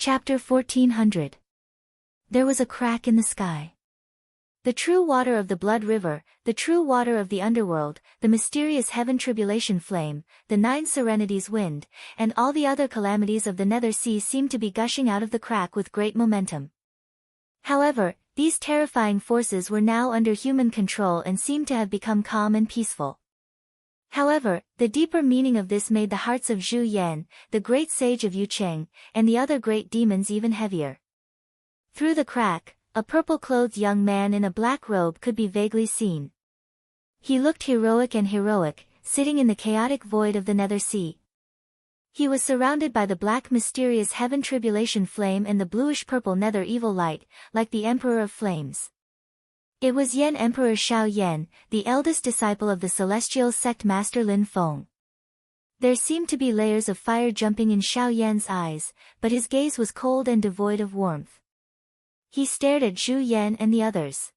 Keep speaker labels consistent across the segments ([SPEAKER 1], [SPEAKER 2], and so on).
[SPEAKER 1] Chapter 1400. There was a crack in the sky. The true water of the blood river, the true water of the underworld, the mysterious heaven tribulation flame, the 9 serenities wind, and all the other calamities of the nether sea seemed to be gushing out of the crack with great momentum. However, these terrifying forces were now under human control and seemed to have become calm and peaceful. However, the deeper meaning of this made the hearts of Zhu Yan, the great sage of Yucheng, and the other great demons even heavier. Through the crack, a purple-clothed young man in a black robe could be vaguely seen. He looked heroic, sitting in the chaotic void of the nether sea. He was surrounded by the black mysterious heaven tribulation flame and the bluish-purple nether evil light, like the Emperor of Flames. It was Yan Emperor Shao Yan, the eldest disciple of the celestial sect master Lin Feng. There seemed to be layers of fire jumping in Shao Yan's eyes, but his gaze was cold and devoid of warmth. He stared at Zhu Yan and the others.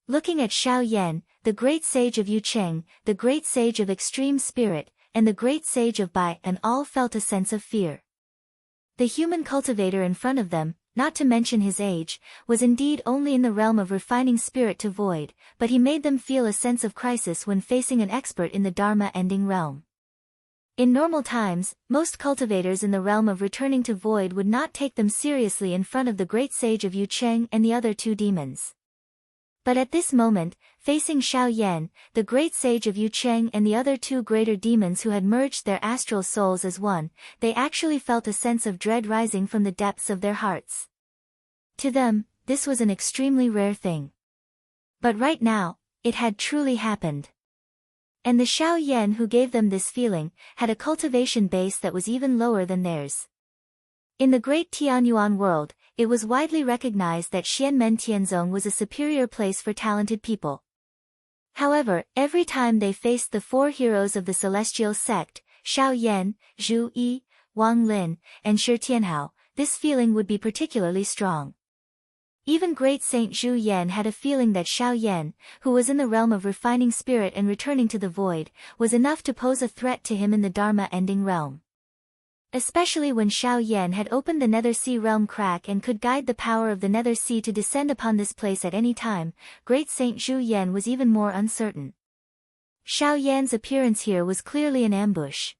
[SPEAKER 1] Looking at Shao Yan, the great sage of Yucheng, the great sage of extreme spirit, and the great sage of Bai, and all felt a sense of fear. The human cultivator in front of them, not to mention his age, was indeed only in the realm of refining spirit to void, but he made them feel a sense of crisis when facing an expert in the Dharma-ending realm. In normal times, most cultivators in the realm of returning to void would not take them seriously in front of the great sage of Yucheng and the other 2 demons. But at this moment, facing Shao Yan, the great sage of Yucheng and the other 2 greater demons who had merged their astral souls as one, they actually felt a sense of dread rising from the depths of their hearts. To them, this was an extremely rare thing. But right now, it had truly happened. And the Shao Yan who gave them this feeling, had a cultivation base that was even lower than theirs. In the great Tianyuan world, it was widely recognized that Xianmen Tianzong was a superior place for talented people. However, every time they faced the 4 heroes of the celestial sect, Shao Yan, Zhu Yi, Wang Lin, and Shi Tianhao, this feeling would be particularly strong. Even great Saint Zhu Yan had a feeling that Shao Yan, who was in the realm of refining spirit and returning to the void, was enough to pose a threat to him in the Dharma-ending realm. Especially when Shao Yan had opened the Nether Sea realm crack and could guide the power of the Nether Sea to descend upon this place at any time, great Saint Zhu Yan was even more uncertain. Shao Yan's appearance here was clearly an ambush.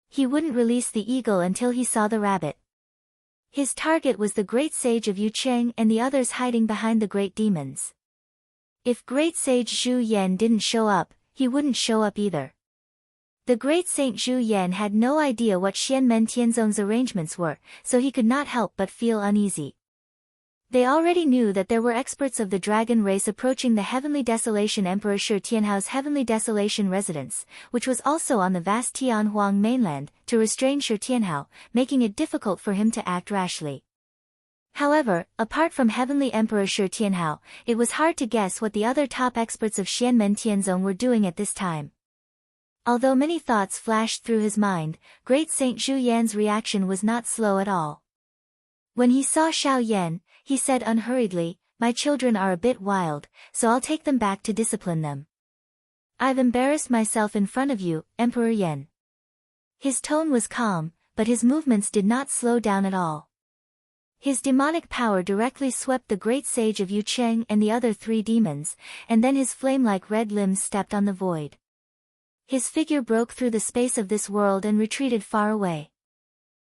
[SPEAKER 1] He wouldn't release the eagle until he saw the rabbit. His target was the great sage of Yucheng and the others hiding behind the great demons. If great sage Zhu Yan didn't show up, he wouldn't show up either. The great Saint Zhu Yan had no idea what Xianmen Tianzong's arrangements were, so he could not help but feel uneasy. They already knew that there were experts of the dragon race approaching the Heavenly Desolation Emperor Shi Tianhao's Heavenly Desolation residence, which was also on the vast Tianhuang mainland, to restrain Shi Tianhao, making it difficult for him to act rashly. However, apart from Heavenly Emperor Shi Tianhao, it was hard to guess what the other top experts of Xianmen Tianzong were doing at this time. Although many thoughts flashed through his mind, great Saint Zhu Yan's reaction was not slow at all. When he saw Shao Yan, he said unhurriedly, "My children are a bit wild, so I'll take them back to discipline them. I've embarrassed myself in front of you, Emperor Yan." His tone was calm, but his movements did not slow down at all. His demonic power directly swept the great sage of Yucheng and the other 3 demons, and then his flame-like red limbs stepped on the void. His figure broke through the space of this world and retreated far away.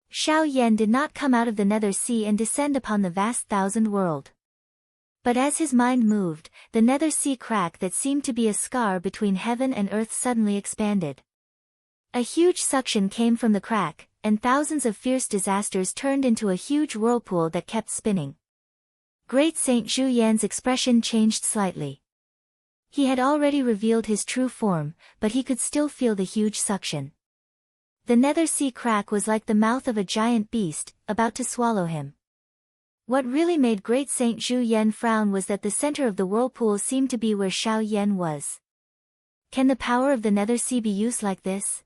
[SPEAKER 1] Shao Yan did not come out of the Nether Sea and descend upon the vast thousand world. But as his mind moved, the Nether Sea crack that seemed to be a scar between heaven and earth suddenly expanded. A huge suction came from the crack, and thousands of fierce disasters turned into a huge whirlpool that kept spinning. Great Saint Zhu Yan's expression changed slightly. He had already revealed his true form, but he could still feel the huge suction. The Nether Sea crack was like the mouth of a giant beast, about to swallow him. What really made great Saint Zhu Yan frown was that the center of the whirlpool seemed to be where Shao Yan was. Can the power of the Nether Sea be used like this?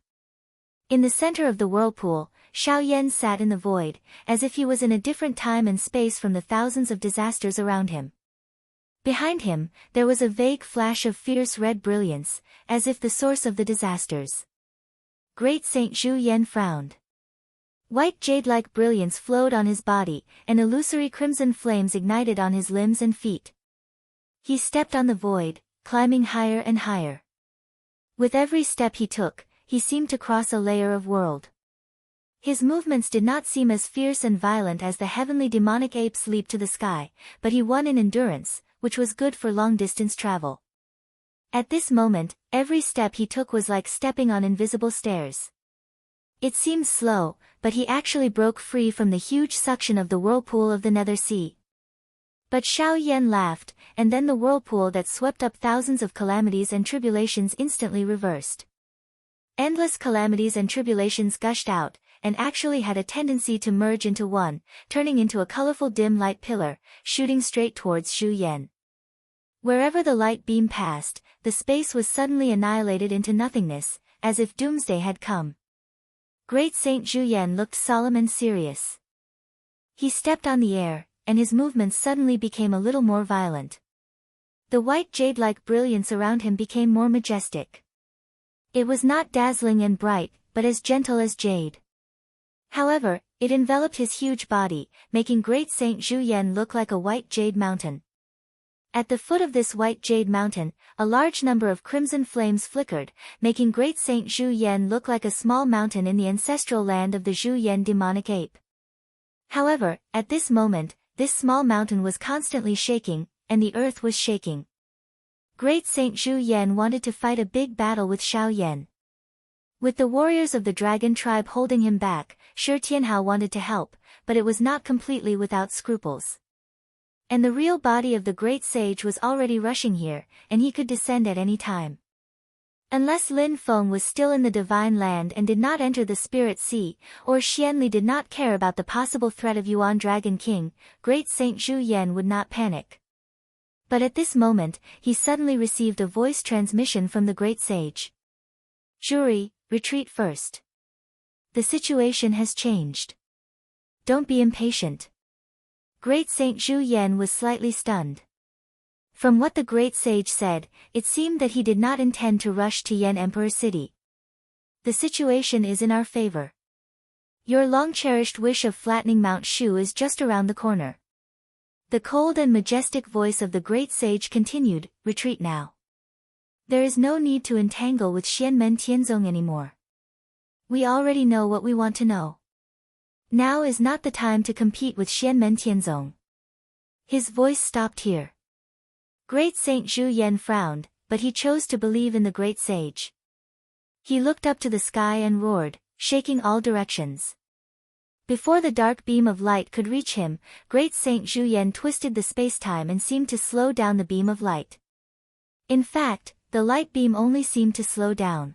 [SPEAKER 1] In the center of the whirlpool, Shao Yan sat in the void, as if he was in a different time and space from the thousands of disasters around him. Behind him, there was a vague flash of fierce red brilliance, as if the source of the disasters. Great Saint Zhu Yan frowned. White jade-like brilliance flowed on his body, and illusory crimson flames ignited on his limbs and feet. He stepped on the void, climbing higher and higher. With every step he took, he seemed to cross a layer of world. His movements did not seem as fierce and violent as the heavenly demonic ape's leap to the sky, but he won in endurance, which was good for long-distance travel. At this moment, every step he took was like stepping on invisible stairs. It seemed slow, but he actually broke free from the huge suction of the whirlpool of the nether sea. But Xiao Yan laughed, and then the whirlpool that swept up thousands of calamities and tribulations instantly reversed. Endless calamities and tribulations gushed out, and actually had a tendency to merge into one, turning into a colorful dim light pillar, shooting straight towards Xu Yan. Wherever the light beam passed, the space was suddenly annihilated into nothingness, as if doomsday had come. Great Saint Xu Yan looked solemn and serious. He stepped on the air, and his movements suddenly became a little more violent. The white jade-like brilliance around him became more majestic. It was not dazzling and bright, but as gentle as jade. However, it enveloped his huge body, making Great Saint Xu Yan look like a white jade mountain. At the foot of this white jade mountain, a large number of crimson flames flickered, making Great Saint Xu Yan look like a small mountain in the ancestral land of the Xu Yan demonic ape. However, at this moment, this small mountain was constantly shaking, and the earth was shaking. Great Saint Xu Yan wanted to fight a big battle with Xiao Yan. With the warriors of the dragon tribe holding him back, Shi Tianhao wanted to help, but it was not completely without scruples. And the real body of the great sage was already rushing here, and he could descend at any time. Unless Lin Feng was still in the divine land and did not enter the spirit sea, or Xianli did not care about the possible threat of Yuan Dragon King, Great Saint Xu Yan would not panic. But at this moment, he suddenly received a voice transmission from the great sage. "Jury, retreat first. The situation has changed. Don't be impatient." Great Saint Xu Yan was slightly stunned. From what the great sage said, it seemed that he did not intend to rush to Yan Emperor City. "The situation is in our favor. Your long-cherished wish of flattening Mount Shu is just around the corner." The cold and majestic voice of the great sage continued, "Retreat now. There is no need to entangle with Xianmen Tianzong anymore. We already know what we want to know. Now is not the time to compete with Xianmen Tianzong." His voice stopped here. Great Saint Xu Yan frowned, but he chose to believe in the great sage. He looked up to the sky and roared, shaking all directions. Before the dark beam of light could reach him, Great Saint Xu Yan twisted the space-time and seemed to slow down the beam of light. In fact, the light beam only seemed to slow down.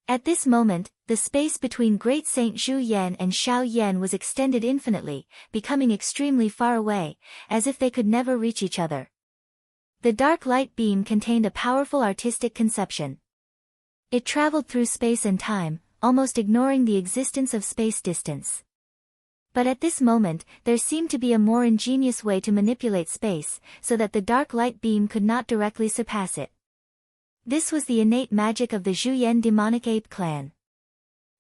[SPEAKER 1] At this moment, the space between Great Saint Xu Yan and Xiao Yan was extended infinitely, becoming extremely far away, as if they could never reach each other. The dark light beam contained a powerful artistic conception. It traveled through space and time, almost ignoring the existence of space-distance. But at this moment, there seemed to be a more ingenious way to manipulate space, so that the dark light beam could not directly surpass it. This was the innate magic of the Xu Yan demonic ape clan.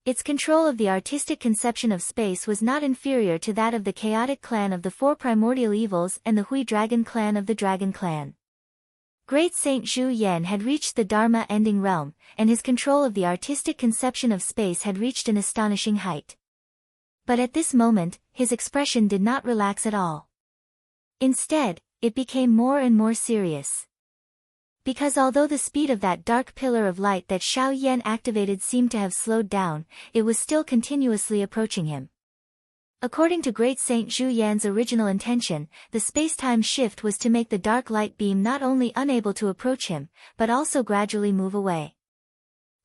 [SPEAKER 1] Its control of the artistic conception of space was not inferior to that of the chaotic clan of the four primordial evils and the Hui dragon clan of the dragon clan. Great Saint Xu Yan had reached the Dharma-ending realm, and his control of the artistic conception of space had reached an astonishing height. But at this moment, his expression did not relax at all. Instead, it became more and more serious. Because although the speed of that dark pillar of light that Xiao Yan activated seemed to have slowed down, it was still continuously approaching him. According to Great Saint Xu Yan's original intention, the space-time shift was to make the dark light beam not only unable to approach him, but also gradually move away.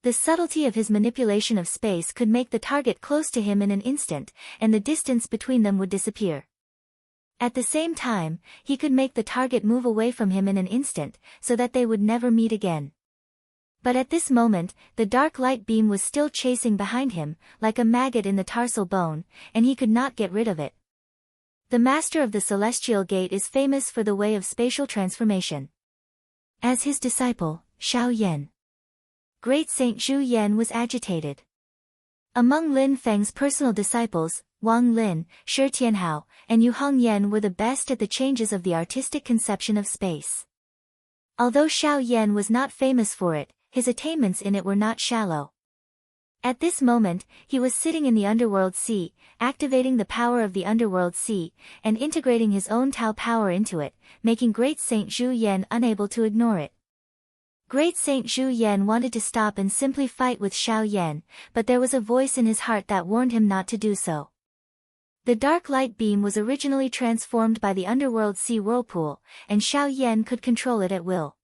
[SPEAKER 1] The subtlety of his manipulation of space could make the target close to him in an instant, and the distance between them would disappear. At the same time, he could make the target move away from him in an instant, so that they would never meet again. But at this moment, the dark light beam was still chasing behind him, like a maggot in the tarsal bone, and he could not get rid of it. The master of the Celestial Gate is famous for the way of spatial transformation. As his disciple, Xiao Yan, Great Saint Xu Yan was agitated. Among Lin Feng's personal disciples, Wang Lin, Shi Tianhao, and Yu Hongyan were the best at the changes of the artistic conception of space. Although Xiao Yan was not famous for it, his attainments in it were not shallow. At this moment, he was sitting in the underworld sea, activating the power of the underworld sea, and integrating his own Tao power into it, making Great Saint Zhu Yan unable to ignore it. Great Saint Zhu Yan wanted to stop and simply fight with Xiao Yan, but there was a voice in his heart that warned him not to do so. The dark light beam was originally transformed by the underworld sea whirlpool, and Xiao Yan could control it at will.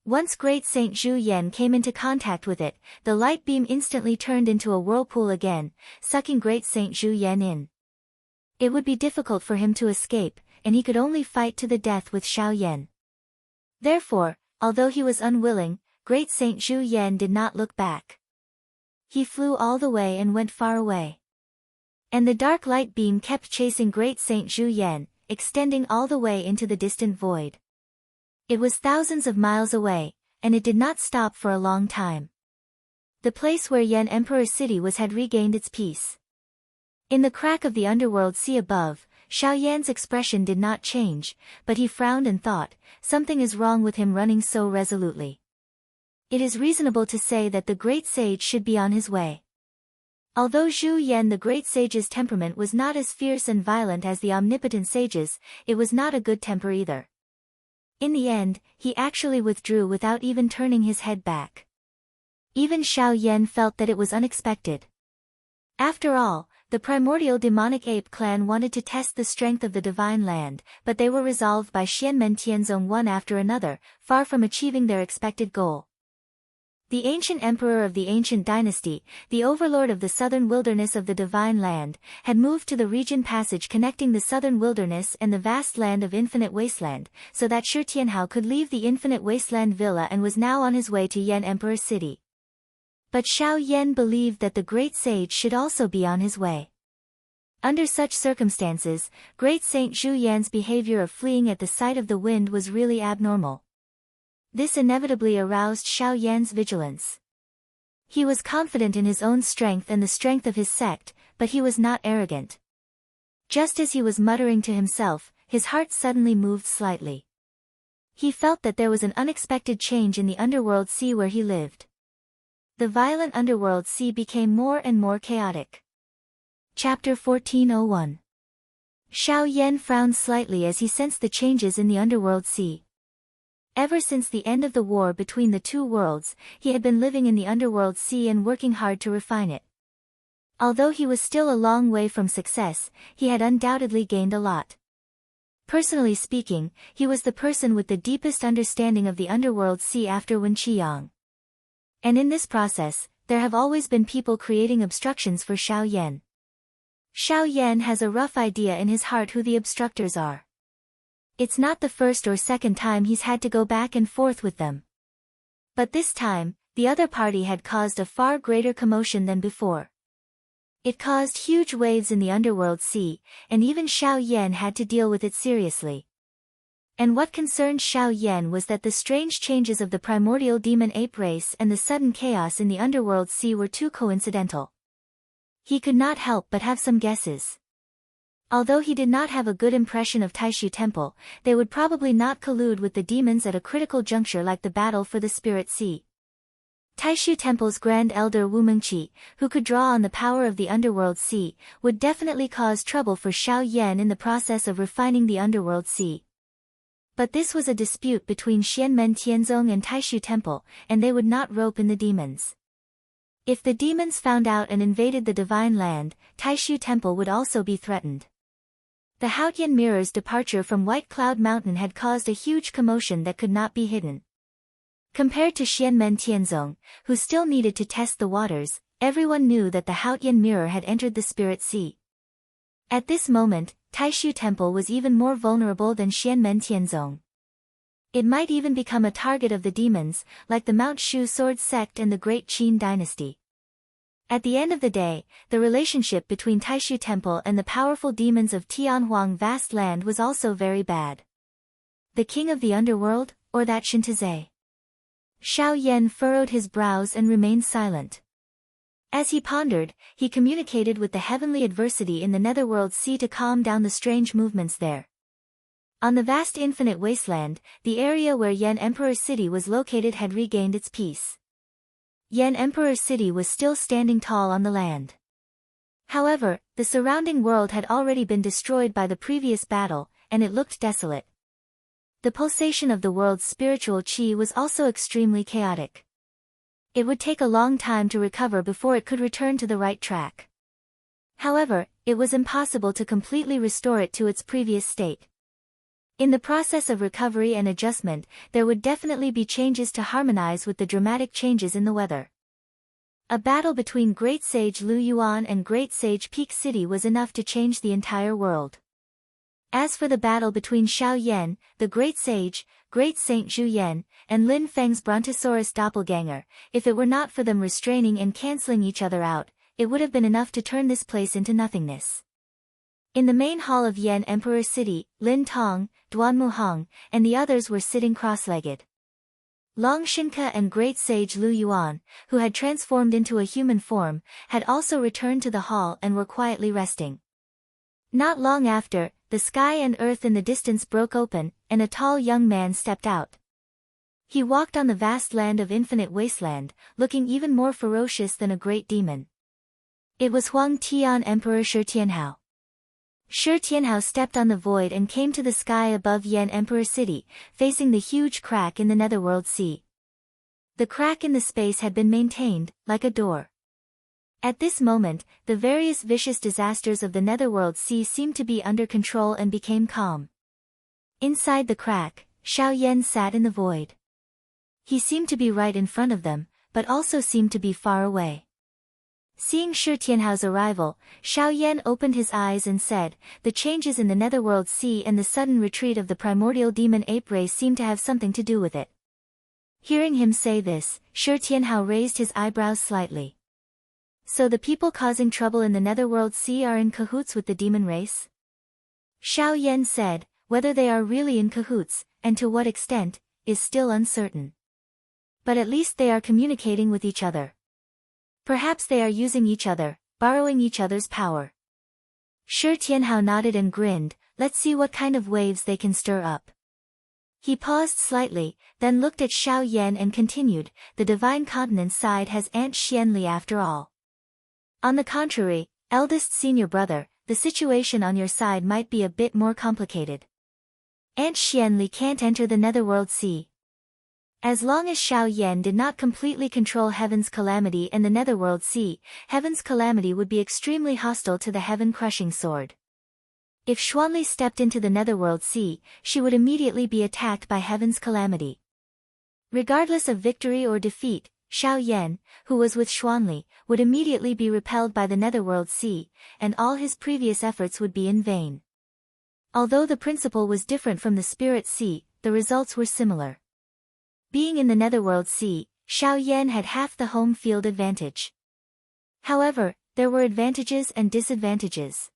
[SPEAKER 1] Once Great Saint Zhu Yan came into contact with it, the light beam instantly turned into a whirlpool again, sucking Great Saint Zhu Yan in. It would be difficult for him to escape, and he could only fight to the death with Xiao Yan. Therefore, although he was unwilling, Great Saint Zhu Yan did not look back. He flew all the way and went far away. And the dark light beam kept chasing Great Saint Zhu Yan, extending all the way into the distant void. It was thousands of miles away, and it did not stop for a long time. The place where Yan Emperor City was had regained its peace. In the crack of the underworld sea above, Xiao Yan's expression did not change, but he frowned and thought, something is wrong with him running so resolutely. It is reasonable to say that the great sage should be on his way. Although Zhu Yan the great sage's temperament was not as fierce and violent as the omnipotent sage's, it was not a good temper either. In the end, he actually withdrew without even turning his head back. Even Xiao Yan felt that it was unexpected. After all, the primordial demonic ape clan wanted to test the strength of the divine land, but they were resolved by Xianmen Tianzong one after another, far from achieving their expected goal. The ancient emperor of the ancient dynasty, the overlord of the southern wilderness of the divine land, had moved to the region passage connecting the southern wilderness and the vast land of infinite wasteland, so that Shi Tianhao could leave the infinite wasteland villa and was now on his way to Yan Emperor City. But Xiao Yan believed that the great sage should also be on his way. Under such circumstances, Great Saint Zhu Yan's behavior of fleeing at the sight of the wind was really abnormal. This inevitably aroused Xiao Yan's vigilance. He was confident in his own strength and the strength of his sect, but he was not arrogant. Just as he was muttering to himself, his heart suddenly moved slightly. He felt that there was an unexpected change in the underworld sea where he lived. The violent underworld sea became more and more chaotic. Chapter 1401. Xiao Yan frowned slightly as he sensed the changes in the underworld sea. Ever since the end of the war between the two worlds, he had been living in the underworld sea and working hard to refine it. Although he was still a long way from success, he had undoubtedly gained a lot. Personally speaking, he was the person with the deepest understanding of the underworld sea after Wen Qiyang. And in this process, there have always been people creating obstructions for Xiao Yan. Xiao Yan has a rough idea in his heart who the obstructors are. It's not the first or second time he's had to go back and forth with them. But this time, the other party had caused a far greater commotion than before. It caused huge waves in the underworld sea, and even Xiao Yan had to deal with it seriously. And what concerned Xiao Yan was that the strange changes of the primordial demon ape race and the sudden chaos in the underworld sea were too coincidental. He could not help but have some guesses. Although he did not have a good impression of Taishu Temple, they would probably not collude with the demons at a critical juncture like the battle for the Spirit Sea. Taishu Temple's Grand Elder Wu Mengqi, who could draw on the power of the underworld sea, would definitely cause trouble for Xiao Yan in the process of refining the underworld sea. But this was a dispute between Xianmen Tianzong and Taishu Temple, and they would not rope in the demons. If the demons found out and invaded the divine land, Taishu Temple would also be threatened. The Haotian mirror's departure from White Cloud Mountain had caused a huge commotion that could not be hidden. Compared to Xianmen Tianzong, who still needed to test the waters, everyone knew that the Haotian mirror had entered the Spirit Sea. At this moment, Taishu Temple was even more vulnerable than Xianmen Tianzong. It might even become a target of the demons, like the Mount Shu Sword Sect and the Great Qin Dynasty. At the end of the day, the relationship between Taishu Temple and the powerful demons of Tianhuang vast land was also very bad. The king of the underworld, or that Shintazhe? Xiao Yan furrowed his brows and remained silent. As he pondered, he communicated with the heavenly adversity in the netherworld sea to calm down the strange movements there. On the vast infinite wasteland, the area where Yen Emperor City was located had regained its peace. Yen Emperor City was still standing tall on the land. However, the surrounding world had already been destroyed by the previous battle, and it looked desolate. The pulsation of the world's spiritual chi was also extremely chaotic. It would take a long time to recover before it could return to the right track. However, it was impossible to completely restore it to its previous state. In the process of recovery and adjustment, there would definitely be changes to harmonize with the dramatic changes in the weather. A battle between Great Sage Lu Yuan and Great Sage Peak City was enough to change the entire world. As for the battle between Xiao Yan, the Great Sage, Great Saint Zhu Yan, and Lin Feng's Brontosaurus doppelganger, if it were not for them restraining and canceling each other out, it would have been enough to turn this place into nothingness. In the main hall of Yen Emperor City, Lin Tong, Duan Muhang, and the others were sitting cross-legged. Long Shinke and Great Sage Lu Yuan, who had transformed into a human form, had also returned to the hall and were quietly resting. Not long after, the sky and earth in the distance broke open, and a tall young man stepped out. He walked on the vast land of infinite wasteland, looking even more ferocious than a great demon. It was Huang Tian Emperor Shi Tianhao. Shi Tianhao stepped on the void and came to the sky above Yen Emperor City, facing the huge crack in the netherworld sea. The crack in the space had been maintained, like a door. At this moment, the various vicious disasters of the netherworld sea seemed to be under control and became calm. Inside the crack, Xiao Yan sat in the void. He seemed to be right in front of them, but also seemed to be far away. Seeing Shi Tianhao's arrival, Xiao Yan opened his eyes and said, "The changes in the netherworld sea and the sudden retreat of the primordial demon ape race seem to have something to do with it." Hearing him say this, Shi Tianhao raised his eyebrows slightly. "So the people causing trouble in the netherworld sea are in cahoots with the demon race?" Xiao Yan said, "Whether they are really in cahoots, and to what extent, is still uncertain. But at least they are communicating with each other. Perhaps they are using each other, borrowing each other's power." Shi Tianhao nodded and grinned, "Let's see what kind of waves they can stir up." He paused slightly, then looked at Xiao Yan and continued, "The divine continent's side has Aunt Xianli after all. On the contrary, eldest senior brother, the situation on your side might be a bit more complicated. Aunt Xianli can't enter the netherworld sea. As long as Xiao Yan did not completely control Heaven's Calamity and the netherworld sea, Heaven's Calamity would be extremely hostile to the heaven-crushing sword. If Xuanli stepped into the netherworld sea, she would immediately be attacked by Heaven's Calamity. Regardless of victory or defeat, Xiao Yan, who was with Xuanli, would immediately be repelled by the netherworld sea, and all his previous efforts would be in vain. Although the principle was different from the spirit sea, the results were similar. Being in the netherworld sea, Xiao Yan had half the home field advantage. However, there were advantages and disadvantages.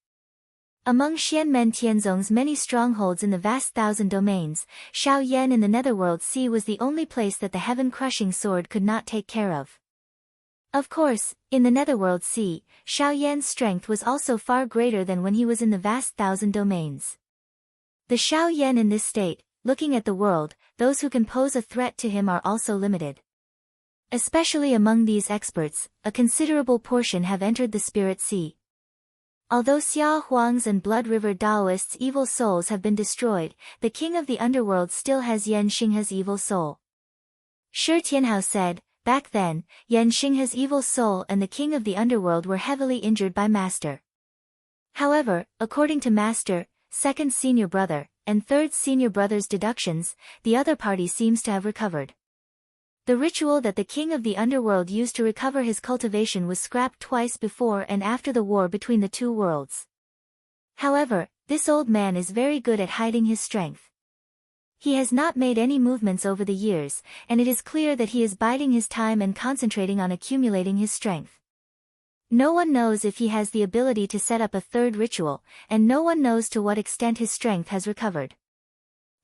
[SPEAKER 1] Among Xianmen Tianzong's many strongholds in the vast thousand domains, Xiao Yan in the netherworld sea was the only place that the heaven-crushing sword could not take care of. Of course, in the netherworld sea, Xiao Yan's strength was also far greater than when he was in the vast thousand domains. The Xiao Yan in this state, looking at the world, those who can pose a threat to him are also limited. Especially among these experts, a considerable portion have entered the spirit sea. Although Xia Huang's and Blood River Daoists' evil souls have been destroyed, the king of the underworld still has Yan Xinghe's evil soul. Shi Tianhao said, "Back then, Yan Xinghe's evil soul and the king of the underworld were heavily injured by Master. However, according to Master, second senior brother, and third senior brother's deductions, the other party seems to have recovered. The ritual that the king of the underworld used to recover his cultivation was scrapped twice before and after the war between the two worlds. However, this old man is very good at hiding his strength. He has not made any movements over the years, and it is clear that he is biding his time and concentrating on accumulating his strength. No one knows if he has the ability to set up a third ritual, and no one knows to what extent his strength has recovered."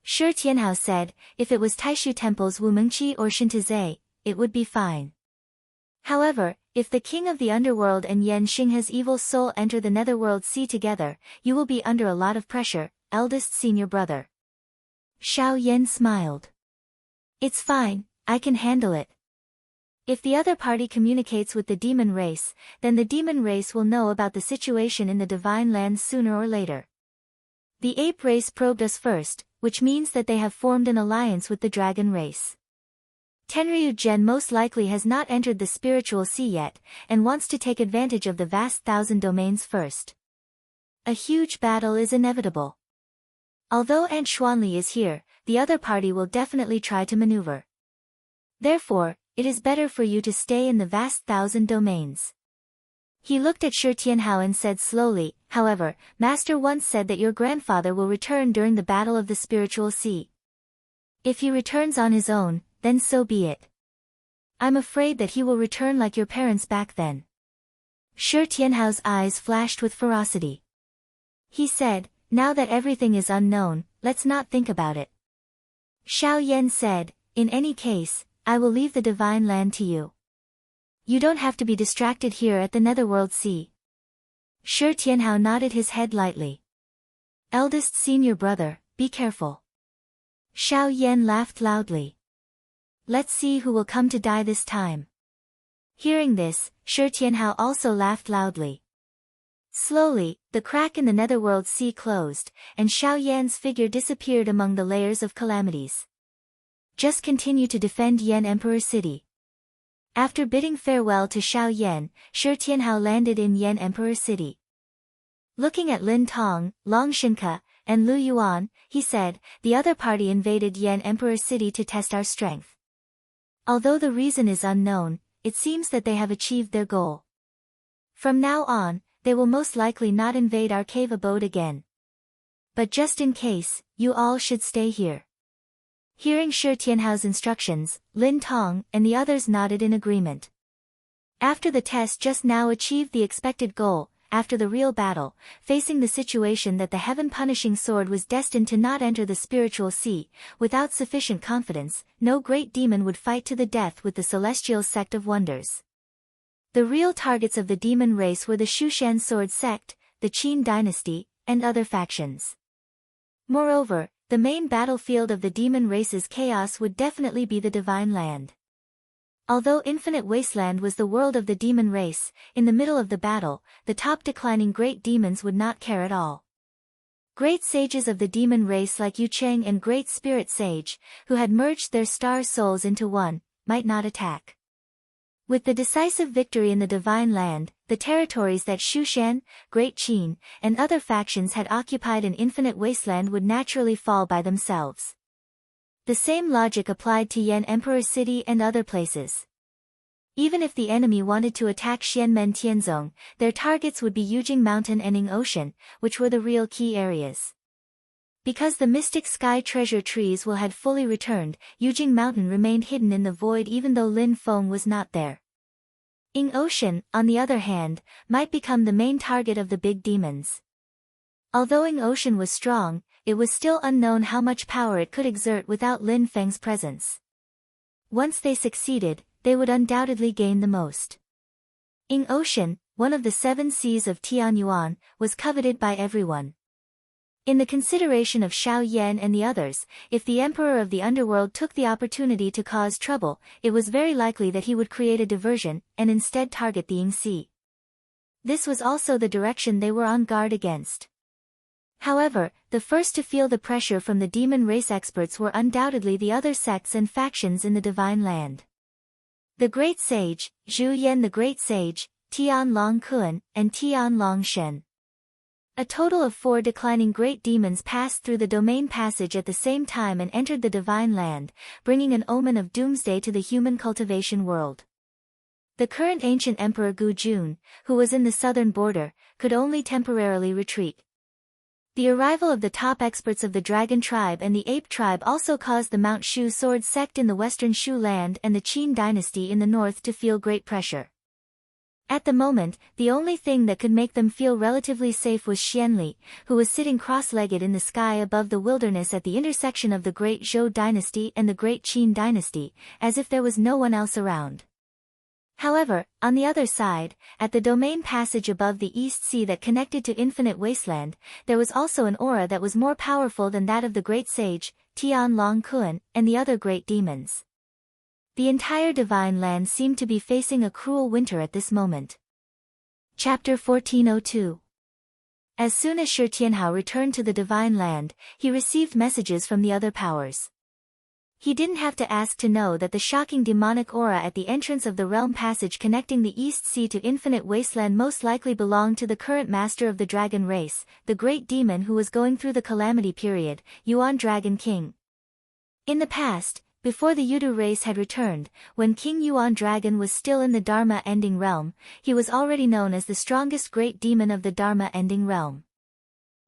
[SPEAKER 1] Shi Tianhao said, "If it was Taishu Temple's Wumengqi or Shintizhe, it would be fine. However, If the king of the underworld and Yan Xinghe's evil soul enter the netherworld sea together, you will be under a lot of pressure, eldest senior brother. Xiao Yan smiled. It's fine, I can handle it. If the other party communicates with the demon race, then the demon race will know about the situation in the divine lands sooner or later. The ape race probed us first, which means that they have formed an alliance with the dragon race. Tenryu Gen most likely has not entered the spiritual sea yet, and wants to take advantage of the vast thousand domains first. A huge battle is inevitable. Although Aunt Xuanli is here, the other party will definitely try to maneuver. Therefore, it is better for you to stay in the vast thousand domains. He looked at Shi Tianhao and said slowly, however, Master once said that your grandfather will return during the battle of the spiritual sea. If he returns on his own, then so be it. I'm afraid that he will return like your parents back then. Shi Tianhao's eyes flashed with ferocity. He said, now that everything is unknown, let's not think about it. Xiao Yan said, in any case, I will leave the divine land to you. You don't have to be distracted here at the netherworld sea. Shi Tianhao nodded his head lightly. Eldest senior brother, be careful. Xiao Yan laughed loudly. Let's see who will come to die this time. Hearing this, Shi Tianhao also laughed loudly. Slowly, the crack in the netherworld sea closed, and Xiao Yan's figure disappeared among the layers of calamities. Just continue to defend Yan Emperor City. After bidding farewell to Xiao Yan, Shi Tianhao landed in Yan Emperor City. Looking at Lin Tong, Long Shinke, and Lu Yuan, he said, the other party invaded Yan Emperor City to test our strength. Although the reason is unknown, it seems that they have achieved their goal. From now on, they will most likely not invade our cave abode again. But just in case, you all should stay here. Hearing Shi Tianhao's instructions, Lin Tong and the others nodded in agreement. After the test just now achieved the expected goal, after the real battle, facing the situation that the heaven-punishing sword was destined to not enter the spiritual sea, without sufficient confidence, no great demon would fight to the death with the celestial sect of wonders. The real targets of the demon race were the Shushan sword sect, the Qin dynasty, and other factions. Moreover, the main battlefield of the demon race's chaos would definitely be the divine land. Although Infinite Wasteland was the world of the demon race, in the middle of the battle, the top declining great demons would not care at all. Great sages of the demon race like Yu Cheng and Great Spirit Sage, who had merged their star souls into one, might not attack. With the decisive victory in the divine land, the territories that Shushan, Great Qin, and other factions had occupied in Infinite Wasteland would naturally fall by themselves. The same logic applied to Yan Emperor City and other places. Even if the enemy wanted to attack Xianmen Tianzong, their targets would be Yujing Mountain and Ning Ocean, which were the real key areas. Because the mystic sky treasure trees had fully returned, Yujing Mountain remained hidden in the void even though Lin Feng was not there. Ning Ocean, on the other hand, might become the main target of the big demons. Although Ning Ocean was strong, it was still unknown how much power it could exert without Lin Feng's presence. Once they succeeded, they would undoubtedly gain the most. Ning Ocean, one of the 7 seas of Tianyuan, was coveted by everyone. In the consideration of Xiao Yan and the others, if the Emperor of the Underworld took the opportunity to cause trouble, it was very likely that he would create a diversion, and instead target the Ying Sea. This was also the direction they were on guard against. However, the first to feel the pressure from the demon race experts were undoubtedly the other sects and factions in the divine land. The Great Sage, Zhu Yan the Great Sage, Tian Long Kun, and Tian Long Shen. A total of 4 declining great demons passed through the domain passage at the same time and entered the divine land, bringing an omen of doomsday to the human cultivation world. The current ancient emperor Gu Jun, who was in the southern border, could only temporarily retreat. The arrival of the top experts of the Dragon Tribe and the Ape Tribe also caused the Mount Shu sword sect in the western Shu land and the Qin dynasty in the north to feel great pressure. At the moment, the only thing that could make them feel relatively safe was Xianli, who was sitting cross-legged in the sky above the wilderness at the intersection of the Great Zhou dynasty and the Great Qin dynasty, as if there was no one else around. However, on the other side, at the domain passage above the East Sea that connected to Infinite Wasteland, there was also an aura that was more powerful than that of the great sage, Tian Long Kun, and the other great demons. The entire divine land seemed to be facing a cruel winter at this moment. Chapter 1402. As soon as Shi Tianhao returned to the divine land, he received messages from the other powers. He didn't have to ask to know that the shocking demonic aura at the entrance of the realm passage connecting the East Sea to Infinite Wasteland most likely belonged to the current master of the dragon race, the great demon who was going through the calamity period, Yuan Dragon King. In the past, before the Yudu race had returned, when King Yuan Dragon was still in the Dharma Ending Realm, he was already known as the strongest great demon of the Dharma Ending Realm.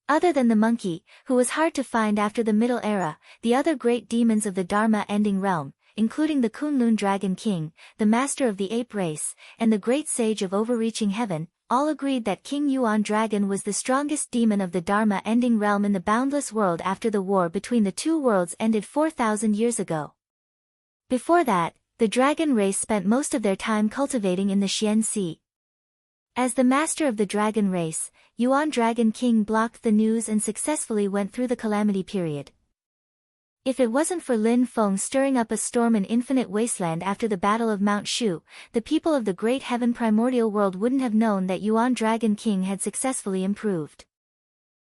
[SPEAKER 1] Other than the monkey, who was hard to find after the Middle Era, the other great demons of the Dharma Ending Realm, including the Kunlun Dragon King, the master of the ape race, and the great sage of overreaching heaven, all agreed that King Yuan Dragon was the strongest demon of the Dharma Ending Realm in the boundless world after the war between the two worlds ended 4,000 years ago. Before that, the dragon race spent most of their time cultivating in the Xian Sea. As the master of the dragon race, Yuan Dragon King blocked the news and successfully went through the calamity period. If it wasn't for Lin Feng stirring up a storm in Infinite Wasteland after the Battle of Mount Shu, the people of the Great Heaven Primordial World wouldn't have known that Yuan Dragon King had successfully improved.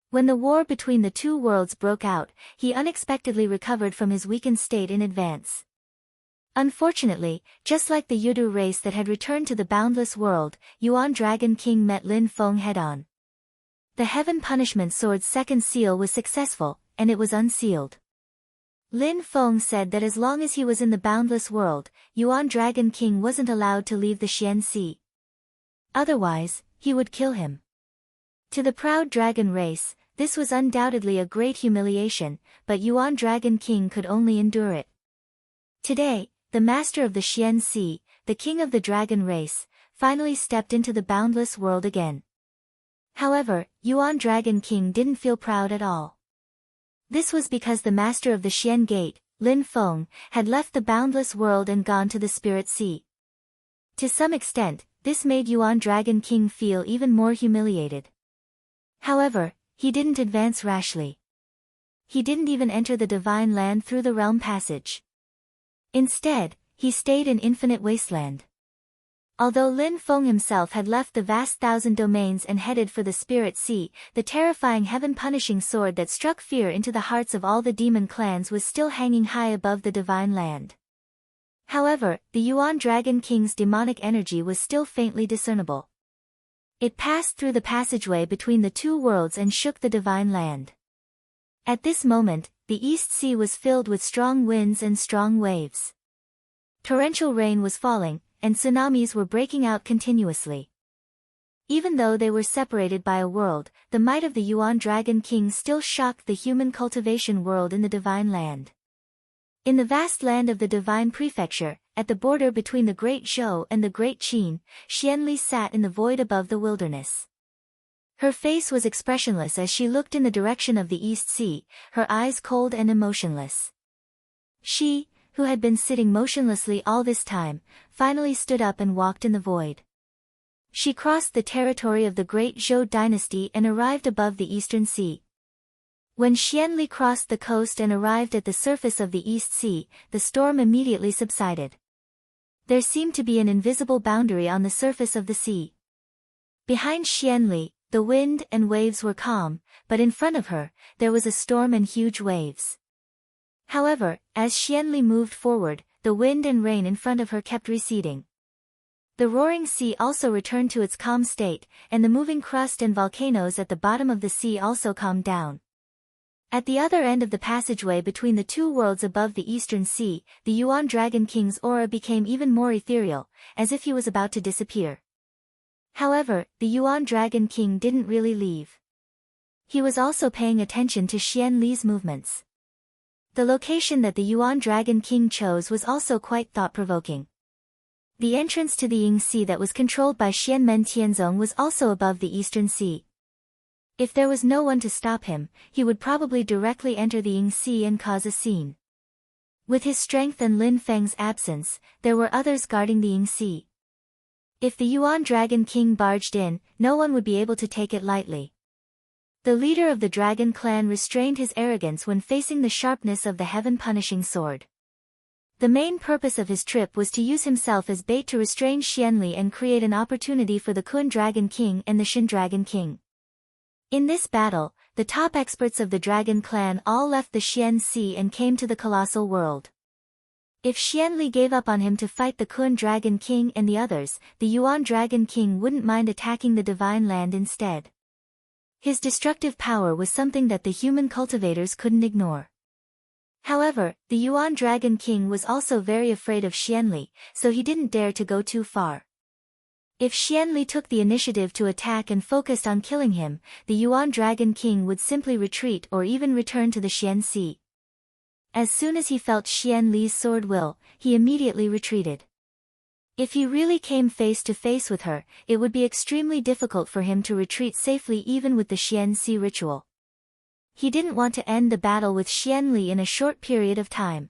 [SPEAKER 1] When the war between the two worlds broke out, he unexpectedly recovered from his weakened state in advance. Unfortunately, just like the Yudu race that had returned to the boundless world, Yuan Dragon King met Lin Feng head-on. The Heaven Punishment Sword's second seal was successful, and it was unsealed. Lin Feng said that as long as he was in the boundless world, Yuan Dragon King wasn't allowed to leave the Xian Sea. Otherwise, he would kill him. To the proud dragon race, this was undoubtedly a great humiliation, but Yuan Dragon King could only endure it. Today, the master of the Xian Sea, the king of the dragon race, finally stepped into the boundless world again. However, Yuan Dragon King didn't feel proud at all. This was because the master of the Xian Gate, Lin Feng, had left the boundless world and gone to the Spirit Sea. To some extent, this made Yuan Dragon King feel even more humiliated. However, he didn't advance rashly. He didn't even enter the divine land through the realm passage. Instead, he stayed in Infinite Wasteland. Although Lin Feng himself had left the vast thousand domains and headed for the Spirit Sea, the terrifying heaven-punishing sword that struck fear into the hearts of all the demon clans was still hanging high above the divine land. However, the Yuan Dragon King's demonic energy was still faintly discernible. It passed through the passageway between the two worlds and shook the divine land. At this moment, the East Sea was filled with strong winds and strong waves. Torrential rain was falling, and tsunamis were breaking out continuously. Even though they were separated by a world, the might of the Yuan Dragon King still shocked the human cultivation world in the divine land. In the vast land of the divine prefecture, at the border between the Great Zhou and the Great Qin, Xianli sat in the void above the wilderness. Her face was expressionless as she looked in the direction of the East Sea, her eyes cold and emotionless. She, who had been sitting motionlessly all this time, finally stood up and walked in the void. She crossed the territory of the Great Zhou dynasty and arrived above the Eastern Sea. When Xianli crossed the coast and arrived at the surface of the East Sea, the storm immediately subsided. There seemed to be an invisible boundary on the surface of the sea. Behind Xianli, the wind and waves were calm, but in front of her, there was a storm and huge waves. However, as Xianli moved forward, the wind and rain in front of her kept receding. The roaring sea also returned to its calm state, and the moving crust and volcanoes at the bottom of the sea also calmed down. At the other end of the passageway between the two worlds above the Eastern Sea, the Yuan Dragon King's aura became even more ethereal, as if he was about to disappear. However, the Yuan Dragon King didn't really leave. He was also paying attention to Xianli's movements. The location that the Yuan Dragon King chose was also quite thought-provoking. The entrance to the Ying Sea that was controlled by Xianmen Tianzong was also above the Eastern Sea. If there was no one to stop him, he would probably directly enter the Ying Sea and cause a scene. With his strength and Lin Feng's absence, there were others guarding the Ying Sea. If the Yuan Dragon King barged in, no one would be able to take it lightly. The leader of the dragon clan restrained his arrogance when facing the sharpness of the heaven-punishing sword. The main purpose of his trip was to use himself as bait to restrain Xianli and create an opportunity for the Kun Dragon King and the Shin Dragon King. In this battle, the top experts of the dragon clan all left the Xian Sea and came to the colossal world. If Xianli gave up on him to fight the Kun Dragon King and the others, the Yuan Dragon King wouldn't mind attacking the divine land instead. His destructive power was something that the human cultivators couldn't ignore. However, the Yuan Dragon King was also very afraid of Xianli, so he didn't dare to go too far. If Xianli took the initiative to attack and focused on killing him, the Yuan Dragon King would simply retreat or even return to the Xian Sea. As soon as he felt Xianli's sword will, he immediately retreated. If he really came face to face with her, it would be extremely difficult for him to retreat safely even with the Xian Sea ritual. He didn't want to end the battle with Xianli in a short period of time.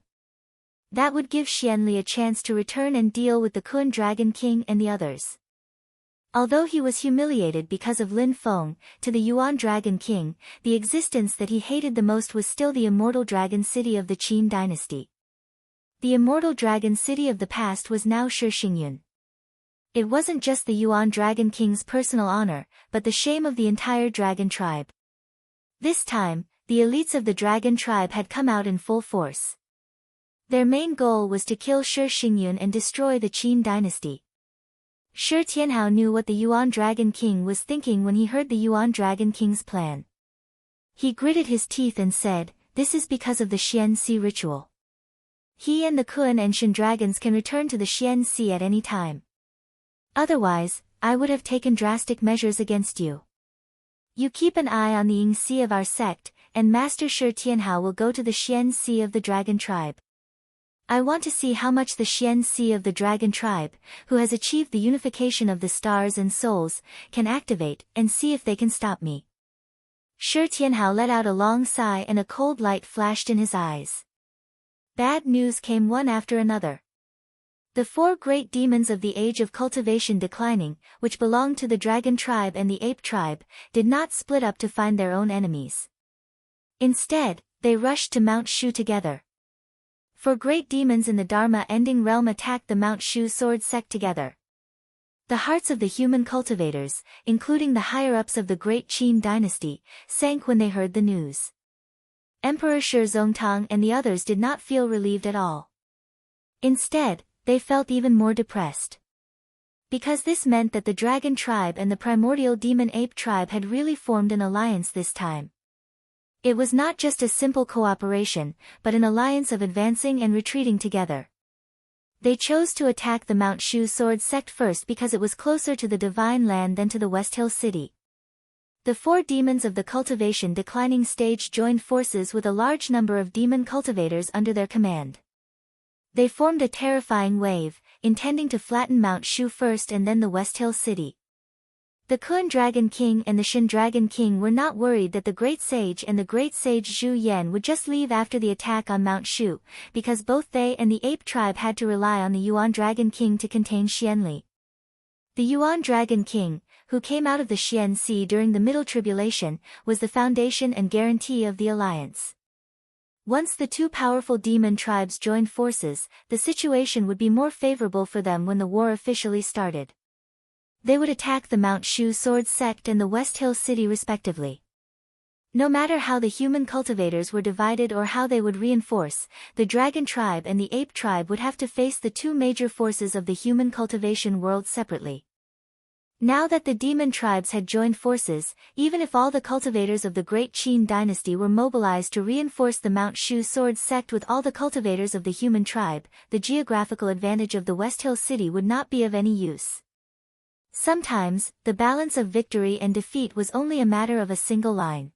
[SPEAKER 1] That would give Xianli a chance to return and deal with the Kun Dragon King and the others. Although he was humiliated because of Lin Feng, to the Yuan Dragon King, the existence that he hated the most was still the immortal dragon city of the Qin dynasty. The immortal dragon city of the past was now Shixingyun. It wasn't just the Yuan Dragon King's personal honor, but the shame of the entire dragon tribe. This time, the elites of the dragon tribe had come out in full force. Their main goal was to kill Shixingyun and destroy the Qin dynasty. Shi Tianhao knew what the Yuan Dragon King was thinking when he heard the Yuan Dragon King's plan. He gritted his teeth and said, "This is because of the Xian Sea ritual. He and the Kun and Shin dragons can return to the Xian Sea at any time. Otherwise, I would have taken drastic measures against you. You keep an eye on the Ying Sea of our sect, and Master Shi Tianhao will go to the Xian Sea of the dragon tribe. I want to see how much the Xian Sea of the dragon tribe, who has achieved the unification of the stars and souls, can activate, and see if they can stop me." Shi Tianhao let out a long sigh and a cold light flashed in his eyes. Bad news came one after another. The four great demons of the age of cultivation declining, which belonged to the dragon tribe and the ape tribe, did not split up to find their own enemies. Instead, they rushed to Mount Shu together. Four great demons in the Dharma-ending realm attacked the Mount Shu sword sect together. The hearts of the human cultivators, including the higher-ups of the great Qin dynasty, sank when they heard the news. Emperor Shi Zongtang and the others did not feel relieved at all. Instead, they felt even more depressed. Because this meant that the dragon tribe and the primordial demon ape tribe had really formed an alliance this time. It was not just a simple cooperation, but an alliance of advancing and retreating together. They chose to attack the Mount Shu sword sect first because it was closer to the divine land than to the West Hill city. The four demons of the cultivation declining stage joined forces with a large number of demon cultivators under their command. They formed a terrifying wave, intending to flatten Mount Shu first and then the West Hill city. The Kun Dragon King and the Shin Dragon King were not worried that the Great Sage and the Great Sage Zhu Yan would just leave after the attack on Mount Shu, because both they and the ape tribe had to rely on the Yuan Dragon King to contain Xianli. The Yuan Dragon King, who came out of the Xian Sea during the Middle Tribulation, was the foundation and guarantee of the alliance. Once the two powerful demon tribes joined forces, the situation would be more favorable for them when the war officially started. They would attack the Mount Shu sword sect and the West Hill city respectively. No matter how the human cultivators were divided or how they would reinforce, the dragon tribe and the ape tribe would have to face the two major forces of the human cultivation world separately. Now that the demon tribes had joined forces, even if all the cultivators of the Great Qin dynasty were mobilized to reinforce the Mount Shu sword sect with all the cultivators of the human tribe, the geographical advantage of the West Hill city would not be of any use. Sometimes, the balance of victory and defeat was only a matter of a single line.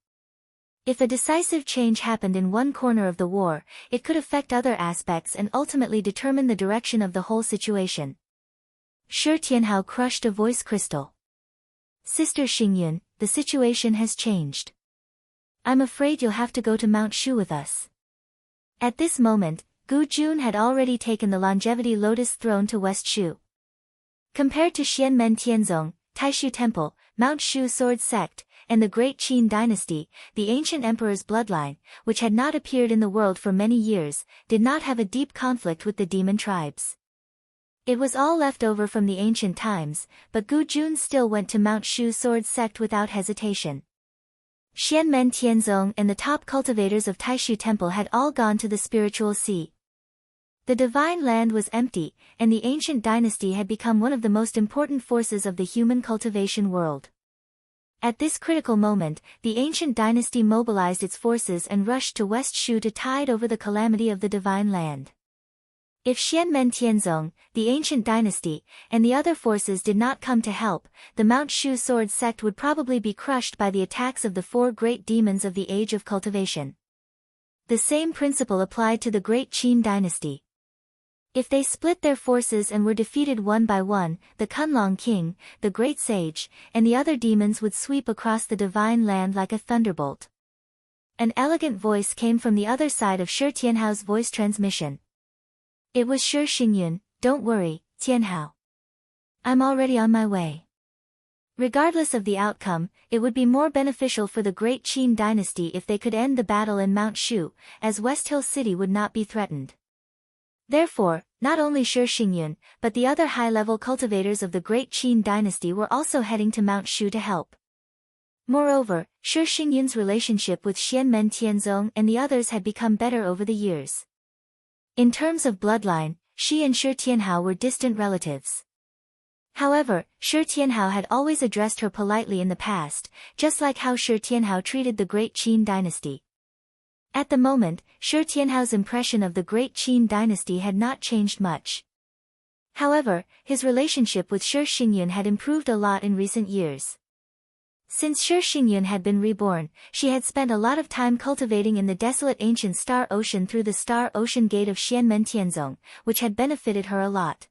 [SPEAKER 1] If a decisive change happened in one corner of the war, it could affect other aspects and ultimately determine the direction of the whole situation. Shi Tianhao crushed a voice crystal. "Sister Xingyun, the situation has changed. I'm afraid you'll have to go to Mount Shu with us." At this moment, Gu Jun had already taken the longevity lotus throne to West Shu. Compared to Xianmen Tianzong, Taishu Temple, Mount Shu Sword Sect, and the Great Qin Dynasty, the ancient emperor's bloodline, which had not appeared in the world for many years, did not have a deep conflict with the demon tribes. It was all left over from the ancient times, but Gu Jun still went to Mount Shu Sword Sect without hesitation. Xianmen Tianzong and the top cultivators of Taishu Temple had all gone to the spiritual sea. The divine land was empty, and the ancient dynasty had become one of the most important forces of the human cultivation world. At this critical moment, the ancient dynasty mobilized its forces and rushed to West Shu to tide over the calamity of the divine land. If Xianmen Tianzong, the ancient dynasty, and the other forces did not come to help, the Mount Shu Sword Sect would probably be crushed by the attacks of the four great demons of the Age of Cultivation. The same principle applied to the Great Qin Dynasty. If they split their forces and were defeated one by one, the Kunlong King, the Great Sage, and the other demons would sweep across the divine land like a thunderbolt. An elegant voice came from the other side of Shi Tianhao's voice transmission. It was Shi Xingyun. Don't worry, Tianhao. I'm already on my way. Regardless of the outcome, it would be more beneficial for the Great Qin Dynasty if they could end the battle in Mount Shu, as West Hill City would not be threatened. Therefore, not only Shi Xingyun, but the other high-level cultivators of the Great Qin Dynasty were also heading to Mount Shu to help. Moreover, Shi Xingyun's relationship with Xianmen Tianzong and the others had become better over the years. In terms of bloodline, Shi and Shi Tianhao were distant relatives. However, Shi Tianhao had always addressed her politely in the past, just like how Shi Tianhao treated the Great Qin Dynasty. At the moment, Shi Tianhao's impression of the Great Qin Dynasty had not changed much. However, his relationship with Shi Xingyun had improved a lot in recent years. Since Shi Xingyun had been reborn, she had spent a lot of time cultivating in the desolate ancient Star Ocean through the Star Ocean Gate of Xianmen Tianzong, which had benefited her a lot.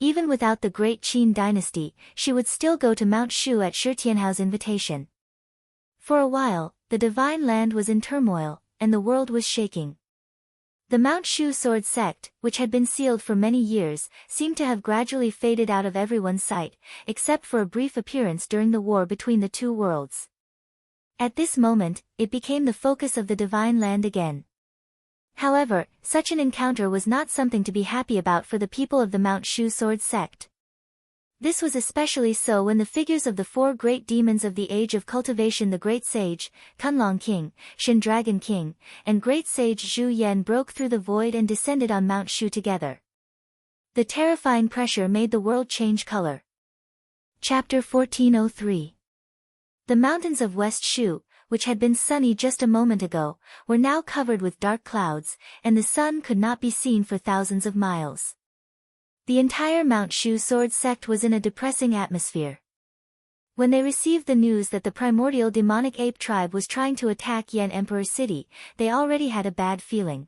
[SPEAKER 1] Even without the Great Qin Dynasty, she would still go to Mount Shu at Shi Tianhao's invitation. For a while, the divine land was in turmoil, and the world was shaking. The Mount Shu Sword Sect, which had been sealed for many years, seemed to have gradually faded out of everyone's sight, except for a brief appearance during the war between the two worlds. At this moment, it became the focus of the divine land again. However, such an encounter was not something to be happy about for the people of the Mount Shu Sword Sect. This was especially so when the figures of the four great demons of the Age of Cultivation, the Great Sage, Kunlong King, Shin Dragon King, and Great Sage Zhu Yan, broke through the void and descended on Mount Shu together. The terrifying pressure made the world change color. Chapter 1403. The mountains of West Shu, which had been sunny just a moment ago, were now covered with dark clouds, and the sun could not be seen for thousands of miles. The entire Mount Shu Sword Sect was in a depressing atmosphere. When they received the news that the primordial demonic ape tribe was trying to attack Yan Emperor City, they already had a bad feeling.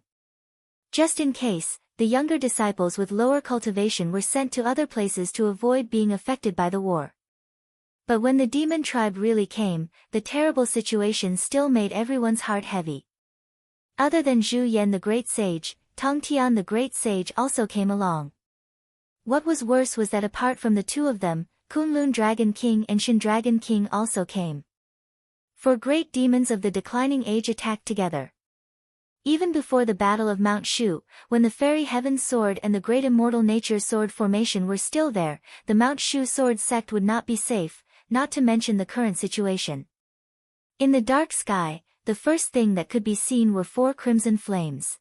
[SPEAKER 1] Just in case, the younger disciples with lower cultivation were sent to other places to avoid being affected by the war. But when the demon tribe really came, the terrible situation still made everyone's heart heavy. Other than Zhu Yan the Great Sage, Tong Tian the Great Sage also came along. What was worse was that apart from the two of them, Kunlun Dragon King and Shin Dragon King also came. Four great demons of the declining age attacked together. Even before the Battle of Mount Shu, when the Fairy Heaven Sword and the Great Immortal Nature Sword formation were still there, the Mount Shu Sword Sect would not be safe, not to mention the current situation. In the dark sky, the first thing that could be seen were four crimson flames.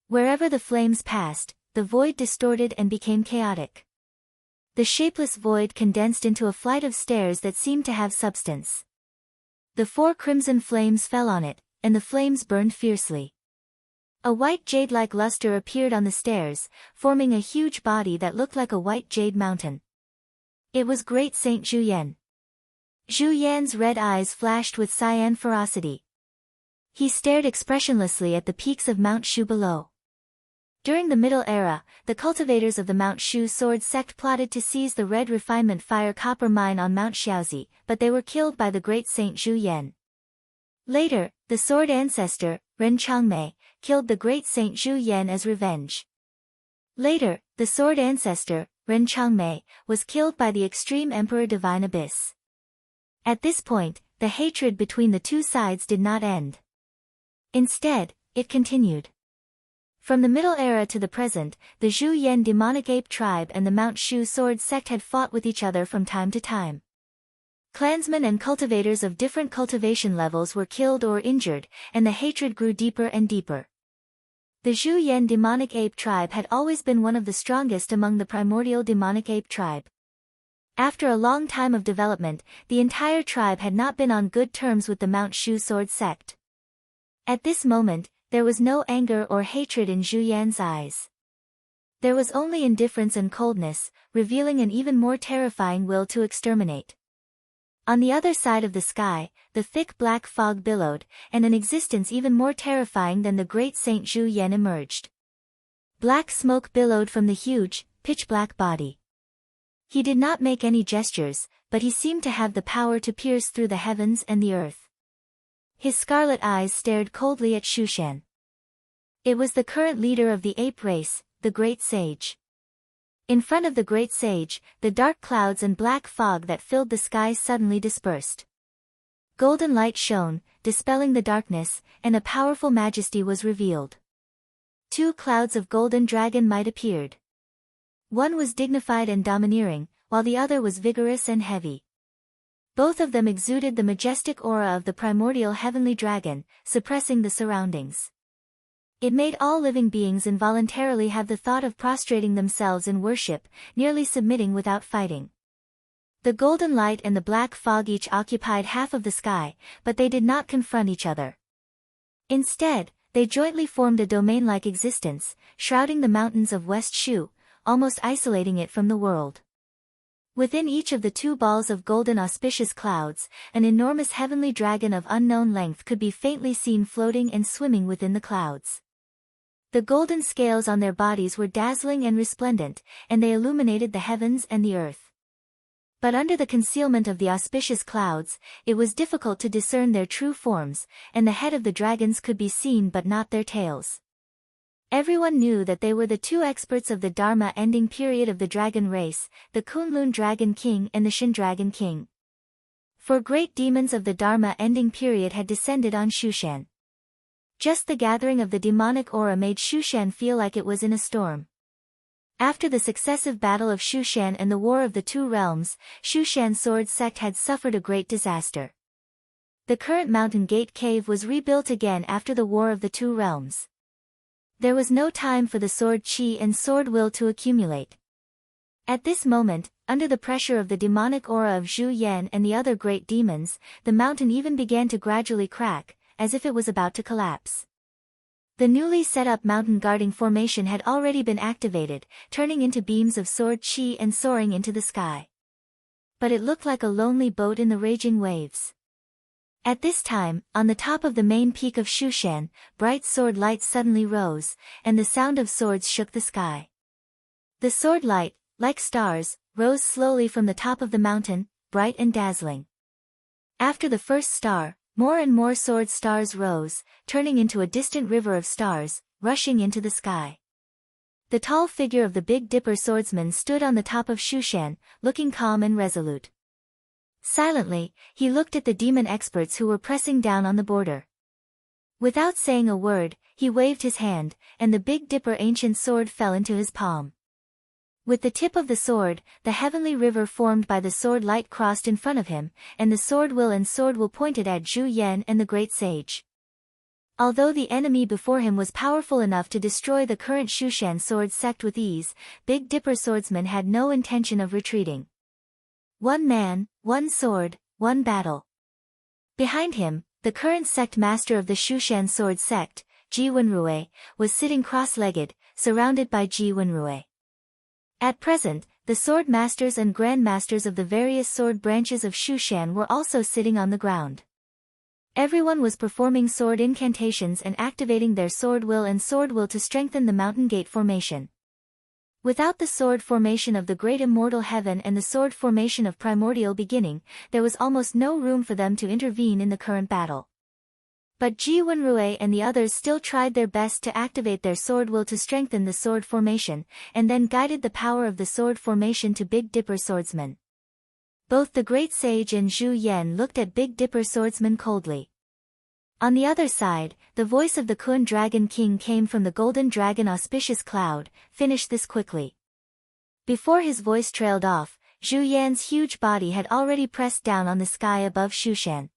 [SPEAKER 1] Wherever the flames passed, the void distorted and became chaotic. The shapeless void condensed into a flight of stairs that seemed to have substance. The four crimson flames fell on it, and the flames burned fiercely. A white jade-like luster appeared on the stairs, forming a huge body that looked like a white jade mountain. It was Great Saint Zhu Yan. Zhu Yan's red eyes flashed with cyan ferocity. He stared expressionlessly at the peaks of Mount Shu below. During the Middle Era, the cultivators of the Mount Shu Sword Sect plotted to seize the Red Refinement Fire copper mine on Mount Xiaozi, but they were killed by the Great Saint Zhu Yan. Later, the Sword Ancestor, Ren Changmei, killed the Great Saint Zhu Yan as revenge. Later, the Sword Ancestor, Ren Changmei, was killed by the extreme Emperor Divine Abyss. At this point, the hatred between the two sides did not end. Instead, it continued. From the Middle Era to the present, the Zhu Yan demonic ape tribe and the Mount Shu sword sect had fought with each other from time to time. Clansmen and cultivators of different cultivation levels were killed or injured, and the hatred grew deeper and deeper. The Zhu Yan demonic ape tribe had always been one of the strongest among the primordial demonic ape tribe. After a long time of development, the entire tribe had not been on good terms with the Mount Shu sword sect. At this moment, there was no anger or hatred in Zhu Yan's eyes. There was only indifference and coldness, revealing an even more terrifying will to exterminate. On the other side of the sky, the thick black fog billowed, and an existence even more terrifying than the great Saint Zhu Yan emerged. Black smoke billowed from the huge, pitch-black body. He did not make any gestures, but he seemed to have the power to pierce through the heavens and the earth. His scarlet eyes stared coldly at Shushan. It was the current leader of the ape race, the Great Sage. In front of the Great Sage, the dark clouds and black fog that filled the sky suddenly dispersed. Golden light shone, dispelling the darkness, and a powerful majesty was revealed. 2 clouds of golden dragon might appeared. One was dignified and domineering, while the other was vigorous and heavy. Both of them exuded the majestic aura of the primordial heavenly dragon, suppressing the surroundings. It made all living beings involuntarily have the thought of prostrating themselves in worship, nearly submitting without fighting. The golden light and the black fog each occupied half of the sky, but they did not confront each other. Instead, they jointly formed a domain-like existence, shrouding the mountains of West Shu, almost isolating it from the world. Within each of the 2 balls of golden auspicious clouds, an enormous heavenly dragon of unknown length could be faintly seen floating and swimming within the clouds. The golden scales on their bodies were dazzling and resplendent, and they illuminated the heavens and the earth. But under the concealment of the auspicious clouds, it was difficult to discern their true forms, and the head of the dragons could be seen but not their tails. Everyone knew that they were the 2 experts of the Dharma ending period of the dragon race, the Kunlun Dragon King and the Shin Dragon King. 4 great demons of the Dharma ending period had descended on Shushan. Just the gathering of the demonic aura made Shushan feel like it was in a storm. After the successive battle of Shushan and the War of the 2 Realms, Shushan's sword sect had suffered a great disaster. The current Mountain Gate Cave was rebuilt again after the War of the 2 Realms. There was no time for the sword chi and sword will to accumulate. At this moment, under the pressure of the demonic aura of Zhu Yan and the other great demons, the mountain even began to gradually crack, as if it was about to collapse. The newly set up mountain guarding formation had already been activated, turning into beams of sword chi and soaring into the sky. But it looked like a lonely boat in the raging waves. At this time, on the top of the main peak of Shushan, bright sword light suddenly rose, and the sound of swords shook the sky. The sword light, like stars, rose slowly from the top of the mountain, bright and dazzling. After the first star, more and more sword stars rose, turning into a distant river of stars, rushing into the sky. The tall figure of the Big Dipper swordsman stood on the top of Shushan, looking calm and resolute. Silently, he looked at the demon experts who were pressing down on the border. Without saying a word, he waved his hand, and the Big Dipper ancient sword fell into his palm. With the tip of the sword, the heavenly river formed by the sword light crossed in front of him, and the sword will pointed at Zhu Yan and the great sage. Although the enemy before him was powerful enough to destroy the current Shushan sword sect with ease, Big Dipper swordsman had no intention of retreating. 1 man, 1 sword, 1 battle. Behind him, the current sect master of the Shushan sword sect, Ji Wenrui, was sitting cross-legged, surrounded by Ji Wenrui. At present, the sword masters and grandmasters of the various sword branches of Shushan were also sitting on the ground. Everyone was performing sword incantations and activating their sword will to strengthen the mountain gate formation. Without the sword formation of the great immortal heaven and the sword formation of primordial beginning, there was almost no room for them to intervene in the current battle. But Ji Wenrui and the others still tried their best to activate their sword will to strengthen the sword formation, and then guided the power of the sword formation to Big Dipper swordsman. Both the great sage and Zhu Yan looked at Big Dipper swordsman coldly. On the other side, the voice of the Kun Dragon King came from the golden dragon auspicious cloud. Finish this quickly. Before his voice trailed off, Zhu Yan's huge body had already pressed down on the sky above Shushan.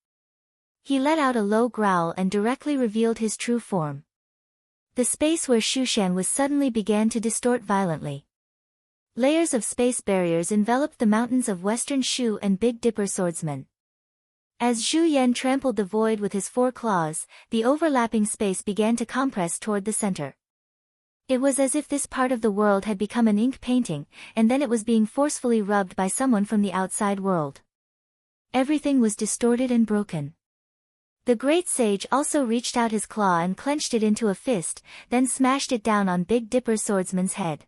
[SPEAKER 1] He let out a low growl and directly revealed his true form. The space where Shushan was suddenly began to distort violently. Layers of space barriers enveloped the mountains of Western Shu and Big Dipper swordsmen. As Zhu Yan trampled the void with his 4 claws, the overlapping space began to compress toward the center. It was as if this part of the world had become an ink painting, and then it was being forcefully rubbed by someone from the outside world. Everything was distorted and broken. The great sage also reached out his claw and clenched it into a fist, then smashed it down on Big Dipper swordsman's head.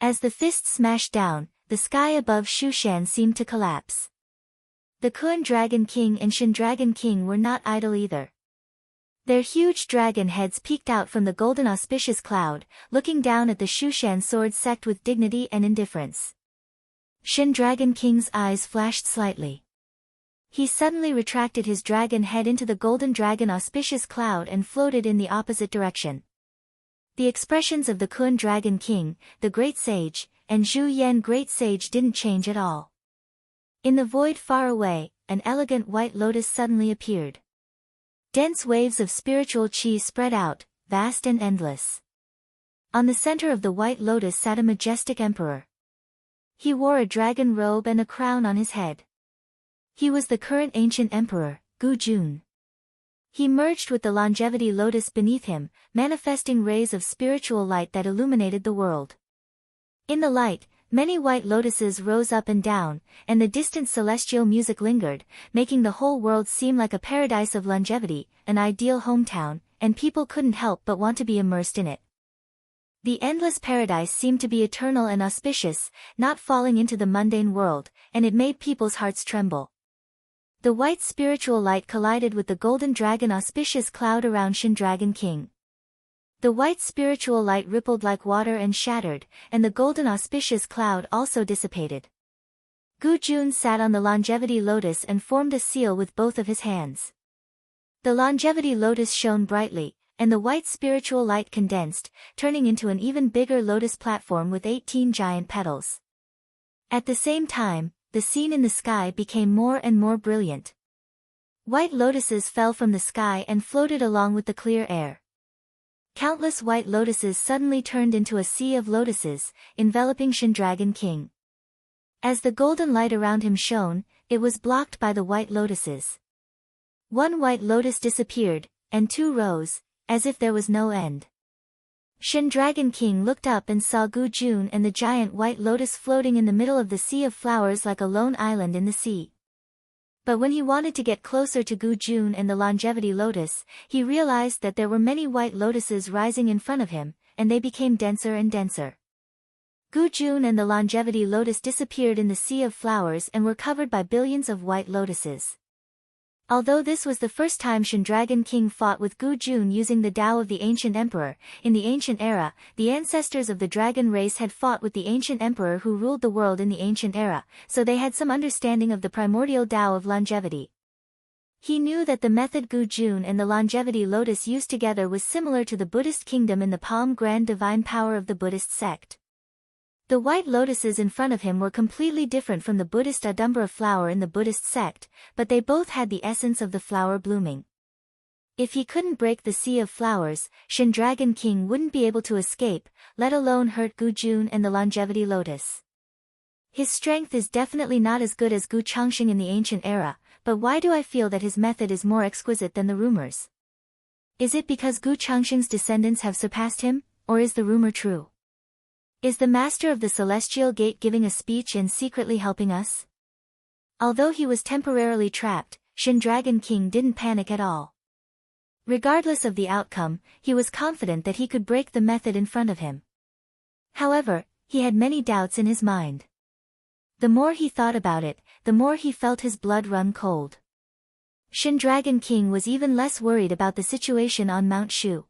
[SPEAKER 1] As the fist smashed down, the sky above Shushan seemed to collapse. The Kun Dragon King and Shin Dragon King were not idle either. Their huge dragon heads peeked out from the golden auspicious cloud, looking down at the Shushan sword sect with dignity and indifference. Shin Dragon King's eyes flashed slightly. He suddenly retracted his dragon head into the golden dragon auspicious cloud and floated in the opposite direction. The expressions of the Kun Dragon King, the Great Sage, and Zhu Yan Great Sage didn't change at all. In the void far away, an elegant white lotus suddenly appeared. Dense waves of spiritual qi spread out, vast and endless. On the center of the white lotus sat a majestic emperor. He wore a dragon robe and a crown on his head. He was the current ancient emperor, Gu Jun. He merged with the longevity lotus beneath him, manifesting rays of spiritual light that illuminated the world. In the light, many white lotuses rose up and down, and the distant celestial music lingered, making the whole world seem like a paradise of longevity, an ideal hometown, and people couldn't help but want to be immersed in it. The endless paradise seemed to be eternal and auspicious, not falling into the mundane world, and it made people's hearts tremble. The white spiritual light collided with the golden dragon auspicious cloud around Shin Dragon King. The white spiritual light rippled like water and shattered, and the golden auspicious cloud also dissipated. Gu Jun sat on the longevity lotus and formed a seal with both of his hands. The longevity lotus shone brightly, and the white spiritual light condensed, turning into an even bigger lotus platform with 18 giant petals. At the same time, the scene in the sky became more and more brilliant. White lotuses fell from the sky and floated along with the clear air. Countless white lotuses suddenly turned into a sea of lotuses, enveloping Shin Dragon King. As the golden light around him shone, it was blocked by the white lotuses. One white lotus disappeared, and 2 rose, as if there was no end. Shin Dragon King looked up and saw Gu Jun and the giant white lotus floating in the middle of the sea of flowers like a lone island in the sea. But when he wanted to get closer to Gu Jun and the longevity lotus, he realized that there were many white lotuses rising in front of him, and they became denser and denser. Gu Jun and the longevity lotus disappeared in the sea of flowers and were covered by billions of white lotuses. Although this was the first time Shin Dragon King fought with Gu Jun using the Tao of the ancient emperor, in the ancient era, the ancestors of the dragon race had fought with the ancient emperor who ruled the world in the ancient era, so they had some understanding of the primordial Tao of longevity. He knew that the method Gu Jun and the longevity lotus used together was similar to the Buddhist kingdom in the Palm Grand divine power of the Buddhist sect. The white lotuses in front of him were completely different from the Buddhist Adumbra flower in the Buddhist sect, but they both had the essence of the flower blooming. If he couldn't break the sea of flowers, Shin Dragon King wouldn't be able to escape, let alone hurt Gu Jun and the longevity lotus. His strength is definitely not as good as Gu Changxing in the ancient era, but why do I feel that his method is more exquisite than the rumors? Is it because Gu Changxing's descendants have surpassed him, or is the rumor true? Is the master of the celestial gate giving a speech and secretly helping us? Although he was temporarily trapped, Shin Dragon King didn't panic at all. Regardless of the outcome, he was confident that he could break the method in front of him. However, he had many doubts in his mind. The more he thought about it, the more he felt his blood run cold. Shin Dragon King was even less worried about the situation on Mount Shu.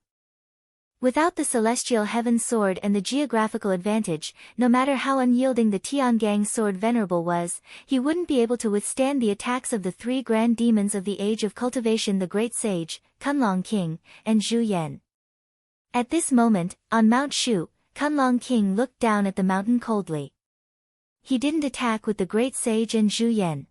[SPEAKER 1] Without the celestial heaven sword and the geographical advantage, no matter how unyielding the Tiangang sword venerable was, he wouldn't be able to withstand the attacks of the three grand demons of the age of cultivation, the great sage, Kunlong King, and Zhu Yan. At this moment, on Mount Shu, Kunlong King looked down at the mountain coldly. He didn't attack with the great sage and Zhu Yan.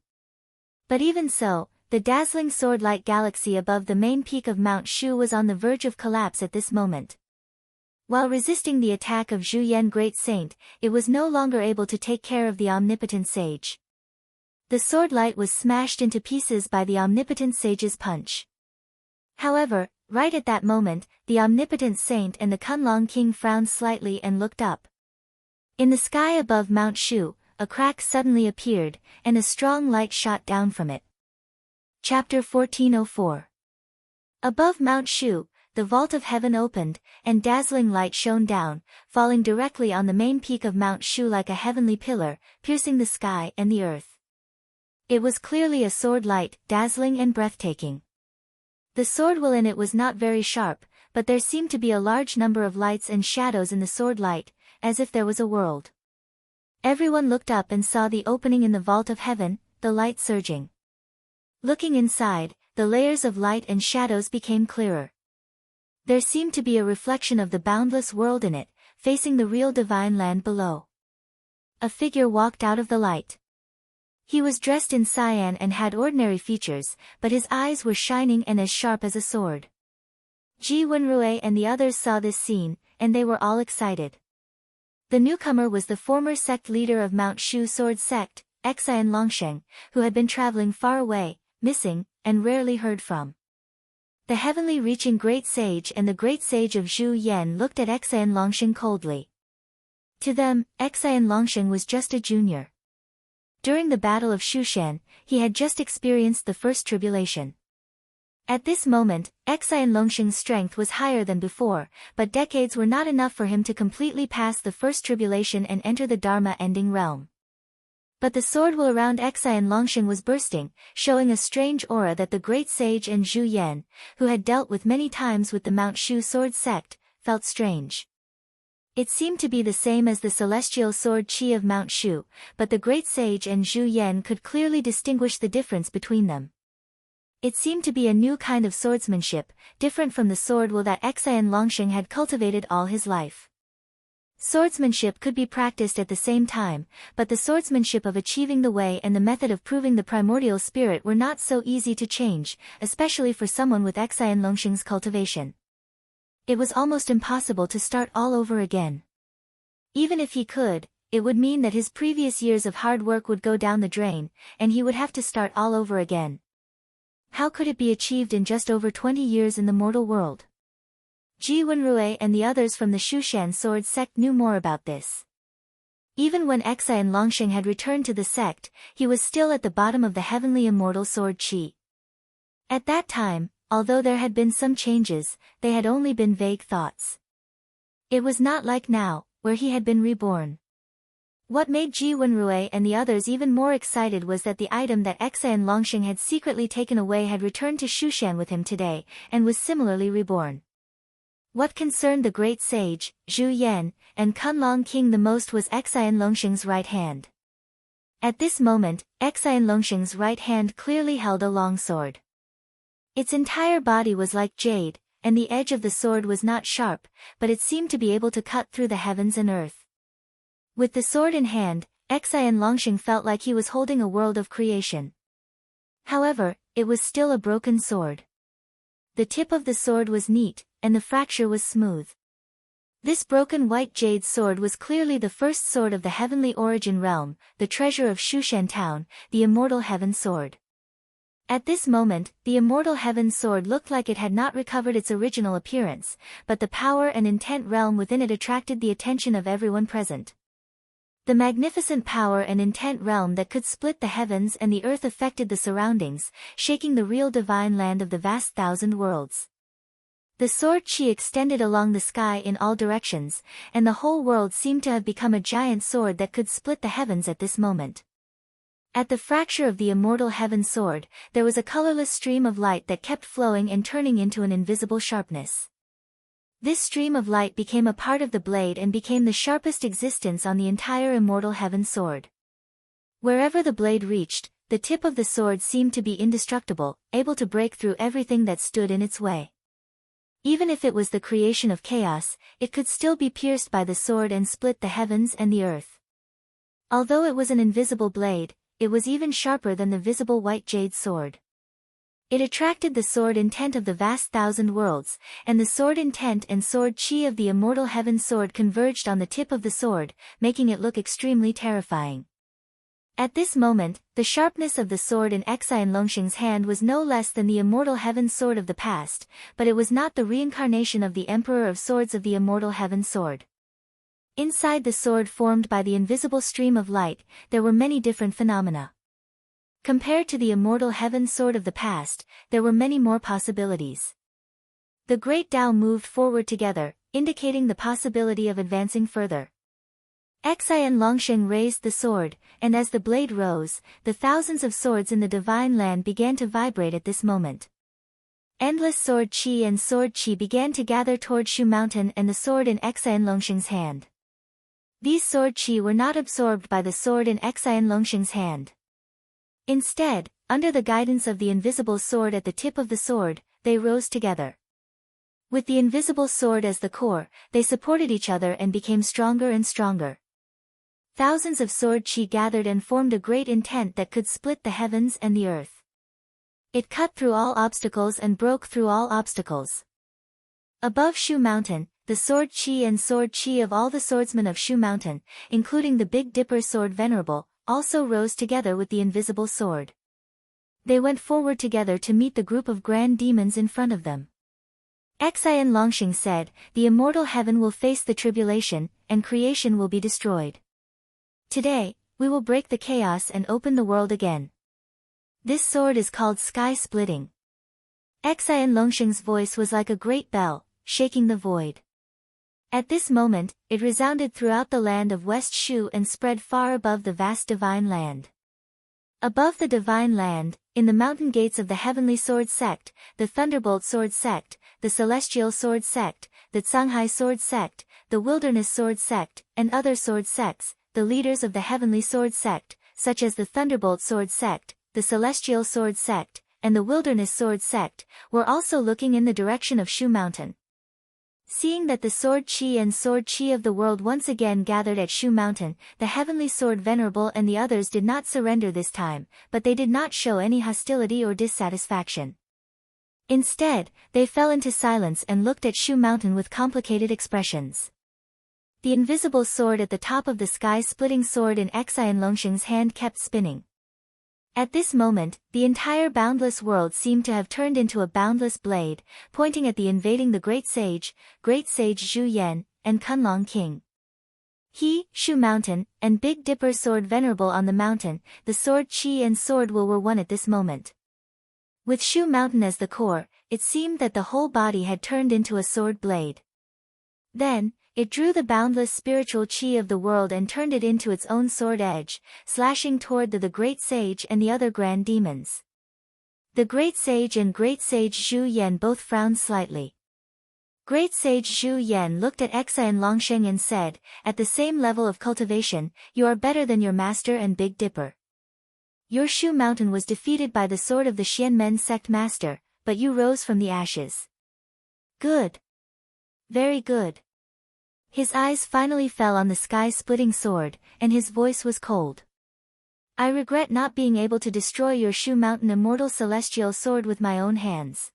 [SPEAKER 1] But even so, the dazzling sword-light galaxy above the main peak of Mount Shu was on the verge of collapse at this moment. While resisting the attack of Zhu Yan Great Saint, it was no longer able to take care of the omnipotent sage. The sword-light was smashed into pieces by the omnipotent sage's punch. However, right at that moment, the omnipotent saint and the Kunlong King frowned slightly and looked up. In the sky above Mount Shu, a crack suddenly appeared, and a strong light shot down from it. Chapter 1404. Above Mount Shu, the vault of heaven opened, and dazzling light shone down, falling directly on the main peak of Mount Shu like a heavenly pillar, piercing the sky and the earth. It was clearly a sword light, dazzling and breathtaking. The sword wheel in it was not very sharp, but there seemed to be a large number of lights and shadows in the sword light, as if there was a world. Everyone looked up and saw the opening in the vault of heaven, the light surging. Looking inside, the layers of light and shadows became clearer. There seemed to be a reflection of the boundless world in it, facing the real divine land below. A figure walked out of the light. He was dressed in cyan and had ordinary features, but his eyes were shining and as sharp as a sword. Ji Wenrui and the others saw this scene, and they were all excited. The newcomer was the former sect leader of Mount Shu Sword Sect, Xian Longsheng, who had been traveling far away, missing, and rarely heard from. The heavenly reaching great sage and the great sage of Zhu Yan looked at Xian Longsheng coldly. To them, Xian Longsheng was just a junior. During the Battle of Shushan, he had just experienced the first tribulation. At this moment, Xian Longsheng's strength was higher than before, but decades were not enough for him to completely pass the first tribulation and enter the Dharma-ending realm. But the sword wheel around Xian Longsheng was bursting, showing a strange aura that the great sage and Zhu Yan, who had dealt with many times with the Mount Shu sword sect, felt strange. It seemed to be the same as the celestial sword chi of Mount Shu, but the great sage and Zhu Yan could clearly distinguish the difference between them. It seemed to be a new kind of swordsmanship, different from the sword wheel that Xian Longsheng had cultivated all his life. Swordsmanship could be practiced at the same time, but the swordsmanship of achieving the way and the method of proving the primordial spirit were not so easy to change, especially for someone with Xian Longsheng's cultivation. It was almost impossible to start all over again. Even if he could, it would mean that his previous years of hard work would go down the drain, and he would have to start all over again. How could it be achieved in just over 20 years in the mortal world? Ji Wenrui and the others from the Shushan sword sect knew more about this. Even when Xian Longsheng had returned to the sect, he was still at the bottom of the heavenly immortal sword chi. At that time, although there had been some changes, they had only been vague thoughts. It was not like now, where he had been reborn. What made Ji Wenrui and the others even more excited was that the item that Xian Longsheng had secretly taken away had returned to Shushan with him today, and was similarly reborn. What concerned the great sage, Zhu Yan, and Kunlong King the most was Xian Longsheng's right hand. At this moment, Xian Longsheng's right hand clearly held a long sword. Its entire body was like jade, and the edge of the sword was not sharp, but it seemed to be able to cut through the heavens and earth. With the sword in hand, Xian Longsheng felt like he was holding a world of creation. However, it was still a broken sword. The tip of the sword was neat, and the fracture was smooth. This broken white jade sword was clearly the first sword of the heavenly origin realm, the treasure of Shushan town, the immortal heaven sword. At this moment, the immortal heaven sword looked like it had not recovered its original appearance, but the power and intent realm within it attracted the attention of everyone present. The magnificent power and intent realm that could split the heavens and the earth affected the surroundings, shaking the real divine land of the vast thousand worlds. The sword chi extended along the sky in all directions, and the whole world seemed to have become a giant sword that could split the heavens at this moment. At the fracture of the immortal heaven sword, there was a colorless stream of light that kept flowing and turning into an invisible sharpness. This stream of light became a part of the blade and became the sharpest existence on the entire immortal heaven sword. Wherever the blade reached, the tip of the sword seemed to be indestructible, able to break through everything that stood in its way. Even if it was the creation of chaos, it could still be pierced by the sword and split the heavens and the earth. Although it was an invisible blade, it was even sharper than the visible white jade sword. It attracted the sword intent of the vast thousand worlds, and the sword intent and sword chi of the immortal heaven sword converged on the tip of the sword, making it look extremely terrifying. At this moment, the sharpness of the sword in Xian Longxing's hand was no less than the immortal heaven sword of the past, but it was not the reincarnation of the Emperor of Swords of the immortal heaven sword. Inside the sword formed by the invisible stream of light, there were many different phenomena. Compared to the immortal heaven sword of the past, there were many more possibilities. The great Tao moved forward together, indicating the possibility of advancing further. Xian Longxing raised the sword, and as the blade rose, the thousands of swords in the divine land began to vibrate at this moment. Endless sword chi and sword chi began to gather toward Shu Mountain and the sword in Xian Longxing's hand. These sword chi were not absorbed by the sword in Xian Longxing's hand. Instead, under the guidance of the invisible sword at the tip of the sword, they rose together. With the invisible sword as the core, they supported each other and became stronger and stronger. Thousands of sword chi gathered and formed a great intent that could split the heavens and the earth. It cut through all obstacles and broke through all obstacles. Above Shu Mountain, the sword chi and sword chi of all the swordsmen of Shu Mountain, including the Big Dipper sword Venerable, also rose together with the invisible sword. They went forward together to meet the group of grand demons in front of them. Xian Longxing said, "The immortal heaven will face the tribulation, and creation will be destroyed. Today, we will break the chaos and open the world again. This sword is called Sky Splitting." Xian Longxing's voice was like a great bell, shaking the void. At this moment, it resounded throughout the land of West Shu and spread far above the vast divine land. Above the divine land, in the mountain gates of the Heavenly Sword Sect, the Thunderbolt Sword Sect, the Celestial Sword Sect, the Canghai Sword Sect, the Wilderness Sword Sect, and other sword sects, the leaders of the Heavenly Sword Sect, such as the Thunderbolt Sword Sect, the Celestial Sword Sect, and the Wilderness Sword Sect, were also looking in the direction of Shu Mountain. Seeing that the sword chi and sword chi of the world once again gathered at Shu Mountain, the Heavenly Sword Venerable and the others did not surrender this time, but they did not show any hostility or dissatisfaction. Instead, they fell into silence and looked at Shu Mountain with complicated expressions. The invisible sword at the top of the sky-splitting sword in Xian Longxing's hand kept spinning. At this moment, the entire boundless world seemed to have turned into a boundless blade, pointing at the invading the Great Sage Zhu Yan, and Kunlong King. He, Shu Mountain, and Big Dipper Sword Venerable on the mountain, the sword chi and sword will were one at this moment. With Shu Mountain as the core, it seemed that the whole body had turned into a sword blade. Then, it drew the boundless spiritual chi of the world and turned it into its own sword edge, slashing toward the Great Sage and the other grand demons. The Great Sage and Great Sage Zhu Yan both frowned slightly. Great Sage Zhu Yan looked at Xian Longxing and said, "At the same level of cultivation, you are better than your master and Big Dipper. Your Shu Mountain was defeated by the sword of the Xianmen sect master, but you rose from the ashes. Good. Very good." His eyes finally fell on the sky-splitting sword, and his voice was cold. "I regret not being able to destroy your Shu Mountain immortal celestial sword with my own hands.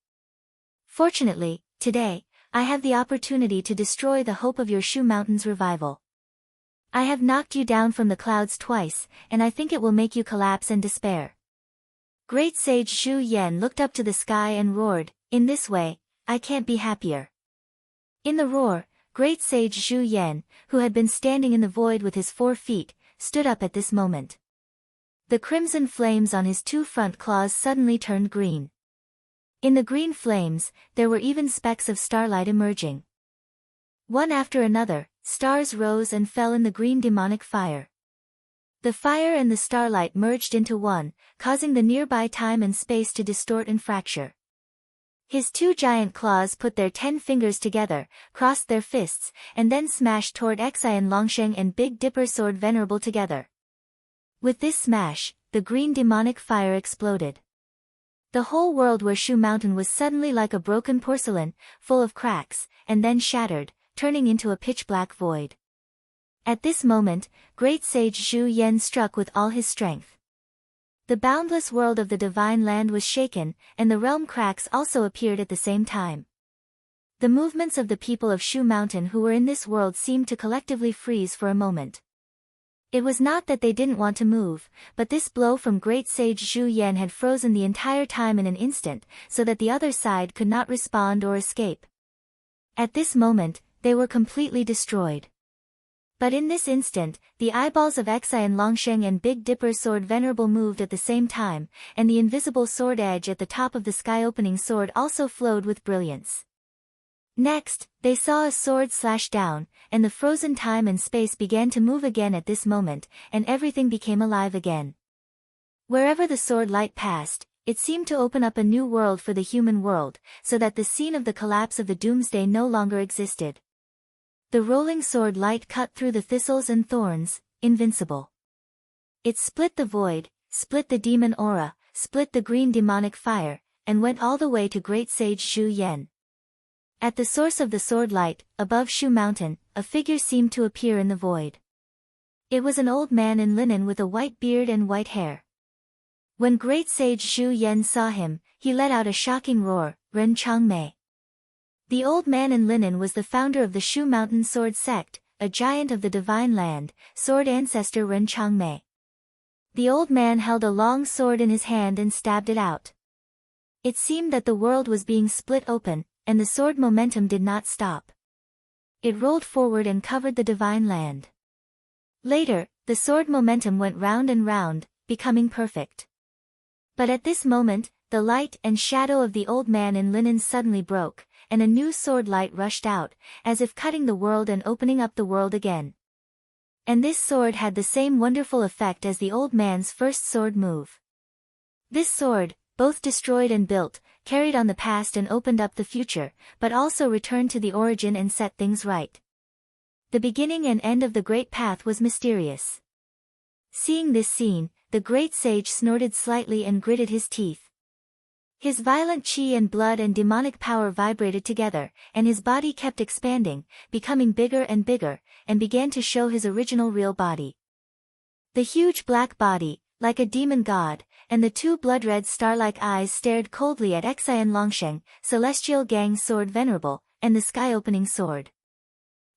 [SPEAKER 1] Fortunately, today, I have the opportunity to destroy the hope of your Shu Mountain's revival. I have knocked you down from the clouds twice, and I think it will make you collapse and despair." Great Sage Zhu Yan looked up to the sky and roared, "In this way, I can't be happier." In the roar, Great Sage Zhu Yan, who had been standing in the void with his 4 feet, stood up at this moment. The crimson flames on his 2 front claws suddenly turned green. In the green flames, there were even specks of starlight emerging. One after another, stars rose and fell in the green demonic fire. The fire and the starlight merged into one, causing the nearby time and space to distort and fracture. His two giant claws put their 10 fingers together, crossed their fists, and then smashed toward Xian Longsheng and Big Dipper Sword Venerable together. With this smash, the green demonic fire exploded. The whole world where Shu Mountain was suddenly like a broken porcelain, full of cracks, and then shattered, turning into a pitch-black void. At this moment, great sage Zhu Yan struck with all his strength. The boundless world of the divine land was shaken, and the realm cracks also appeared at the same time. The movements of the people of Shu Mountain who were in this world seemed to collectively freeze for a moment. It was not that they didn't want to move, but this blow from great sage Zhu Yan had frozen the entire time in an instant, so that the other side could not respond or escape. At this moment, they were completely destroyed. But in this instant, the eyeballs of Xian Longsheng and Big Dipper Sword Venerable moved at the same time, and the invisible sword edge at the top of the sky-opening sword also flowed with brilliance. Next, they saw a sword slash down, and the frozen time and space began to move again at this moment, and everything became alive again. Wherever the sword light passed, it seemed to open up a new world for the human world, so that the scene of the collapse of the doomsday no longer existed. The rolling sword light cut through the thistles and thorns, invincible. It split the void, split the demon aura, split the green demonic fire, and went all the way to great sage Zhu Yan. At the source of the sword light, above Shu Mountain, a figure seemed to appear in the void. It was an old man in linen with a white beard and white hair. When great sage Zhu Yan saw him, he let out a shocking roar, Ren Changmei. The old man in linen was the founder of the Shu Mountain Sword Sect, a giant of the divine land, sword ancestor Ren Changmei. The old man held a long sword in his hand and stabbed it out. It seemed that the world was being split open, and the sword momentum did not stop. It rolled forward and covered the divine land. Later, the sword momentum went round and round, becoming perfect. But at this moment, the light and shadow of the old man in linen suddenly broke, and a new sword light rushed out, as if cutting the world and opening up the world again. And this sword had the same wonderful effect as the old man's first sword move. This sword, both destroyed and built, carried on the past and opened up the future, but also returned to the origin and set things right. The beginning and end of the great path was mysterious. Seeing this scene, the great sage snorted slightly and gritted his teeth. His violent chi and blood and demonic power vibrated together, and his body kept expanding, becoming bigger and bigger, and began to show his original real body. The huge black body, like a demon god, and the two blood-red star-like eyes stared coldly at Xian Longsheng, Celestial Gang Sword Venerable, and the sky-opening sword.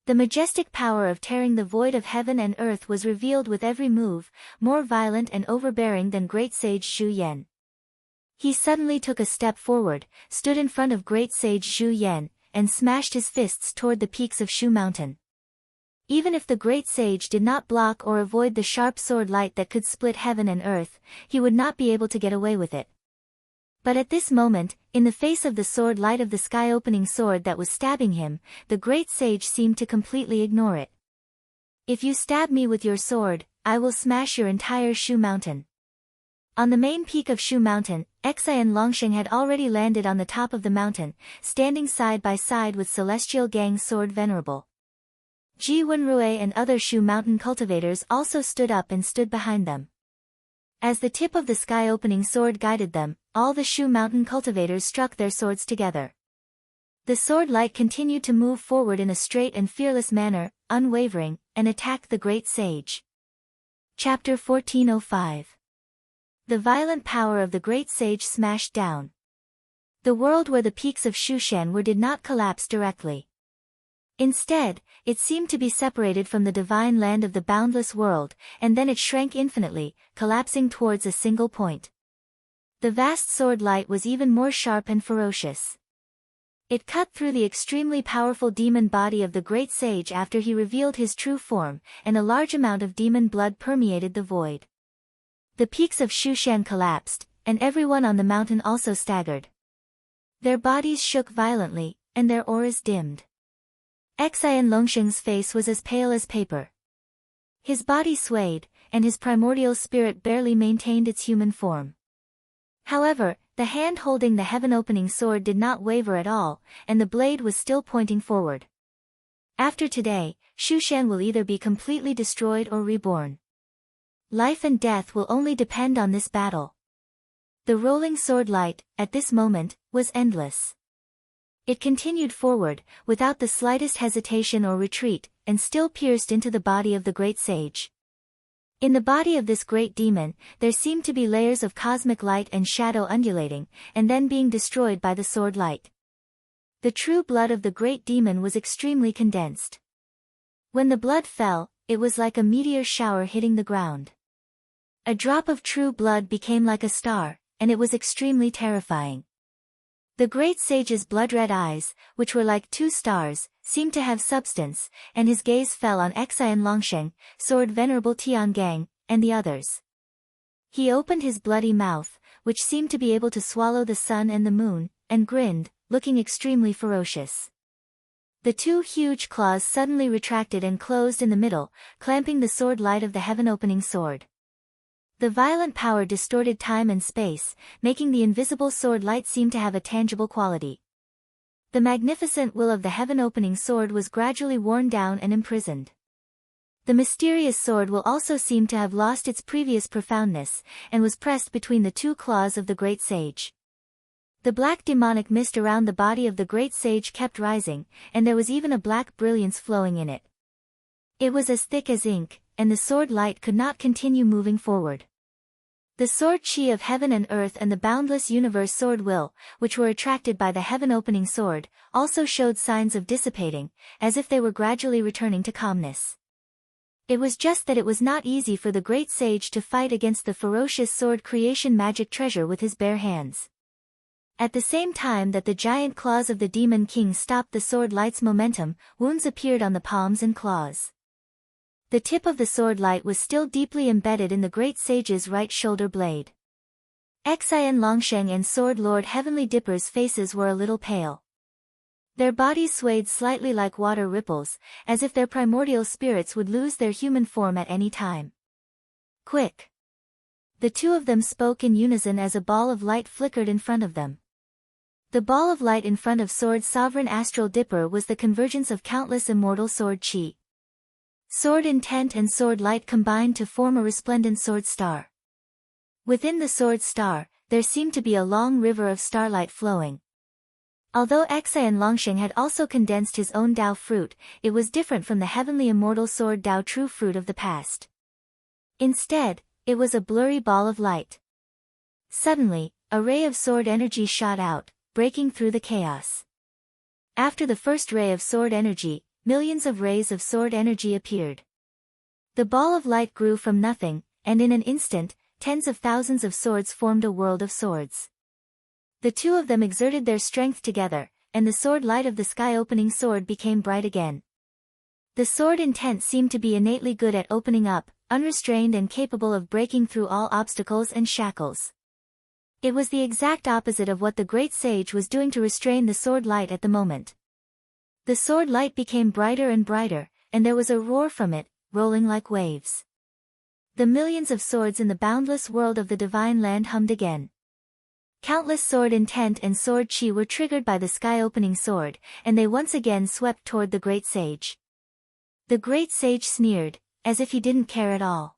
[SPEAKER 1] The majestic power of tearing the void of heaven and earth was revealed with every move, more violent and overbearing than great sage Zhu Yan. He suddenly took a step forward, stood in front of great sage Zhu Yan, and smashed his fists toward the peaks of Shu Mountain. Even if the great sage did not block or avoid the sharp sword light that could split heaven and earth, he would not be able to get away with it. But at this moment, in the face of the sword light of the sky-opening sword that was stabbing him, the great sage seemed to completely ignore it. If you stab me with your sword, I will smash your entire Shu Mountain. On the main peak of Shu Mountain, Xian Longsheng had already landed on the top of the mountain, standing side by side with Celestial Gang Sword Venerable. Ji Wenrui and other Shu Mountain cultivators also stood up and stood behind them. As the tip of the sky-opening sword guided them, all the Shu Mountain cultivators struck their swords together. The sword light continued to move forward in a straight and fearless manner, unwavering, and attacked the great sage. Chapter 1405. The violent power of the great sage smashed down. The world where the peaks of Shushan were did not collapse directly. Instead, it seemed to be separated from the divine land of the boundless world, and then it shrank infinitely, collapsing towards a single point. The vast sword light was even more sharp and ferocious. It cut through the extremely powerful demon body of the great sage after he revealed his true form, and a large amount of demon blood permeated the void. The peaks of Shushan collapsed, and everyone on the mountain also staggered. Their bodies shook violently, and their auras dimmed. Xian Longsheng's face was as pale as paper. His body swayed, and his primordial spirit barely maintained its human form. However, the hand holding the heaven-opening sword did not waver at all, and the blade was still pointing forward. After today, Shushan will either be completely destroyed or reborn. Life and death will only depend on this battle. The rolling sword light, at this moment, was endless. It continued forward, without the slightest hesitation or retreat, and still pierced into the body of the great sage. In the body of this great demon, there seemed to be layers of cosmic light and shadow undulating, and then being destroyed by the sword light. The true blood of the great demon was extremely condensed. When the blood fell, it was like a meteor shower hitting the ground. A drop of true blood became like a star, and it was extremely terrifying. The great sage's blood-red eyes, which were like two stars, seemed to have substance, and his gaze fell on Xian Longsheng, Sword Venerable Tiangang, and the others. He opened his bloody mouth, which seemed to be able to swallow the sun and the moon, and grinned, looking extremely ferocious. The two huge claws suddenly retracted and closed in the middle, clamping the sword light of the heaven-opening sword. The violent power distorted time and space, making the invisible sword light seem to have a tangible quality. The magnificent will of the heaven-opening sword was gradually worn down and imprisoned. The mysterious sword will also seemed to have lost its previous profoundness, and was pressed between the two claws of the great sage. The black demonic mist around the body of the great sage kept rising, and there was even a black brilliance flowing in it. It was as thick as ink, and the sword light could not continue moving forward. The sword chi of heaven and earth and the boundless universe sword will, which were attracted by the heaven-opening sword, also showed signs of dissipating, as if they were gradually returning to calmness. It was just that it was not easy for the great sage to fight against the ferocious sword creation magic treasure with his bare hands. At the same time that the giant claws of the demon king stopped the sword light's momentum, wounds appeared on the palms and claws. The tip of the sword light was still deeply embedded in the great sage's right shoulder blade. Xian Longsheng and Sword Lord Heavenly Dipper's faces were a little pale. Their bodies swayed slightly like water ripples, as if their primordial spirits would lose their human form at any time. Quick! The two of them spoke in unison as a ball of light flickered in front of them. The ball of light in front of Sword Sovereign Astral Dipper was the convergence of countless immortal sword chi. Sword Intent and Sword Light combined to form a resplendent sword star. Within the sword star, there seemed to be a long river of starlight flowing. Although Xian Longsheng had also condensed his own Dao fruit, it was different from the heavenly immortal sword Dao true fruit of the past. Instead, it was a blurry ball of light. Suddenly, a ray of sword energy shot out, breaking through the chaos. After the first ray of sword energy, millions of rays of sword energy appeared. The ball of light grew from nothing, and in an instant, tens of thousands of swords formed a world of swords. The two of them exerted their strength together, and the sword light of the sky-opening sword became bright again. The sword Intent seemed to be innately good at opening up, unrestrained and capable of breaking through all obstacles and shackles. It was the exact opposite of what the great sage was doing to restrain the sword light at the moment. The sword light became brighter and brighter, and there was a roar from it, rolling like waves. The millions of swords in the boundless world of the divine land hummed again. Countless sword intent and sword chi were triggered by the sky-opening sword, and they once again swept toward the great sage. The great sage sneered, as if he didn't care at all.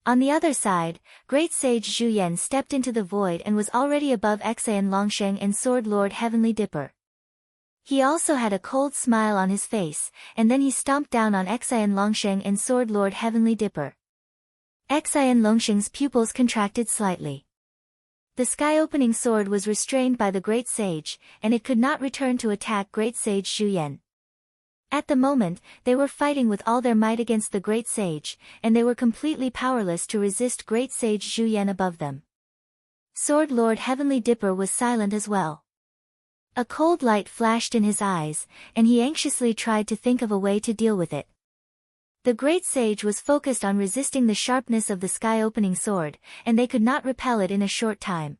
[SPEAKER 1] On the other side, great sage Zhu Yan stepped into the void and was already above Xian Longsheng and Sword Lord Heavenly Dipper. He also had a cold smile on his face, and then he stomped down on Xian Longsheng and Sword Lord Heavenly Dipper. Xian Longsheng's pupils contracted slightly. The sky-opening sword was restrained by the great sage, and it could not return to attack great sage Zhu Yan. At the moment, they were fighting with all their might against the great sage, and they were completely powerless to resist great sage Zhu Yan above them. Sword Lord Heavenly Dipper was silent as well. A cold light flashed in his eyes, and he anxiously tried to think of a way to deal with it. The great sage was focused on resisting the sharpness of the sky-opening sword, and they could not repel it in a short time.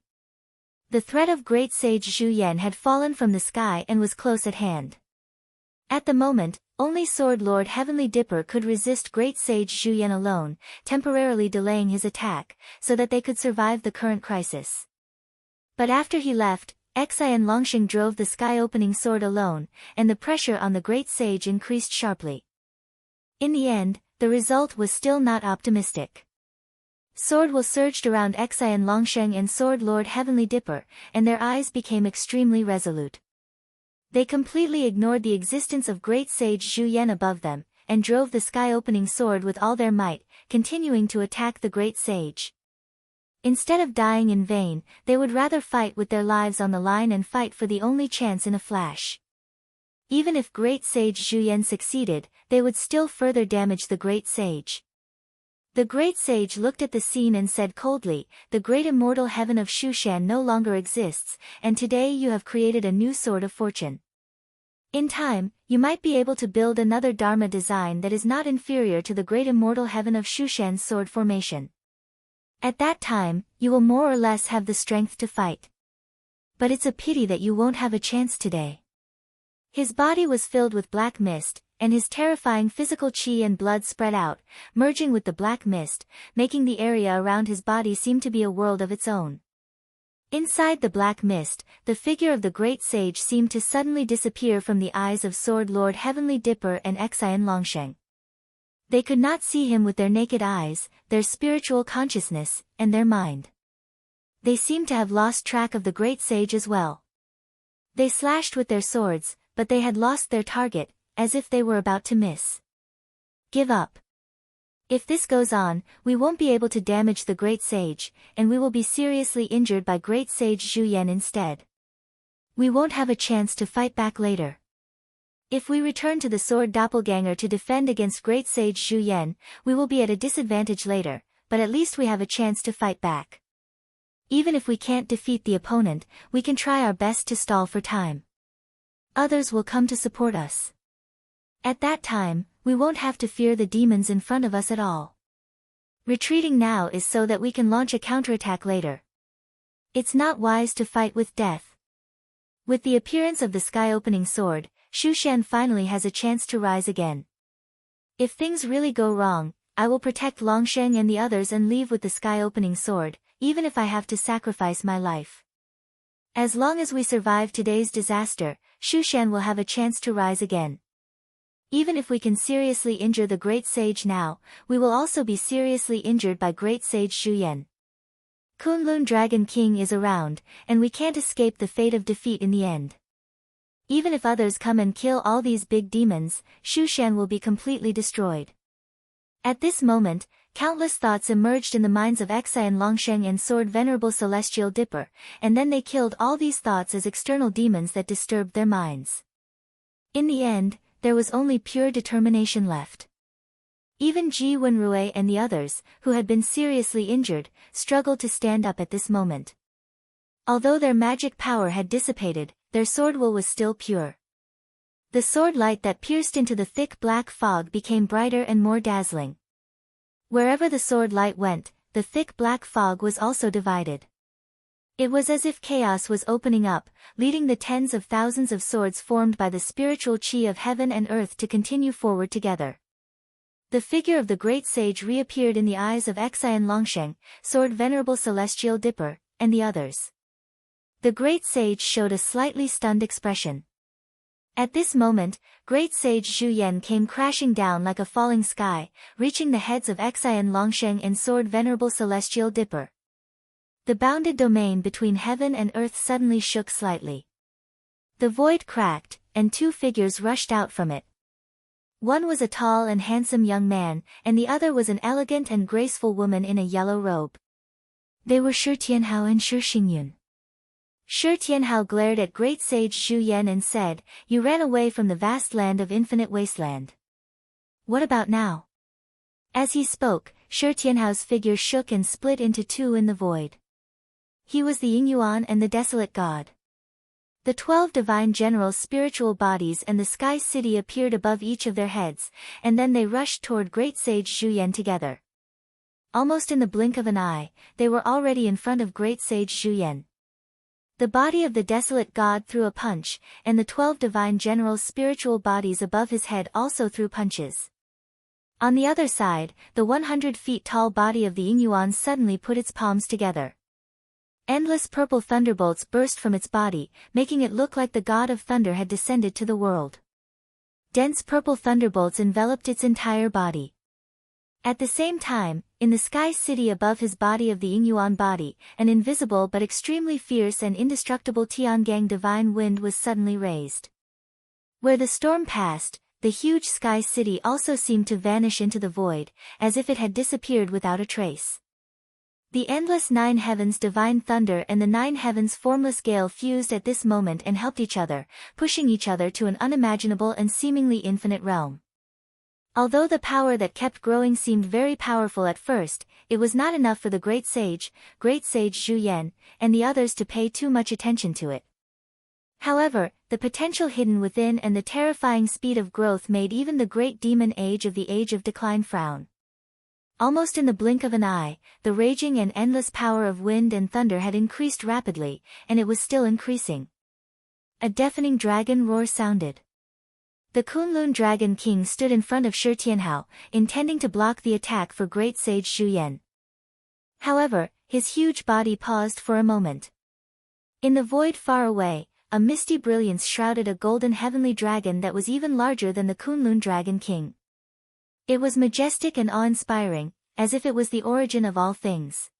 [SPEAKER 1] The threat of great sage Zhu Yan had fallen from the sky and was close at hand. At the moment, Only Sword Lord Heavenly Dipper could resist Great Sage Zhu Yan alone, temporarily delaying his attack, so that they could survive the current crisis. But after he left, Xi and Longsheng drove the sky-opening sword alone, and the pressure on the Great Sage increased sharply. In the end, the result was still not optimistic. Sword Will surged around Xi and Longsheng and Sword Lord Heavenly Dipper, and their eyes became extremely resolute. They completely ignored the existence of Great Sage Zhu Yan above them, and drove the sky-opening sword with all their might, continuing to attack the Great Sage. Instead of dying in vain, they would rather fight with their lives on the line and fight for the only chance in a flash. Even if Great Sage Zhu Yan succeeded, they would still further damage the Great Sage. The Great Sage looked at the scene and said coldly, "The great immortal heaven of Shushan no longer exists, and today you have created a new sword of fortune. In time, you might be able to build another Dharma design that is not inferior to the great immortal heaven of Shushan's sword formation. At that time, you will more or less have the strength to fight. But it's a pity that you won't have a chance today." His body was filled with black mist, and his terrifying physical chi and blood spread out, merging with the black mist, making the area around his body seem to be a world of its own. Inside the black mist, the figure of the Great Sage seemed to suddenly disappear from the eyes of Sword Lord Heavenly Dipper and Xi and Longsheng. They could not see him with their naked eyes, their spiritual consciousness, and their mind. They seemed to have lost track of the Great Sage as well. They slashed with their swords, but they had lost their target, as if they were about to miss. Give up. If this goes on, we won't be able to damage the Great Sage, and we will be seriously injured by Great Sage Zhu Yan instead. We won't have a chance to fight back later. If we return to the sword doppelganger to defend against Great Sage Zhu Yan, we will be at a disadvantage later, but at least we have a chance to fight back. Even if we can't defeat the opponent, we can try our best to stall for time. Others will come to support us. At that time, we won't have to fear the demons in front of us at all. Retreating now is so that we can launch a counterattack later. It's not wise to fight with death. With the appearance of the sky-opening sword, Shushan finally has a chance to rise again. If things really go wrong, I will protect Longsheng and the others and leave with the sky-opening sword, even if I have to sacrifice my life. As long as we survive today's disaster, Shushan will have a chance to rise again. Even if we can seriously injure the Great Sage now, we will also be seriously injured by Great Sage Zhu Yan. Kunlun Dragon King is around, and we can't escape the fate of defeat in the end. Even if others come and kill all these big demons, Shushan will be completely destroyed. At this moment, countless thoughts emerged in the minds of Xi and Longsheng and Sword Venerable Celestial Dipper, and then they killed all these thoughts as external demons that disturbed their minds. In the end, there was only pure determination left. Even Ji Wenrui and the others, who had been seriously injured, struggled to stand up at this moment. Although their magic power had dissipated, their sword will was still pure. The sword light that pierced into the thick black fog became brighter and more dazzling. Wherever the sword light went, the thick black fog was also divided. It was as if chaos was opening up, leading the tens of thousands of swords formed by the spiritual chi of heaven and earth to continue forward together. The figure of the Great Sage reappeared in the eyes of Xi and Longsheng, Sword Venerable Celestial Dipper, and the others. The Great Sage showed a slightly stunned expression. At this moment, Great Sage Zhu Yan came crashing down like a falling sky, reaching the heads of Xi and Longsheng and Sword Venerable Celestial Dipper. The bounded domain between heaven and earth suddenly shook slightly. The void cracked, and two figures rushed out from it. One was a tall and handsome young man, and the other was an elegant and graceful woman in a yellow robe. They were Shi Tianhao and Shi Xingyun. Shi Tianhao glared at Great Sage Zhu Yan and said, "You ran away from the vast land of infinite wasteland. What about now?" As he spoke, Shi Tianhao's figure shook and split into two in the void. He was the Yingyuan and the Desolate God. The 12 divine generals' spiritual bodies and the Sky City appeared above each of their heads, and then they rushed toward Great Sage Zhu Yan together. Almost in the blink of an eye, they were already in front of Great Sage Zhu Yan. The body of the desolate god threw a punch, and the 12 divine generals' spiritual bodies above his head also threw punches. On the other side, the 100 feet tall body of the Yingyuan suddenly put its palms together. Endless purple thunderbolts burst from its body, making it look like the god of thunder had descended to the world. Dense purple thunderbolts enveloped its entire body. At the same time, in the sky city above his body of the Yingyuan body, an invisible but extremely fierce and indestructible Tiangang divine wind was suddenly raised. Where the storm passed, the huge sky city also seemed to vanish into the void, as if it had disappeared without a trace. The endless 9 heavens divine thunder and the 9 heavens formless gale fused at this moment and helped each other, pushing each other to an unimaginable and seemingly infinite realm. Although the power that kept growing seemed very powerful at first, it was not enough for the great sage Zhu Yan, and the others to pay too much attention to it. However, the potential hidden within and the terrifying speed of growth made even the great demon age of the age of decline frown. Almost in the blink of an eye, the raging and endless power of wind and thunder had increased rapidly, and it was still increasing. A deafening dragon roar sounded. The Kunlun Dragon King stood in front of Shi Tianhao, intending to block the attack for great sage Zhu Yan. However, his huge body paused for a moment. In the void far away, a misty brilliance shrouded a golden heavenly dragon that was even larger than the Kunlun Dragon King. It was majestic and awe-inspiring, as if it was the origin of all things.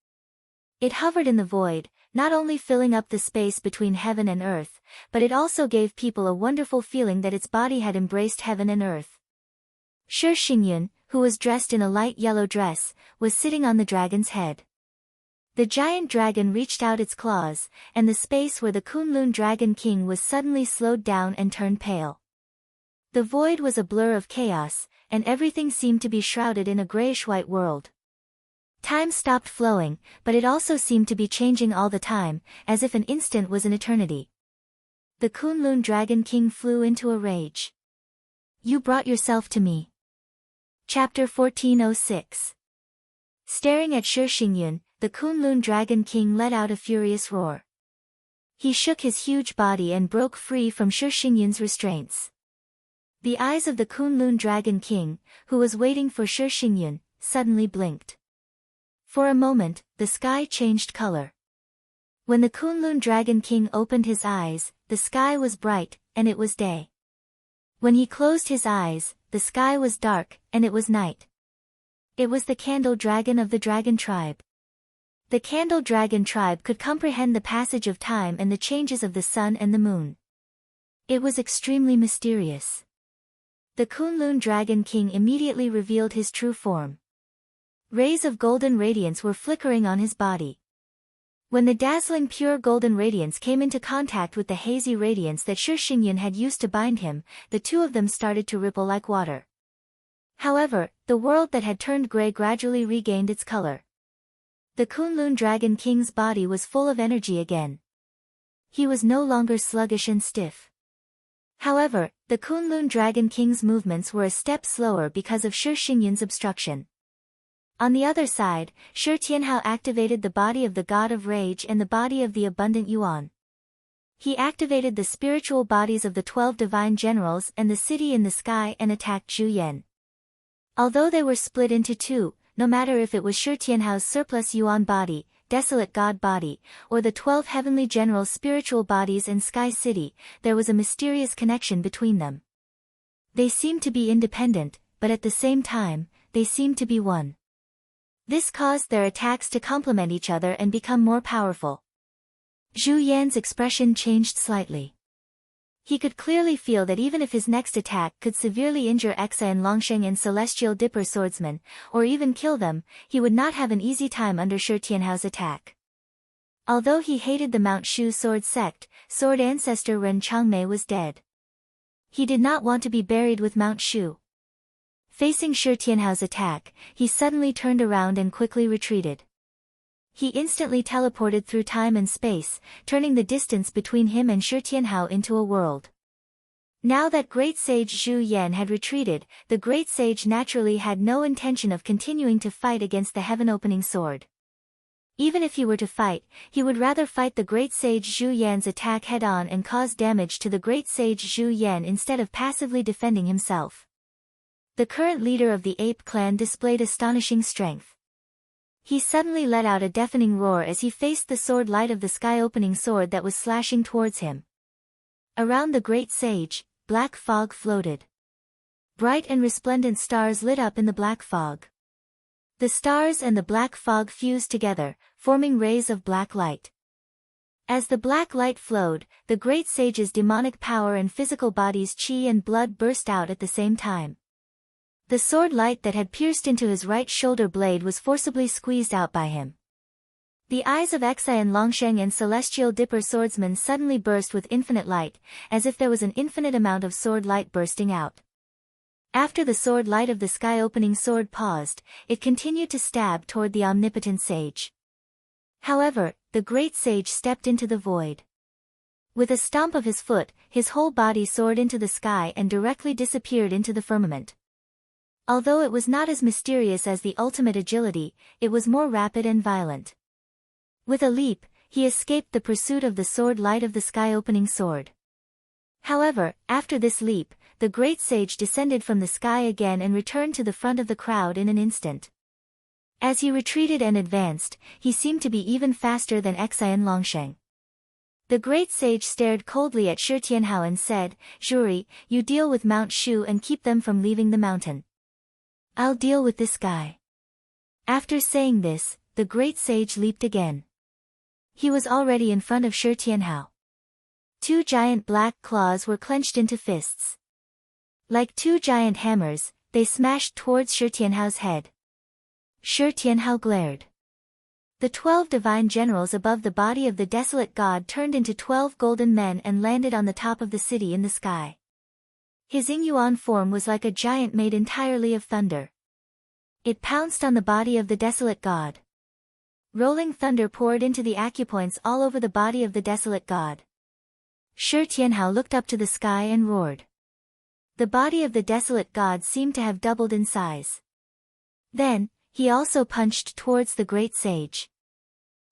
[SPEAKER 1] It hovered in the void, not only filling up the space between heaven and earth, but it also gave people a wonderful feeling that its body had embraced heaven and earth. Shi Xingyun, who was dressed in a light yellow dress, was sitting on the dragon's head. The giant dragon reached out its claws, and the space where the Kunlun Dragon King was suddenly slowed down and turned pale. The void was a blur of chaos, and everything seemed to be shrouded in a grayish-white world. Time stopped flowing, but it also seemed to be changing all the time, as if an instant was an eternity. The Kunlun Dragon King flew into a rage. You brought yourself to me. Chapter 1406. Staring at Shi Xingyun, the Kunlun Dragon King let out a furious roar. He shook his huge body and broke free from Shi Xingyun's restraints. The eyes of the Kunlun Dragon King, who was waiting for Shi Xingyun, suddenly blinked. For a moment, the sky changed color. When the Kunlun Dragon King opened his eyes, the sky was bright, and it was day. When he closed his eyes, the sky was dark, and it was night. It was the Candle Dragon of the Dragon Tribe. The Candle Dragon Tribe could comprehend the passage of time and the changes of the sun and the moon. It was extremely mysterious. The Kunlun Dragon King immediately revealed his true form. Rays of golden radiance were flickering on his body. When the dazzling pure golden radiance came into contact with the hazy radiance that Shi Xingyun had used to bind him, the two of them started to ripple like water. However, the world that had turned gray gradually regained its color. The Kunlun Dragon King's body was full of energy again. He was no longer sluggish and stiff. However, the Kunlun Dragon King's movements were a step slower because of Shi Xingyun's obstruction. On the other side, Shi Tianhao activated the body of the God of Rage and the body of the Abundant Yuan. He activated the spiritual bodies of the 12 divine generals and the city in the sky and attacked Zhu Yan. Although they were split into two, no matter if it was Shi Tianhao's surplus Yuan body, desolate god body, or the 12 heavenly generals' spiritual bodies and sky city, there was a mysterious connection between them. They seemed to be independent, but at the same time, they seemed to be one. This caused their attacks to complement each other and become more powerful. Zhu Yan's expression changed slightly. He could clearly feel that even if his next attack could severely injure Exa and Longsheng and Celestial Dipper swordsmen, or even kill them, he would not have an easy time under Shi Tianhao's attack. Although he hated the Mount Shu sword sect, sword ancestor Ren Changmei was dead. He did not want to be buried with Mount Shu. Facing Shi Tianhao's attack, he suddenly turned around and quickly retreated. He instantly teleported through time and space, turning the distance between him and Shi Tianhao into a world. Now that great sage Zhu Yan had retreated, the great sage naturally had no intention of continuing to fight against the heaven-opening sword. Even if he were to fight, he would rather fight the great sage Zhu Yan's attack head-on and cause damage to the great sage Zhu Yan instead of passively defending himself. The current leader of the ape clan displayed astonishing strength. He suddenly let out a deafening roar as he faced the sword light of the sky-opening sword that was slashing towards him. Around the great sage, black fog floated. Bright and resplendent stars lit up in the black fog. The stars and the black fog fused together, forming rays of black light. As the black light flowed, the great sage's demonic power and physical body's chi and blood burst out at the same time. The sword light that had pierced into his right shoulder blade was forcibly squeezed out by him. The eyes of Xian Longsheng and Celestial Dipper swordsman suddenly burst with infinite light, as if there was an infinite amount of sword light bursting out. After the sword light of the sky-opening sword paused, it continued to stab toward the omnipotent sage. However, the great sage stepped into the void. With a stomp of his foot, his whole body soared into the sky and directly disappeared into the firmament. Although it was not as mysterious as the ultimate agility, it was more rapid and violent. With a leap, he escaped the pursuit of the sword light of the sky-opening sword. However, after this leap, the great sage descended from the sky again and returned to the front of the crowd in an instant. As he retreated and advanced, he seemed to be even faster than Xian Longsheng. The great sage stared coldly at Shi Tianhao and said, "Zhuri, you deal with Mount Shu and keep them from leaving the mountain. I'll deal with this guy." After saying this, the great sage leaped again. He was already in front of Shi Tianhao. Two giant black claws were clenched into fists. Like two giant hammers, they smashed towards Shi Tianhao's head. Shi Tianhao glared. The 12 divine generals above the body of the desolate god turned into 12 golden men and landed on the top of the city in the sky. His Yingyuan form was like a giant made entirely of thunder. It pounced on the body of the desolate god. Rolling thunder poured into the acupoints all over the body of the desolate god. Shi Tianhao looked up to the sky and roared. The body of the desolate god seemed to have doubled in size. Then, he also punched towards the great sage.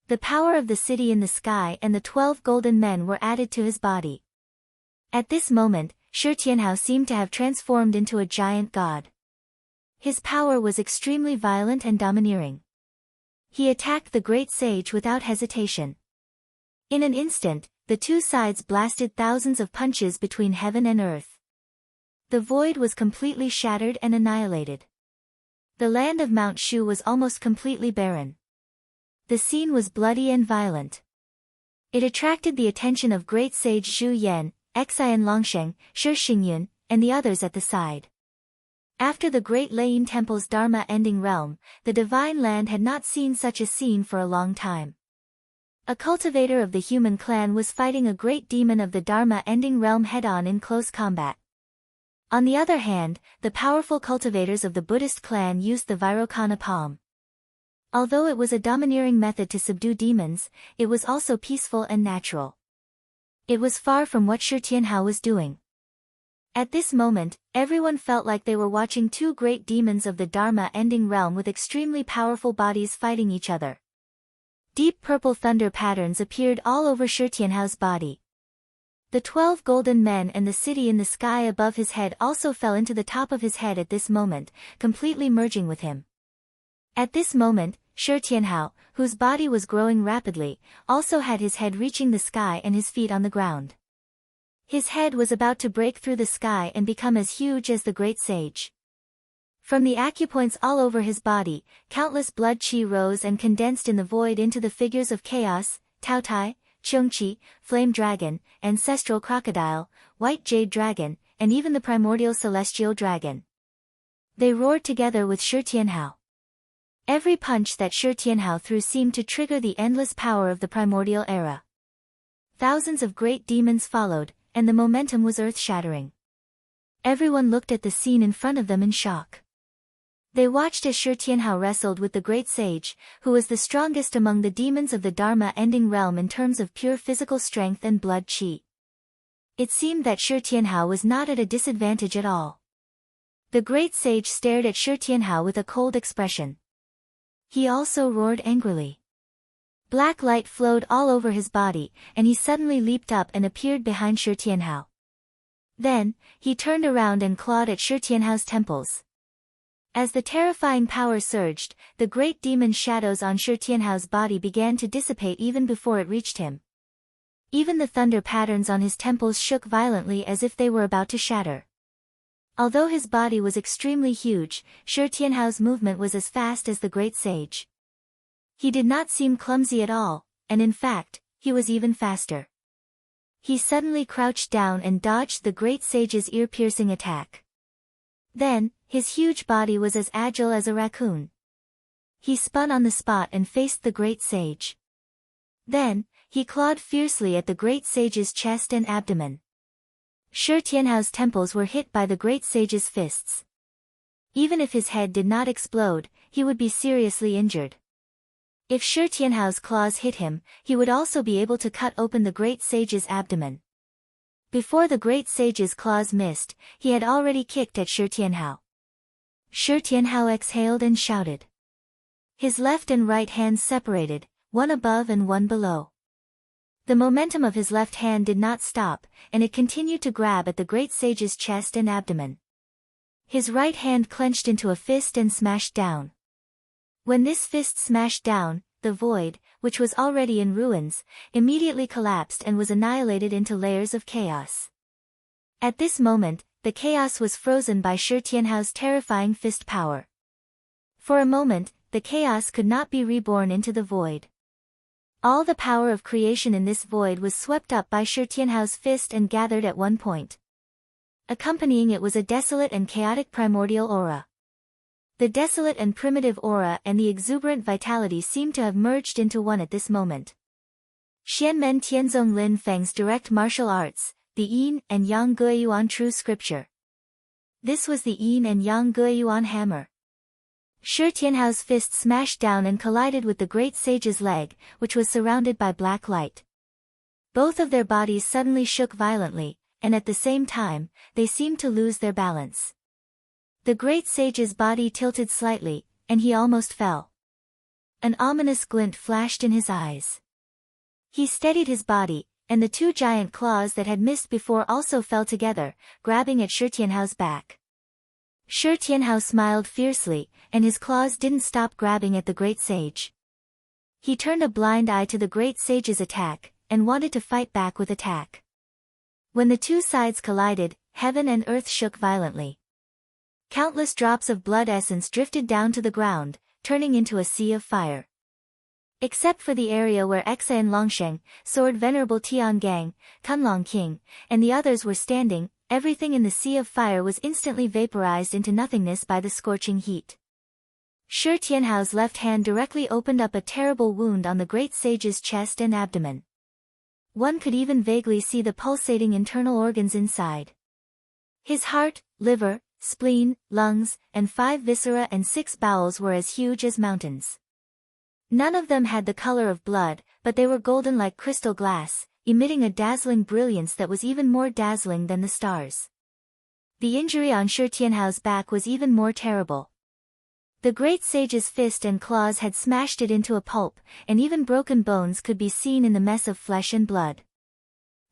[SPEAKER 1] The power of the city in the sky and the 12 golden men were added to his body. At this moment, Shi Tianhao seemed to have transformed into a giant god. His power was extremely violent and domineering. He attacked the great sage without hesitation. In an instant, the two sides blasted thousands of punches between heaven and earth. The void was completely shattered and annihilated. The land of Mount Shu was almost completely barren. The scene was bloody and violent. It attracted the attention of great sage Zhu Yan, Xian Longsheng, Shi Xingyun, and the others at the side. After the great Leiyin Temple's Dharma-ending realm, the divine land had not seen such a scene for a long time. A cultivator of the human clan was fighting a great demon of the Dharma-ending realm head-on in close combat. On the other hand, the powerful cultivators of the Buddhist clan used the Vairocana palm. Although it was a domineering method to subdue demons, it was also peaceful and natural. It was far from what Shi Tianhao was doing. At this moment, everyone felt like they were watching two great demons of the Dharma-ending realm with extremely powerful bodies fighting each other. Deep purple thunder patterns appeared all over Shi Tianhao's body. The 12 golden men and the city in the sky above his head also fell into the top of his head at this moment, completely merging with him. At this moment, Shi Tianhao, whose body was growing rapidly, also had his head reaching the sky and his feet on the ground. His head was about to break through the sky and become as huge as the great sage. From the acupoints all over his body, countless blood chi rose and condensed in the void into the figures of chaos, Taotai, Chungchi, Flame Dragon, Ancestral Crocodile, White Jade Dragon, and even the Primordial Celestial Dragon. They roared together with Shi Tianhao. Every punch that Shi Tianhao threw seemed to trigger the endless power of the primordial era. Thousands of great demons followed, and the momentum was earth-shattering. Everyone looked at the scene in front of them in shock. They watched as Shi Tianhao wrestled with the great sage, who was the strongest among the demons of the Dharma-ending realm in terms of pure physical strength and blood chi. It seemed that Shi Tianhao was not at a disadvantage at all. The great sage stared at Shi Tianhao with a cold expression. He also roared angrily. Black light flowed all over his body, and he suddenly leaped up and appeared behind Shi Tianhao. Then, he turned around and clawed at Shi Tianhao's temples. As the terrifying power surged, the great demon shadows on Shi Tianhao's body began to dissipate even before it reached him. Even the thunder patterns on his temples shook violently as if they were about to shatter. Although his body was extremely huge, Shi Tianhao's movement was as fast as the great sage. He did not seem clumsy at all, and in fact, he was even faster. He suddenly crouched down and dodged the great sage's ear-piercing attack. Then, his huge body was as agile as a raccoon. He spun on the spot and faced the great sage. Then, he clawed fiercely at the great sage's chest and abdomen. Shi Tianhao's temples were hit by the great sage's fists. Even if his head did not explode, he would be seriously injured. If Shi Tianhao's claws hit him, he would also be able to cut open the great sage's abdomen. Before the great sage's claws missed, he had already kicked at Shi Tianhao. Shi Tianhao exhaled and shouted. His left and right hands separated, one above and one below. The momentum of his left hand did not stop, and it continued to grab at the great sage's chest and abdomen. His right hand clenched into a fist and smashed down. When this fist smashed down, the void, which was already in ruins, immediately collapsed and was annihilated into layers of chaos. At this moment, the chaos was frozen by Shi Tianhao's terrifying fist power. For a moment, the chaos could not be reborn into the void. All the power of creation in this void was swept up by Shi Tianhao's fist and gathered at one point. Accompanying it was a desolate and chaotic primordial aura. The desolate and primitive aura and the exuberant vitality seemed to have merged into one at this moment. Xianmen Tianzong Lin Feng's direct martial arts, the Yin and Yang Guiyuan true scripture. This was the Yin and Yang Guiyuan hammer. Shi Tianhao's fist smashed down and collided with the great sage's leg, which was surrounded by black light. Both of their bodies suddenly shook violently, and at the same time, they seemed to lose their balance. The great sage's body tilted slightly, and he almost fell. An ominous glint flashed in his eyes. He steadied his body, and the two giant claws that had missed before also fell together, grabbing at Shi Tianhao's back. Shi Tianhao smiled fiercely, and his claws didn't stop grabbing at the great sage. He turned a blind eye to the great sage's attack, and wanted to fight back with attack. When the two sides collided, heaven and earth shook violently. Countless drops of blood essence drifted down to the ground, turning into a sea of fire. Except for the area where Exa and Longsheng, Sword Venerable Tiangang, Kunlong King, and the others were standing, everything in the sea of fire was instantly vaporized into nothingness by the scorching heat. Shi Tianhao's left hand directly opened up a terrible wound on the great sage's chest and abdomen. One could even vaguely see the pulsating internal organs inside. His heart, liver, spleen, lungs, and 5 viscera and 6 bowels were as huge as mountains. None of them had the color of blood, but they were golden like crystal glass, emitting a dazzling brilliance that was even more dazzling than the stars. The injury on Shi Tianhao's back was even more terrible. The great sage's fist and claws had smashed it into a pulp, and even broken bones could be seen in the mess of flesh and blood.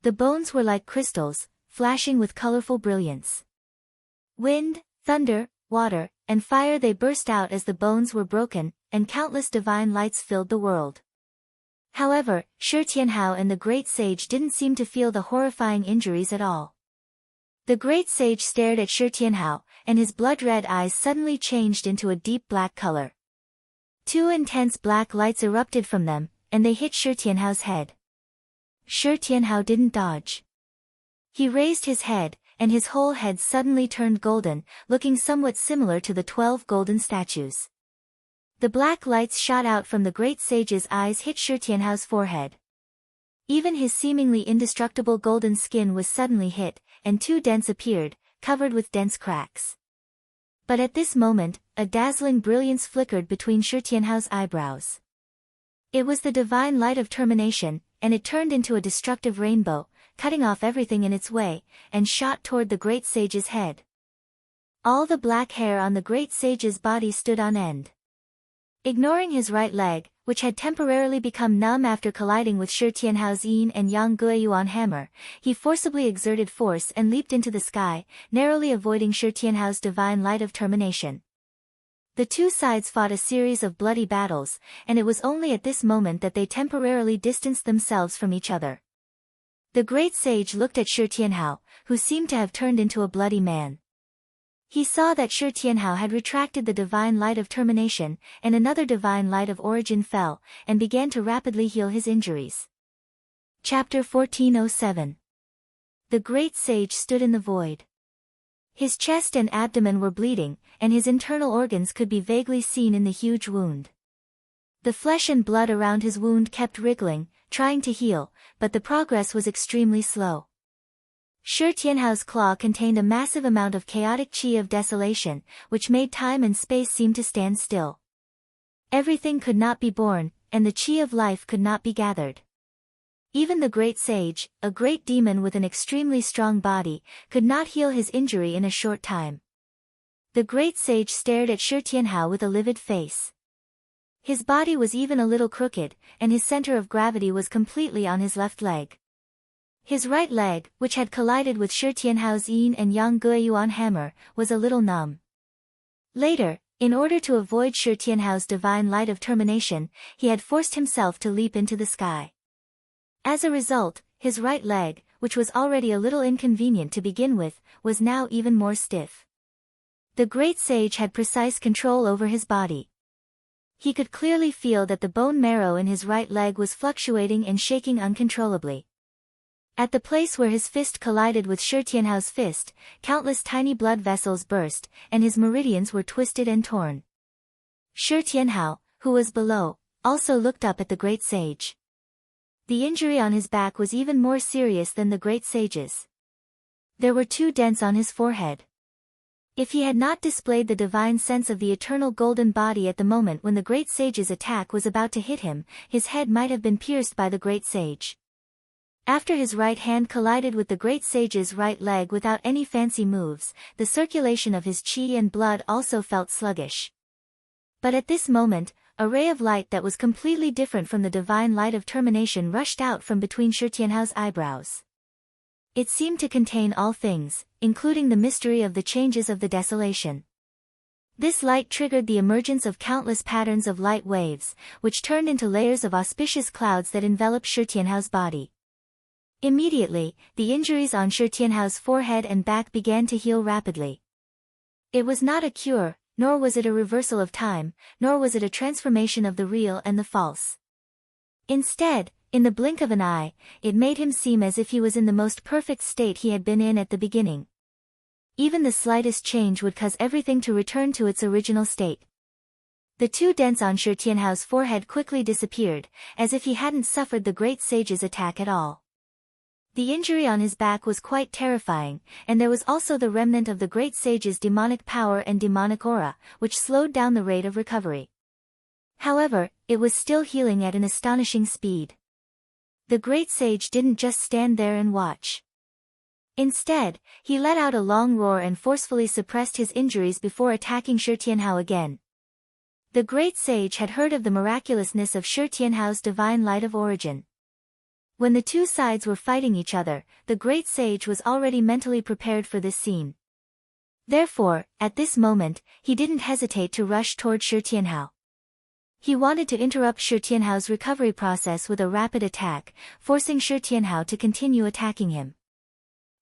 [SPEAKER 1] The bones were like crystals, flashing with colorful brilliance. Wind, thunder, water, and fire they burst out as the bones were broken, and countless divine lights filled the world. However, Shi Tianhao and the great sage didn't seem to feel the horrifying injuries at all. The great sage stared at Shi Tianhao, and his blood-red eyes suddenly changed into a deep black color. 2 intense black lights erupted from them, and they hit Shi Tianhao's head. Shi Tianhao didn't dodge. He raised his head, and his whole head suddenly turned golden, looking somewhat similar to the 12 golden statues. The black lights shot out from the great sage's eyes hit Shi Tianhao's forehead. Even his seemingly indestructible golden skin was suddenly hit, and 2 dents appeared, covered with dense cracks. But at this moment, a dazzling brilliance flickered between Shi Tianhao's eyebrows. It was the divine light of termination, and it turned into a destructive rainbow, cutting off everything in its way, and shot toward the great sage's head. All the black hair on the great sage's body stood on end. Ignoring his right leg, which had temporarily become numb after colliding with Shi Tianhao's yin and yang guiyuan hammer, he forcibly exerted force and leaped into the sky, narrowly avoiding Shi Tianhao's divine light of termination. The two sides fought a series of bloody battles, and it was only at this moment that they temporarily distanced themselves from each other. The great sage looked at Shi Tianhao, who seemed to have turned into a bloody man. He saw that Shi Tianhao had retracted the divine light of termination, and another divine light of origin fell, and began to rapidly heal his injuries. Chapter 1407. The great sage stood in the void. His chest and abdomen were bleeding, and his internal organs could be vaguely seen in the huge wound. The flesh and blood around his wound kept wriggling, trying to heal, but the progress was extremely slow. Shi Tianhao's claw contained a massive amount of chaotic qi of desolation, which made time and space seem to stand still. Everything could not be born, and the qi of life could not be gathered. Even the great sage, a great demon with an extremely strong body, could not heal his injury in a short time. The great sage stared at Shi Tianhao with a livid face. His body was even a little crooked, and his center of gravity was completely on his left leg. His right leg, which had collided with Shi Tianhao's yin and yang guiyuan hammer, was a little numb. Later, in order to avoid Shi Tianhao's divine light of termination, he had forced himself to leap into the sky. As a result, his right leg, which was already a little inconvenient to begin with, was now even more stiff. The great sage had precise control over his body. He could clearly feel that the bone marrow in his right leg was fluctuating and shaking uncontrollably. At the place where his fist collided with Shi Tianhao's fist, countless tiny blood vessels burst, and his meridians were twisted and torn. Shi Tianhao, who was below, also looked up at the great sage. The injury on his back was even more serious than the great sage's. There were 2 dents on his forehead. If he had not displayed the divine sense of the eternal golden body at the moment when the great sage's attack was about to hit him, his head might have been pierced by the great sage. After his right hand collided with the great sage's right leg without any fancy moves, the circulation of his qi and blood also felt sluggish. But at this moment, a ray of light that was completely different from the divine light of termination rushed out from between Shi Tianhao's eyebrows. It seemed to contain all things, including the mystery of the changes of the desolation. This light triggered the emergence of countless patterns of light waves, which turned into layers of auspicious clouds that enveloped Shi Tianhao's body. Immediately, the injuries on Shi Tianhao's forehead and back began to heal rapidly. It was not a cure, nor was it a reversal of time, nor was it a transformation of the real and the false. Instead, in the blink of an eye, it made him seem as if he was in the most perfect state he had been in at the beginning. Even the slightest change would cause everything to return to its original state. The 2 dents on Shi Tianhao's forehead quickly disappeared, as if he hadn't suffered the great sage's attack at all. The injury on his back was quite terrifying, and there was also the remnant of the great sage's demonic power and demonic aura, which slowed down the rate of recovery. However, it was still healing at an astonishing speed. The great sage didn't just stand there and watch. Instead, he let out a long roar and forcefully suppressed his injuries before attacking Shi Tianhao again. The great sage had heard of the miraculousness of Shi Tianhao's divine light of origin. When the 2 sides were fighting each other, the great sage was already mentally prepared for this scene. Therefore, at this moment, he didn't hesitate to rush toward Shi Tianhao. He wanted to interrupt Shi Tianhao's recovery process with a rapid attack, forcing Shi Tianhao to continue attacking him.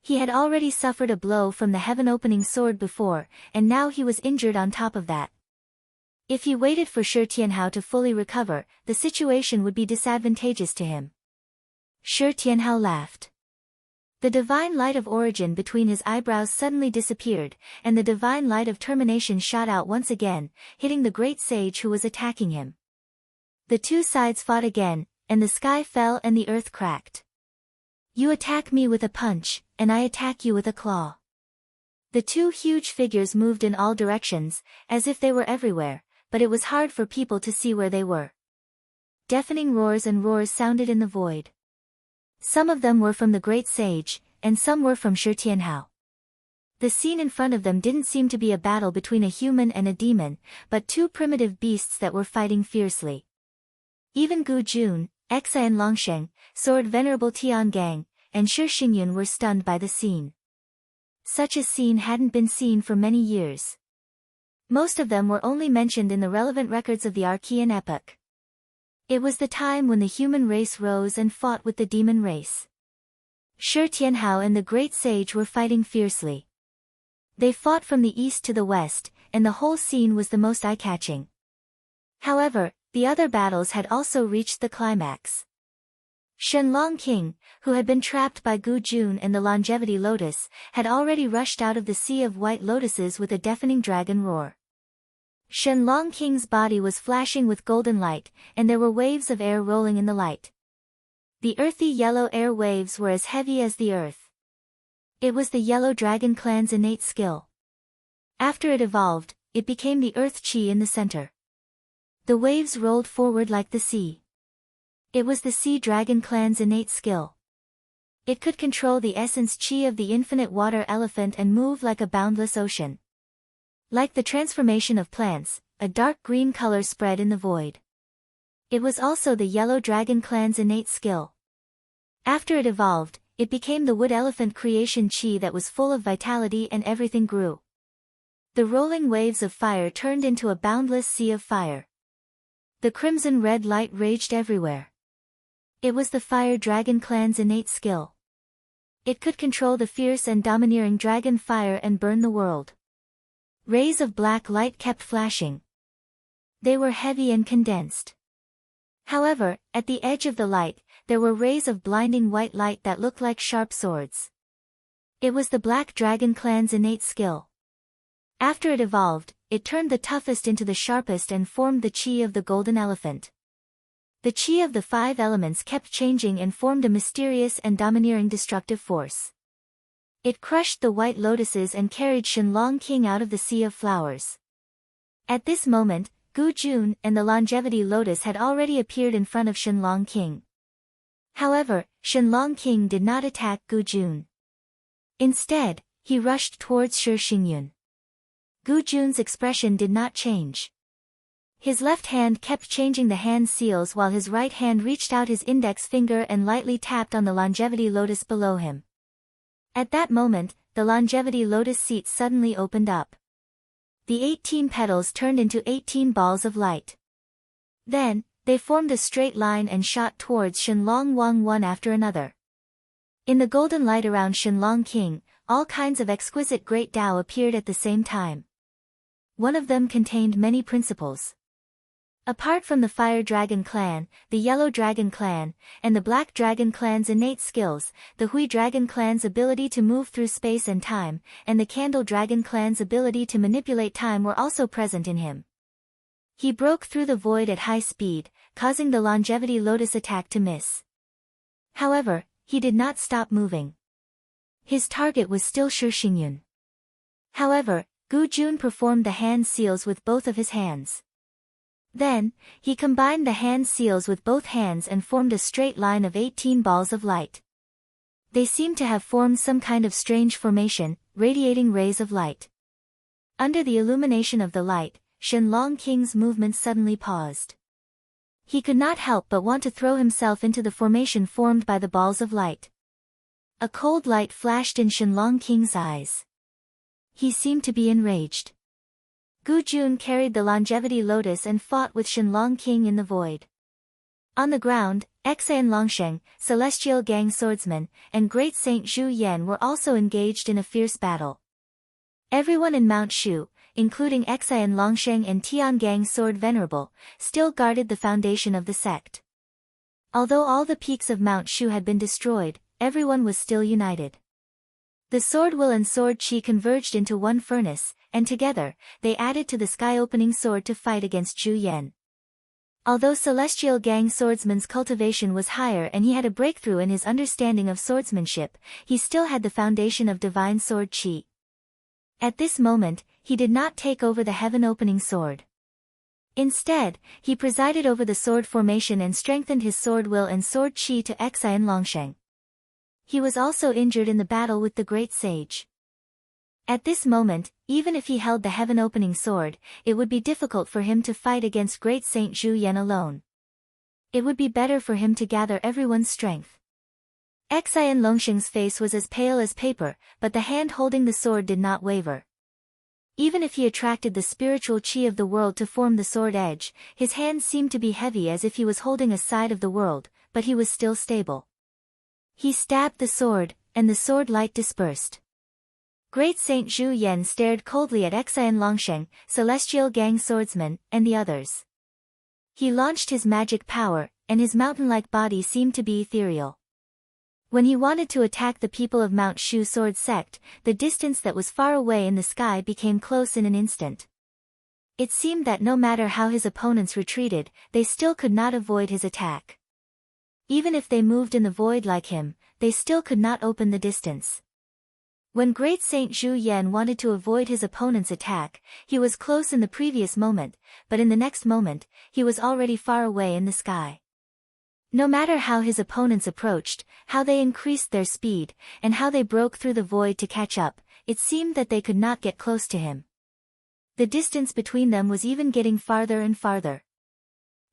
[SPEAKER 1] He had already suffered a blow from the heaven-opening sword before, and now he was injured on top of that. If he waited for Shi Tianhao to fully recover, the situation would be disadvantageous to him. Shi Tianhao laughed. The divine light of origin between his eyebrows suddenly disappeared, and the divine light of termination shot out once again, hitting the great sage who was attacking him. The 2 sides fought again, and the sky fell and the earth cracked. You attack me with a punch, and I attack you with a claw. The 2 huge figures moved in all directions, as if they were everywhere, but it was hard for people to see where they were. Deafening roars and roars sounded in the void. Some of them were from the great sage, and some were from Shi Tianhao. The scene in front of them didn't seem to be a battle between a human and a demon, but 2 primitive beasts that were fighting fiercely. Even Gu Jun, Xia Longsheng, Sword Venerable Tiangang, and Shi Xingyun were stunned by the scene. Such a scene hadn't been seen for many years. Most of them were only mentioned in the relevant records of the Archean epoch. It was the time when the human race rose and fought with the demon race. Shi Tianhao and the great sage were fighting fiercely. They fought from the east to the west, and the whole scene was the most eye-catching. However, the other battles had also reached the climax. Shenlong King, who had been trapped by Gu Jun and the Longevity Lotus, had already rushed out of the Sea of White Lotuses with a deafening dragon roar. Shenlong King's body was flashing with golden light, and there were waves of air rolling in the light. The earthy yellow air waves were as heavy as the earth. It was the Yellow Dragon clan's innate skill. After it evolved, it became the earth chi in the center. The waves rolled forward like the sea. It was the Sea Dragon clan's innate skill. It could control the essence chi of the infinite water elephant and move like a boundless ocean. Like the transformation of plants, a dark green color spread in the void. It was also the Yellow Dragon clan's innate skill. After it evolved, it became the wood elephant creation chi that was full of vitality and everything grew. The rolling waves of fire turned into a boundless sea of fire. The crimson-red light raged everywhere. It was the Fire Dragon clan's innate skill. It could control the fierce and domineering dragon fire and burn the world. Rays of black light kept flashing. They were heavy and condensed. However, at the edge of the light, there were rays of blinding white light that looked like sharp swords. It was the Black Dragon clan's innate skill. After it evolved, it turned the toughest into the sharpest and formed the chi of the golden elephant. The chi of the five elements kept changing and formed a mysterious and domineering destructive force. It crushed the white lotuses and carried Shenlong King out of the sea of flowers. At this moment, Gu Jun and the Longevity Lotus had already appeared in front of Shenlong King. However, Shenlong King did not attack Gu Jun. Instead, he rushed towards Shi Xingyun. Gu Jun's expression did not change. His left hand kept changing the hand seals while his right hand reached out his index finger and lightly tapped on the Longevity Lotus below him. At that moment, the Longevity Lotus seat suddenly opened up. The 18 petals turned into 18 balls of light. Then, they formed a straight line and shot towards Shenlong Wang one after another. In the golden light around Shenlong King, all kinds of exquisite great Tao appeared at the same time. One of them contained many principles. Apart from the Fire Dragon clan, the Yellow Dragon clan, and the Black Dragon clan's innate skills, the Hui Dragon clan's ability to move through space and time, and the Candle Dragon clan's ability to manipulate time were also present in him. He broke through the void at high speed, causing the Longevity Lotus attack to miss. However, he did not stop moving. His target was still Shi Xingyun. However, Gu Jun performed the hand seals with both of his hands. Then, he combined the hand seals with both hands and formed a straight line of 18 balls of light. They seemed to have formed some kind of strange formation, radiating rays of light. Under the illumination of the light, Shenlong King's movements suddenly paused. He could not help but want to throw himself into the formation formed by the balls of light. A cold light flashed in Shenlong King's eyes. He seemed to be enraged. Gu Jun carried the Longevity Lotus and fought with Shenlong King in the void. On the ground, Xia Longsheng, Celestial Gang Swordsman, and Great Saint Zhu Yan were also engaged in a fierce battle. Everyone in Mount Shu, including Xia Longsheng and Tiangang Sword Venerable, still guarded the foundation of the sect. Although all the peaks of Mount Shu had been destroyed, everyone was still united. The sword will and sword chi converged into one furnace, and together, they added to the sky-opening sword to fight against Zhu Yan. Although Celestial Gang Swordsman's cultivation was higher and he had a breakthrough in his understanding of swordsmanship, he still had the foundation of divine sword chi. At this moment, he did not take over the heaven-opening sword. Instead, he presided over the sword formation and strengthened his sword will and sword chi to Xia Longsheng. He was also injured in the battle with the great sage. At this moment, even if he held the heaven-opening sword, it would be difficult for him to fight against Great Saint Zhu Yan alone. It would be better for him to gather everyone's strength. Xian Longsheng's face was as pale as paper, but the hand holding the sword did not waver. Even if he attracted the spiritual chi of the world to form the sword edge, his hand seemed to be heavy as if he was holding a side of the world, but he was still stable. He stabbed the sword, and the sword light dispersed. Great Saint Zhu Yan stared coldly at Xian Longsheng, Celestial Gang swordsman, and the others. He launched his magic power, and his mountain-like body seemed to be ethereal. When he wanted to attack the people of Mount Shu Sword Sect, the distance that was far away in the sky became close in an instant. It seemed that no matter how his opponents retreated, they still could not avoid his attack. Even if they moved in the void like him, they still could not open the distance. When Great Saint Zhu Yan wanted to avoid his opponent's attack, he was close in the previous moment, but in the next moment, he was already far away in the sky. No matter how his opponents approached, how they increased their speed, and how they broke through the void to catch up, it seemed that they could not get close to him. The distance between them was even getting farther and farther.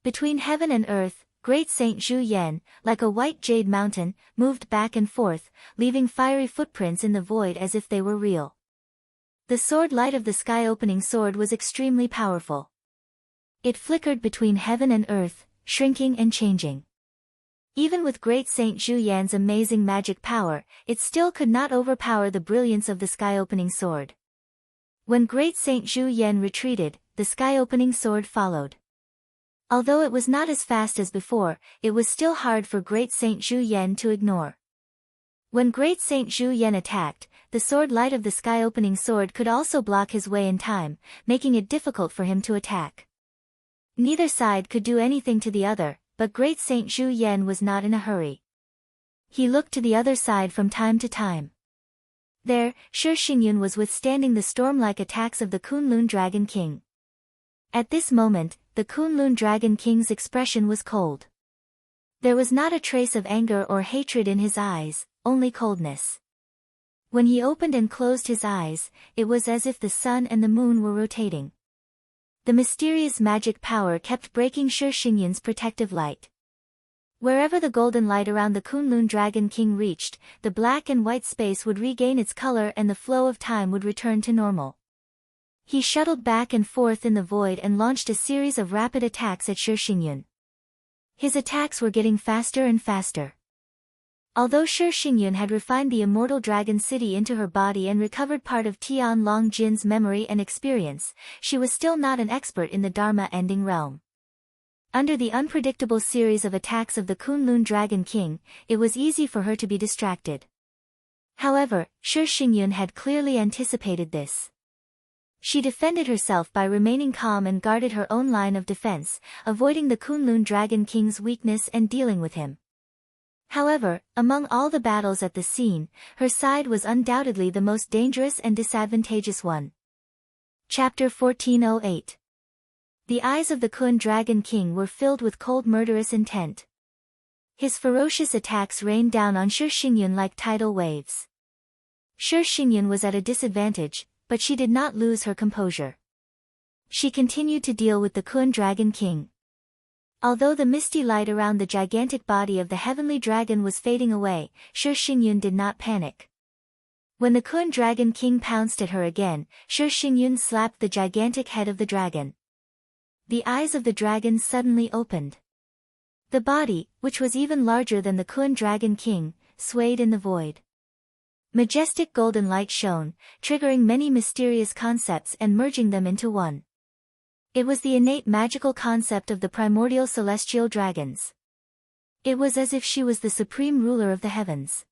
[SPEAKER 1] Between heaven and earth, Great Saint Zhu Yan, like a white jade mountain, moved back and forth, leaving fiery footprints in the void as if they were real. The sword light of the sky-opening sword was extremely powerful. It flickered between heaven and earth, shrinking and changing. Even with Great Saint Zhu Yan's amazing magic power, it still could not overpower the brilliance of the sky-opening sword. When Great Saint Zhu Yan retreated, the sky-opening sword followed. Although it was not as fast as before, it was still hard for Great Saint Zhu Yan to ignore. When Great Saint Zhu Yan attacked, the sword light of the sky-opening sword could also block his way in time, making it difficult for him to attack. Neither side could do anything to the other, but Great Saint Zhu Yan was not in a hurry. He looked to the other side from time to time. There, Shi Xingyun was withstanding the storm-like attacks of the Kunlun Dragon King. At this moment, the Kunlun Dragon King's expression was cold. There was not a trace of anger or hatred in his eyes, only coldness. When he opened and closed his eyes, it was as if the sun and the moon were rotating. The mysterious magic power kept breaking Shi Xingyun's protective light. Wherever the golden light around the Kunlun Dragon King reached, the black and white space would regain its color and the flow of time would return to normal. He shuttled back and forth in the void and launched a series of rapid attacks at Shi Xingyun. His attacks were getting faster and faster. Although Shi Xingyun had refined the immortal dragon city into her body and recovered part of Tian Long Jin's memory and experience, she was still not an expert in the Dharma-ending realm. Under the unpredictable series of attacks of the Kunlun Dragon King, it was easy for her to be distracted. However, Shi Xingyun had clearly anticipated this. She defended herself by remaining calm and guarded her own line of defense, avoiding the Kunlun Dragon King's weakness and dealing with him. However, among all the battles at the scene, her side was undoubtedly the most dangerous and disadvantageous one. Chapter 1408. The eyes of the Kun Dragon King were filled with cold murderous intent. His ferocious attacks rained down on Shi Xingyun like tidal waves. Shi Xingyun was at a disadvantage, but she did not lose her composure. She continued to deal with the Kun Dragon King. Although the misty light around the gigantic body of the heavenly dragon was fading away, Shi Xingyun did not panic. When the Kun Dragon King pounced at her again, Shi Xingyun slapped the gigantic head of the dragon. The eyes of the dragon suddenly opened. The body, which was even larger than the Kun Dragon King, swayed in the void. Majestic golden light shone, triggering many mysterious concepts and merging them into one. It was the innate magical concept of the primordial celestial dragons. It was as if she was the supreme ruler of the heavens.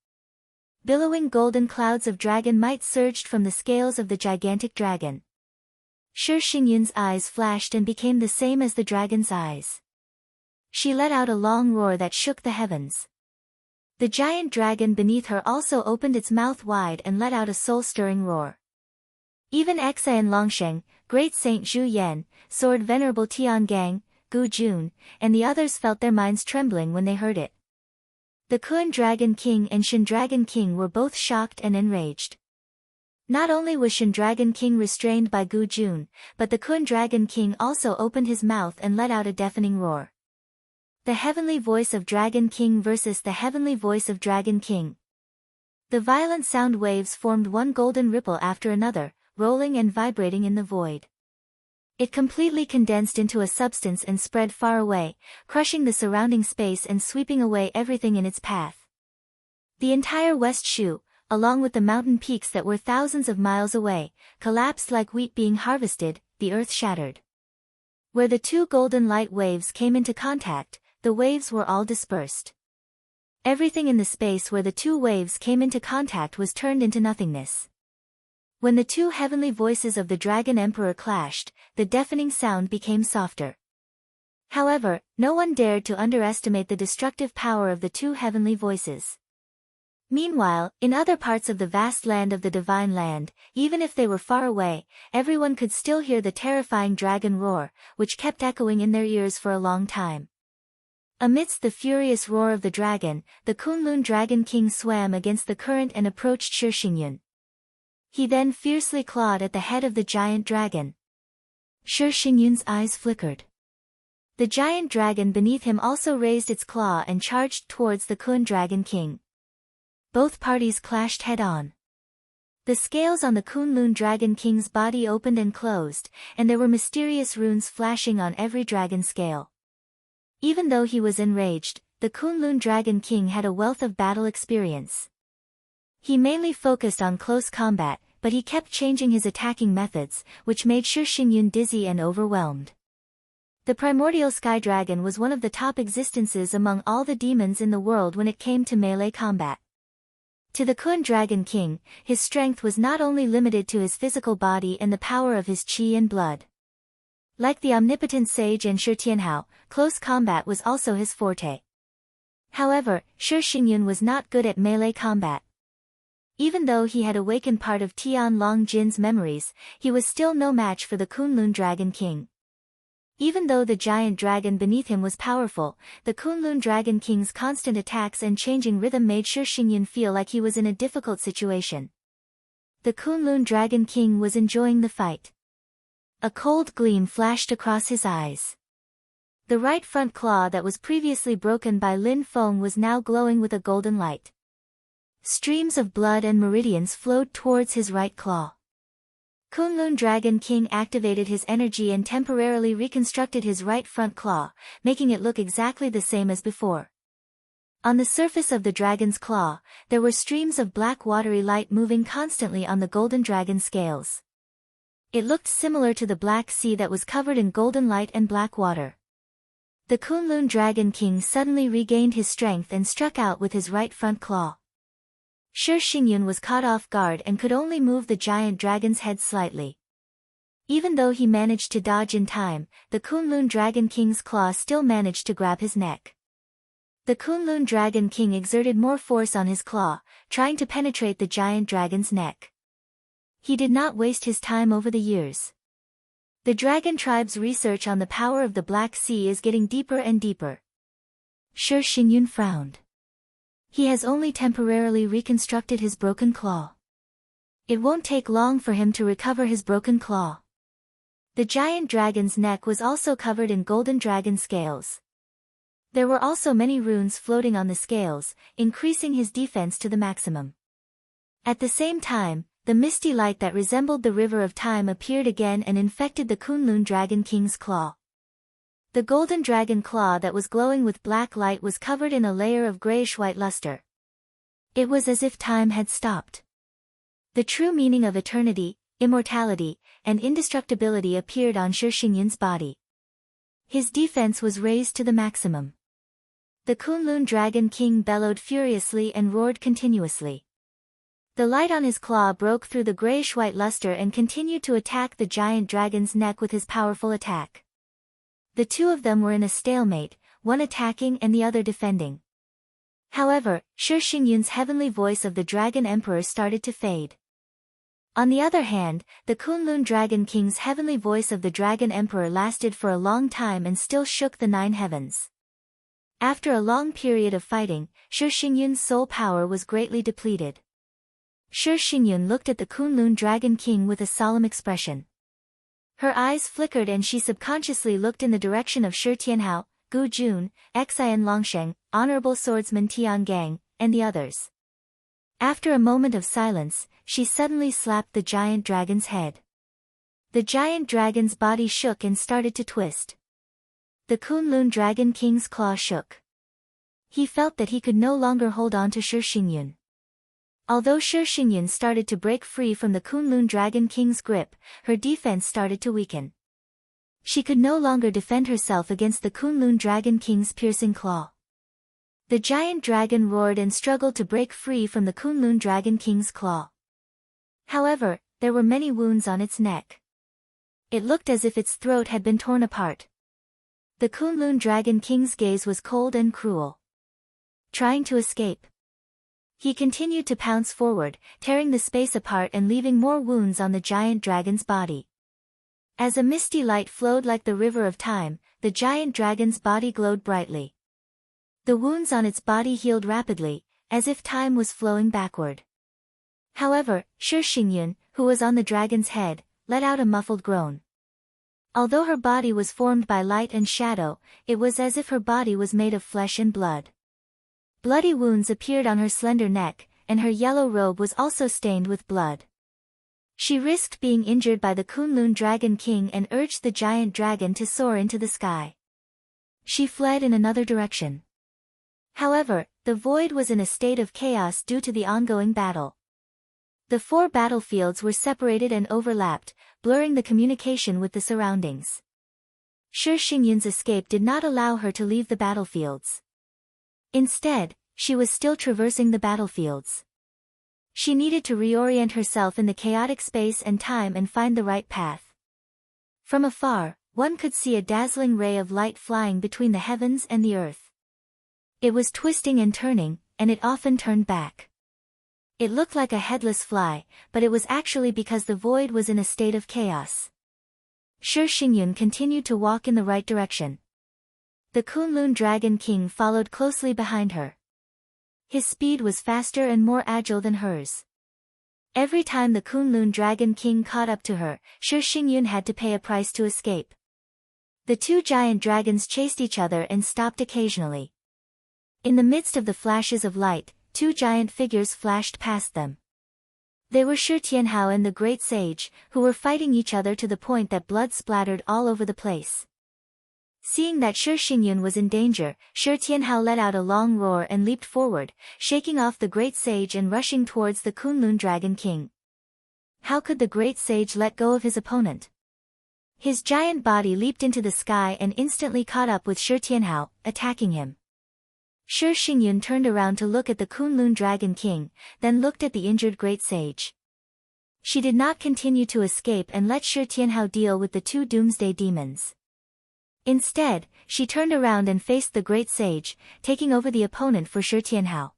[SPEAKER 1] Billowing golden clouds of dragon might surged from the scales of the gigantic dragon. Shi Xingyun's eyes flashed and became the same as the dragon's eyes. She let out a long roar that shook the heavens. The giant dragon beneath her also opened its mouth wide and let out a soul-stirring roar. Even Xian Longsheng, Great Saint Zhu Yan, Sword Venerable Tian Gang, Gu Jun, and the others felt their minds trembling when they heard it. The Kun Dragon King and Shin Dragon King were both shocked and enraged. Not only was Shin Dragon King restrained by Gu Jun, but the Kun Dragon King also opened his mouth and let out a deafening roar. The heavenly voice of Dragon King versus the heavenly voice of Dragon King. The violent sound waves formed one golden ripple after another, rolling and vibrating in the void. It completely condensed into a substance and spread far away, crushing the surrounding space and sweeping away everything in its path. The entire West Shu, along with the mountain peaks that were thousands of miles away, collapsed like wheat being harvested. The earth shattered. Where the two golden light waves came into contact, the waves were all dispersed. Everything in the space where the two waves came into contact was turned into nothingness. When the two heavenly voices of the Dragon Emperor clashed, the deafening sound became softer. However, no one dared to underestimate the destructive power of the two heavenly voices. Meanwhile, in other parts of the vast land of the Divine Land, even if they were far away, everyone could still hear the terrifying dragon roar, which kept echoing in their ears for a long time. Amidst the furious roar of the dragon, the Kunlun Dragon King swam against the current and approached Shi Xingyun. He then fiercely clawed at the head of the giant dragon. Shi Xingyun's eyes flickered. The giant dragon beneath him also raised its claw and charged towards the Kun Dragon King. Both parties clashed head-on. The scales on the Kunlun Dragon King's body opened and closed, and there were mysterious runes flashing on every dragon scale. Even though he was enraged, the Kunlun Dragon King had a wealth of battle experience. He mainly focused on close combat, but he kept changing his attacking methods, which made Shi Xingyun dizzy and overwhelmed. The primordial sky dragon was one of the top existences among all the demons in the world when it came to melee combat. To the Kun Dragon King, his strength was not only limited to his physical body and the power of his qi and blood. Like the omnipotent sage and Shi Tianhao, close combat was also his forte. However, Shi Xingyun was not good at melee combat. Even though he had awakened part of Tian Long Jin's memories, he was still no match for the Kunlun Dragon King. Even though the giant dragon beneath him was powerful, the Kunlun Dragon King's constant attacks and changing rhythm made Shi Xingyun feel like he was in a difficult situation. The Kunlun Dragon King was enjoying the fight. A cold gleam flashed across his eyes. The right front claw that was previously broken by Lin Feng was now glowing with a golden light. Streams of blood and meridians flowed towards his right claw. Kunlun Dragon King activated his energy and temporarily reconstructed his right front claw, making it look exactly the same as before. On the surface of the dragon's claw, there were streams of black watery light moving constantly on the golden dragon scales. It looked similar to the Black Sea that was covered in golden light and black water. The Kunlun Dragon King suddenly regained his strength and struck out with his right front claw. Shi Xingyun was caught off guard and could only move the giant dragon's head slightly. Even though he managed to dodge in time, the Kunlun Dragon King's claw still managed to grab his neck. The Kunlun Dragon King exerted more force on his claw, trying to penetrate the giant dragon's neck. He did not waste his time over the years. The dragon tribe's research on the power of the Black Sea is getting deeper and deeper. Shi Xingyun frowned. He has only temporarily reconstructed his broken claw. It won't take long for him to recover his broken claw. The giant dragon's neck was also covered in golden dragon scales. There were also many runes floating on the scales, increasing his defense to the maximum. At the same time, the misty light that resembled the river of time appeared again and infected the Kunlun Dragon King's claw. The golden dragon claw that was glowing with black light was covered in a layer of grayish-white luster. It was as if time had stopped. The true meaning of eternity, immortality, and indestructibility appeared on Shi Xingyun's body. His defense was raised to the maximum. The Kunlun Dragon King bellowed furiously and roared continuously. The light on his claw broke through the grayish-white luster and continued to attack the giant dragon's neck with his powerful attack. The two of them were in a stalemate, one attacking and the other defending. However, Shi Xingyun's heavenly voice of the Dragon Emperor started to fade. On the other hand, the Kunlun Dragon King's heavenly voice of the Dragon Emperor lasted for a long time and still shook the 9 heavens. After a long period of fighting, Shi Xingyun's soul power was greatly depleted. Shi Xingyun looked at the Kunlun Dragon King with a solemn expression. Her eyes flickered and she subconsciously looked in the direction of Shi Tianhao, Gu Jun, Xian Longsheng, Honorable Swordsman Tian Gang, and the others. After a moment of silence, she suddenly slapped the giant dragon's head. The giant dragon's body shook and started to twist. The Kunlun Dragon King's claw shook. He felt that he could no longer hold on to Shi Xingyun. Although Shi Xingyun started to break free from the Kunlun Dragon King's grip, her defense started to weaken. She could no longer defend herself against the Kunlun Dragon King's piercing claw. The giant dragon roared and struggled to break free from the Kunlun Dragon King's claw. However, there were many wounds on its neck. It looked as if its throat had been torn apart. The Kunlun Dragon King's gaze was cold and cruel. Trying to escape, he continued to pounce forward, tearing the space apart and leaving more wounds on the giant dragon's body. As a misty light flowed like the river of time, the giant dragon's body glowed brightly. The wounds on its body healed rapidly, as if time was flowing backward. However, Shi Xingyun, who was on the dragon's head, let out a muffled groan. Although her body was formed by light and shadow, it was as if her body was made of flesh and blood. Bloody wounds appeared on her slender neck, and her yellow robe was also stained with blood. She risked being injured by the Kunlun Dragon King and urged the giant dragon to soar into the sky. She fled in another direction. However, the void was in a state of chaos due to the ongoing battle. The 4 battlefields were separated and overlapped, blurring the communication with the surroundings. Shi Xingyun's escape did not allow her to leave the battlefields. Instead, she was still traversing the battlefields. She needed to reorient herself in the chaotic space and time and find the right path. From afar, one could see a dazzling ray of light flying between the heavens and the earth. It was twisting and turning, and it often turned back. It looked like a headless fly, but it was actually because the void was in a state of chaos. Shi Xingyun continued to walk in the right direction. The Kunlun Dragon King followed closely behind her. His speed was faster and more agile than hers. Every time the Kunlun Dragon King caught up to her, Shi Xingyun had to pay a price to escape. The 2 giant dragons chased each other and stopped occasionally. In the midst of the flashes of light, 2 giant figures flashed past them. They were Shi Tianhao and the Great Sage, who were fighting each other to the point that blood splattered all over the place. Seeing that Shi Xingyun was in danger, Shi Tianhao let out a long roar and leaped forward, shaking off the Great Sage and rushing towards the Kunlun Dragon King. How could the Great Sage let go of his opponent? His giant body leaped into the sky and instantly caught up with Shi Tianhao, attacking him. Shi Xingyun turned around to look at the Kunlun Dragon King, then looked at the injured Great Sage. She did not continue to escape and let Shi Tianhao deal with the 2 doomsday demons. Instead, she turned around and faced the Great Sage, taking over the opponent for Shi Tianhao.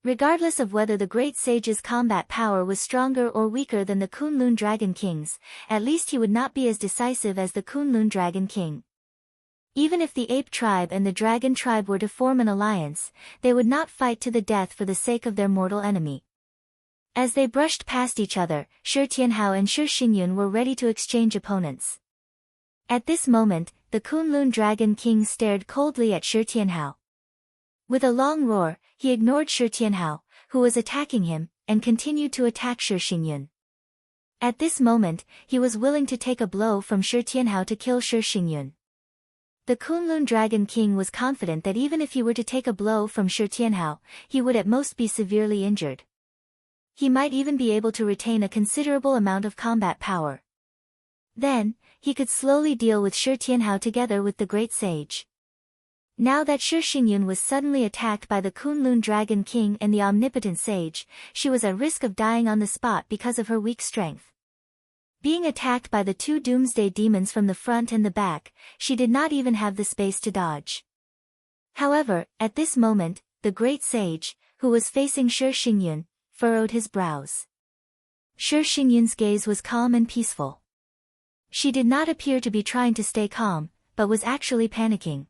[SPEAKER 1] Regardless of whether the Great Sage's combat power was stronger or weaker than the Kunlun Dragon King's, at least he would not be as decisive as the Kunlun Dragon King. Even if the ape tribe and the dragon tribe were to form an alliance, they would not fight to the death for the sake of their mortal enemy. As they brushed past each other, Shi Tianhao and Shi Xingyun were ready to exchange opponents. At this moment, the Kunlun Dragon King stared coldly at Shi Tianhao. With a long roar, he ignored Shi Tianhao, who was attacking him, and continued to attack Shi Xingyun. At this moment, he was willing to take a blow from Shi Tianhao to kill Shi Xingyun. The Kunlun Dragon King was confident that even if he were to take a blow from Shi Tianhao, he would at most be severely injured. He might even be able to retain a considerable amount of combat power. Then, he could slowly deal with Shi Tianhao together with the Great Sage. Now that Shi Xingyun was suddenly attacked by the Kunlun Dragon King and the Omnipotent Sage, she was at risk of dying on the spot because of her weak strength. Being attacked by the 2 doomsday demons from the front and the back, she did not even have the space to dodge. However, at this moment, the Great Sage, who was facing Shi Xingyun, furrowed his brows. Shi Xingyun's gaze was calm and peaceful. She did not appear to be trying to stay calm, but was actually panicking.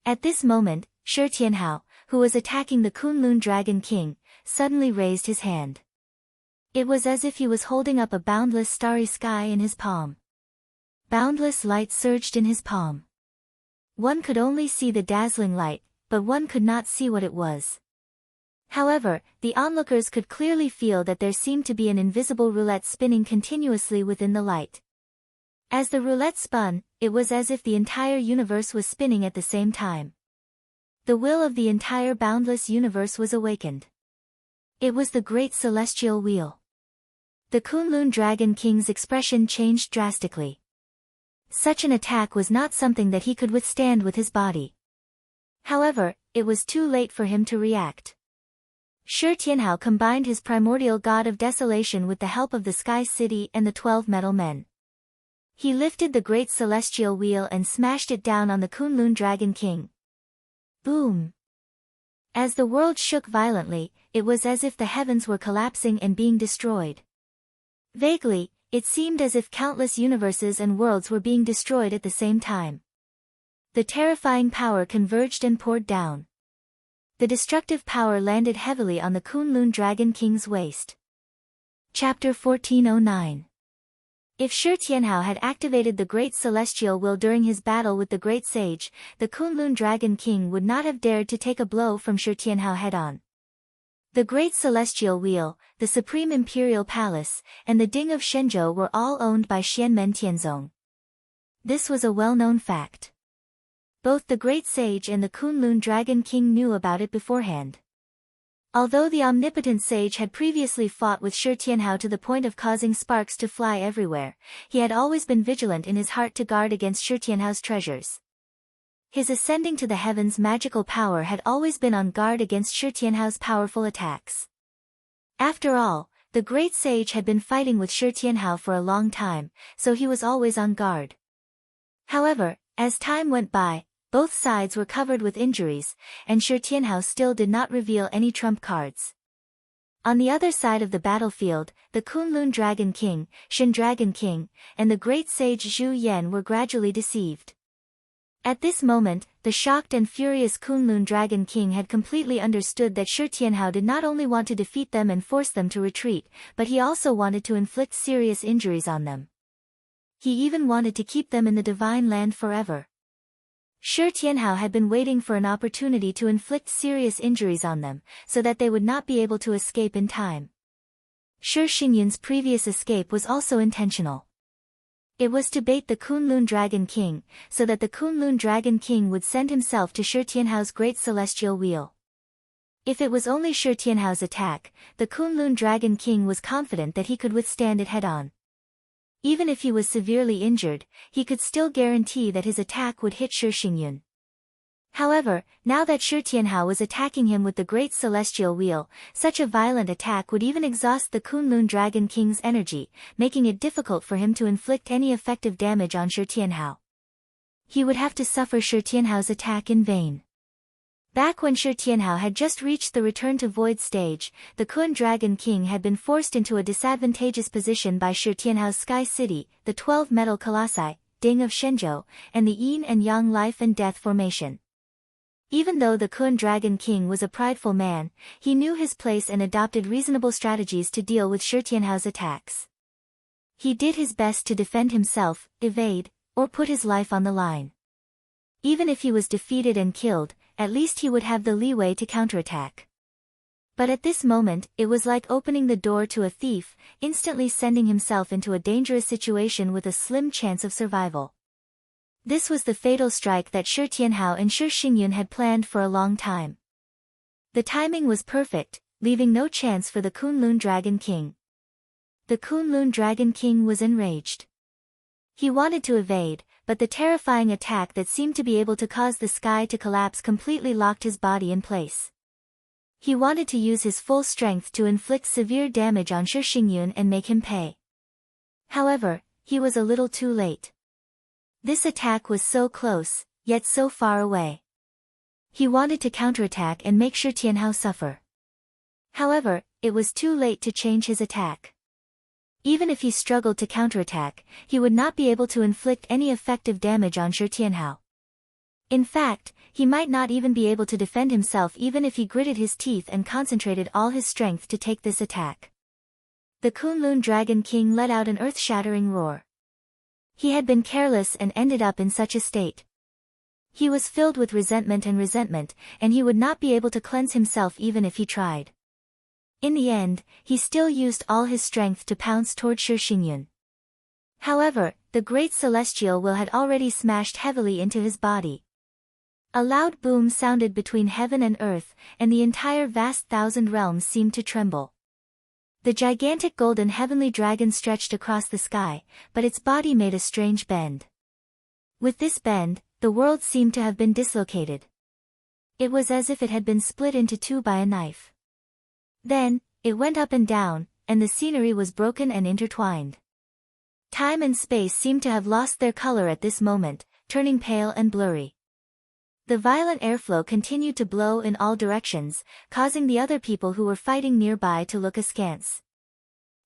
[SPEAKER 1] At this moment, Shi Tianhao, who was attacking the Kunlun Dragon King, suddenly raised his hand. It was as if he was holding up a boundless starry sky in his palm. Boundless light surged in his palm. One could only see the dazzling light, but one could not see what it was. However, the onlookers could clearly feel that there seemed to be an invisible roulette spinning continuously within the light. As the roulette spun, it was as if the entire universe was spinning at the same time. The will of the entire boundless universe was awakened. It was the great celestial wheel. The Kunlun Dragon King's expression changed drastically. Such an attack was not something that he could withstand with his body. However, it was too late for him to react. Shi Tianhao combined his primordial god of desolation with the help of the Sky City and the 12 metal men. He lifted the great celestial wheel and smashed it down on the Kunlun Dragon King. Boom! As the world shook violently, it was as if the heavens were collapsing and being destroyed. Vaguely, it seemed as if countless universes and worlds were being destroyed at the same time. The terrifying power converged and poured down. The destructive power landed heavily on the Kunlun Dragon King's waist. Chapter 1409. If Shi Tianhao had activated the Great Celestial Will during his battle with the Great Sage, the Kunlun Dragon King would not have dared to take a blow from Shi Tianhao head-on. The Great Celestial Wheel, the Supreme Imperial Palace, and the Ding of Shenzhou were all owned by Xianmen Tianzong. This was a well-known fact. Both the Great Sage and the Kunlun Dragon King knew about it beforehand. Although the omnipotent sage had previously fought with Shi Tianhao to the point of causing sparks to fly everywhere, he had always been vigilant in his heart to guard against Shi Tianhao's treasures. His ascending to the heavens' magical power had always been on guard against Shi Tianhao's powerful attacks. After all, the great sage had been fighting with Shi Tianhao for a long time, so he was always on guard. However, as time went by, both sides were covered with injuries, and Shi Tianhao still did not reveal any trump cards. On the other side of the battlefield, the Kunlun Dragon King, Shen Dragon King, and the great sage Zhu Yan were gradually deceived. At this moment, the shocked and furious Kunlun Dragon King had completely understood that Shi Tianhao did not only want to defeat them and force them to retreat, but he also wanted to inflict serious injuries on them. He even wanted to keep them in the Divine Land forever. Shi Tianhao had been waiting for an opportunity to inflict serious injuries on them, so that they would not be able to escape in time. Shi Xingyun's previous escape was also intentional. It was to bait the Kunlun Dragon King, so that the Kunlun Dragon King would send himself to Shi Tianhao's great celestial wheel. If it was only Shi Tianhao's attack, the Kunlun Dragon King was confident that he could withstand it head-on. Even if he was severely injured, he could still guarantee that his attack would hit Shi Xingyun. However, now that Shi Tianhao was attacking him with the Great Celestial Wheel, such a violent attack would even exhaust the Kunlun Dragon King's energy, making it difficult for him to inflict any effective damage on Shi Tianhao. He would have to suffer Shi Tianhao's attack in vain. Back when Shi Tianhao had just reached the Return to Void stage, the Kun Dragon King had been forced into a disadvantageous position by Shi Tianhao's Sky City, the 12 metal colossi, Ding of Shenzhou, and the Yin and Yang life and death formation. Even though the Kun Dragon King was a prideful man, he knew his place and adopted reasonable strategies to deal with Shi Tianhao's attacks. He did his best to defend himself, evade, or put his life on the line. Even if he was defeated and killed, at least he would have the leeway to counterattack. But at this moment, it was like opening the door to a thief, instantly sending himself into a dangerous situation with a slim chance of survival. This was the fatal strike that Shi Tianhao and Shi Xingyun had planned for a long time. The timing was perfect, leaving no chance for the Kunlun Dragon King. The Kunlun Dragon King was enraged. He wanted to evade, but the terrifying attack that seemed to be able to cause the sky to collapse completely locked his body in place. He wanted to use his full strength to inflict severe damage on Shi Xingyun and make him pay. However, he was a little too late. This attack was so close, yet so far away. He wanted to counterattack and make Shi Tianhao suffer. However, it was too late to change his attack. Even if he struggled to counterattack, he would not be able to inflict any effective damage on Shi Tianhao. In fact, he might not even be able to defend himself even if he gritted his teeth and concentrated all his strength to take this attack. The Kunlun Dragon King let out an earth-shattering roar. He had been careless and ended up in such a state. He was filled with resentment, and he would not be able to cleanse himself even if he tried. In the end, he still used all his strength to pounce toward Shi Xingyun. However, the great celestial will had already smashed heavily into his body. A loud boom sounded between heaven and earth, and the entire vast thousand realms seemed to tremble. The gigantic golden heavenly dragon stretched across the sky, but its body made a strange bend. With this bend, the world seemed to have been dislocated. It was as if it had been split into two by a knife. Then, it went up and down, and the scenery was broken and intertwined. Time and space seemed to have lost their color at this moment, turning pale and blurry. The violent airflow continued to blow in all directions, causing the other people who were fighting nearby to look askance.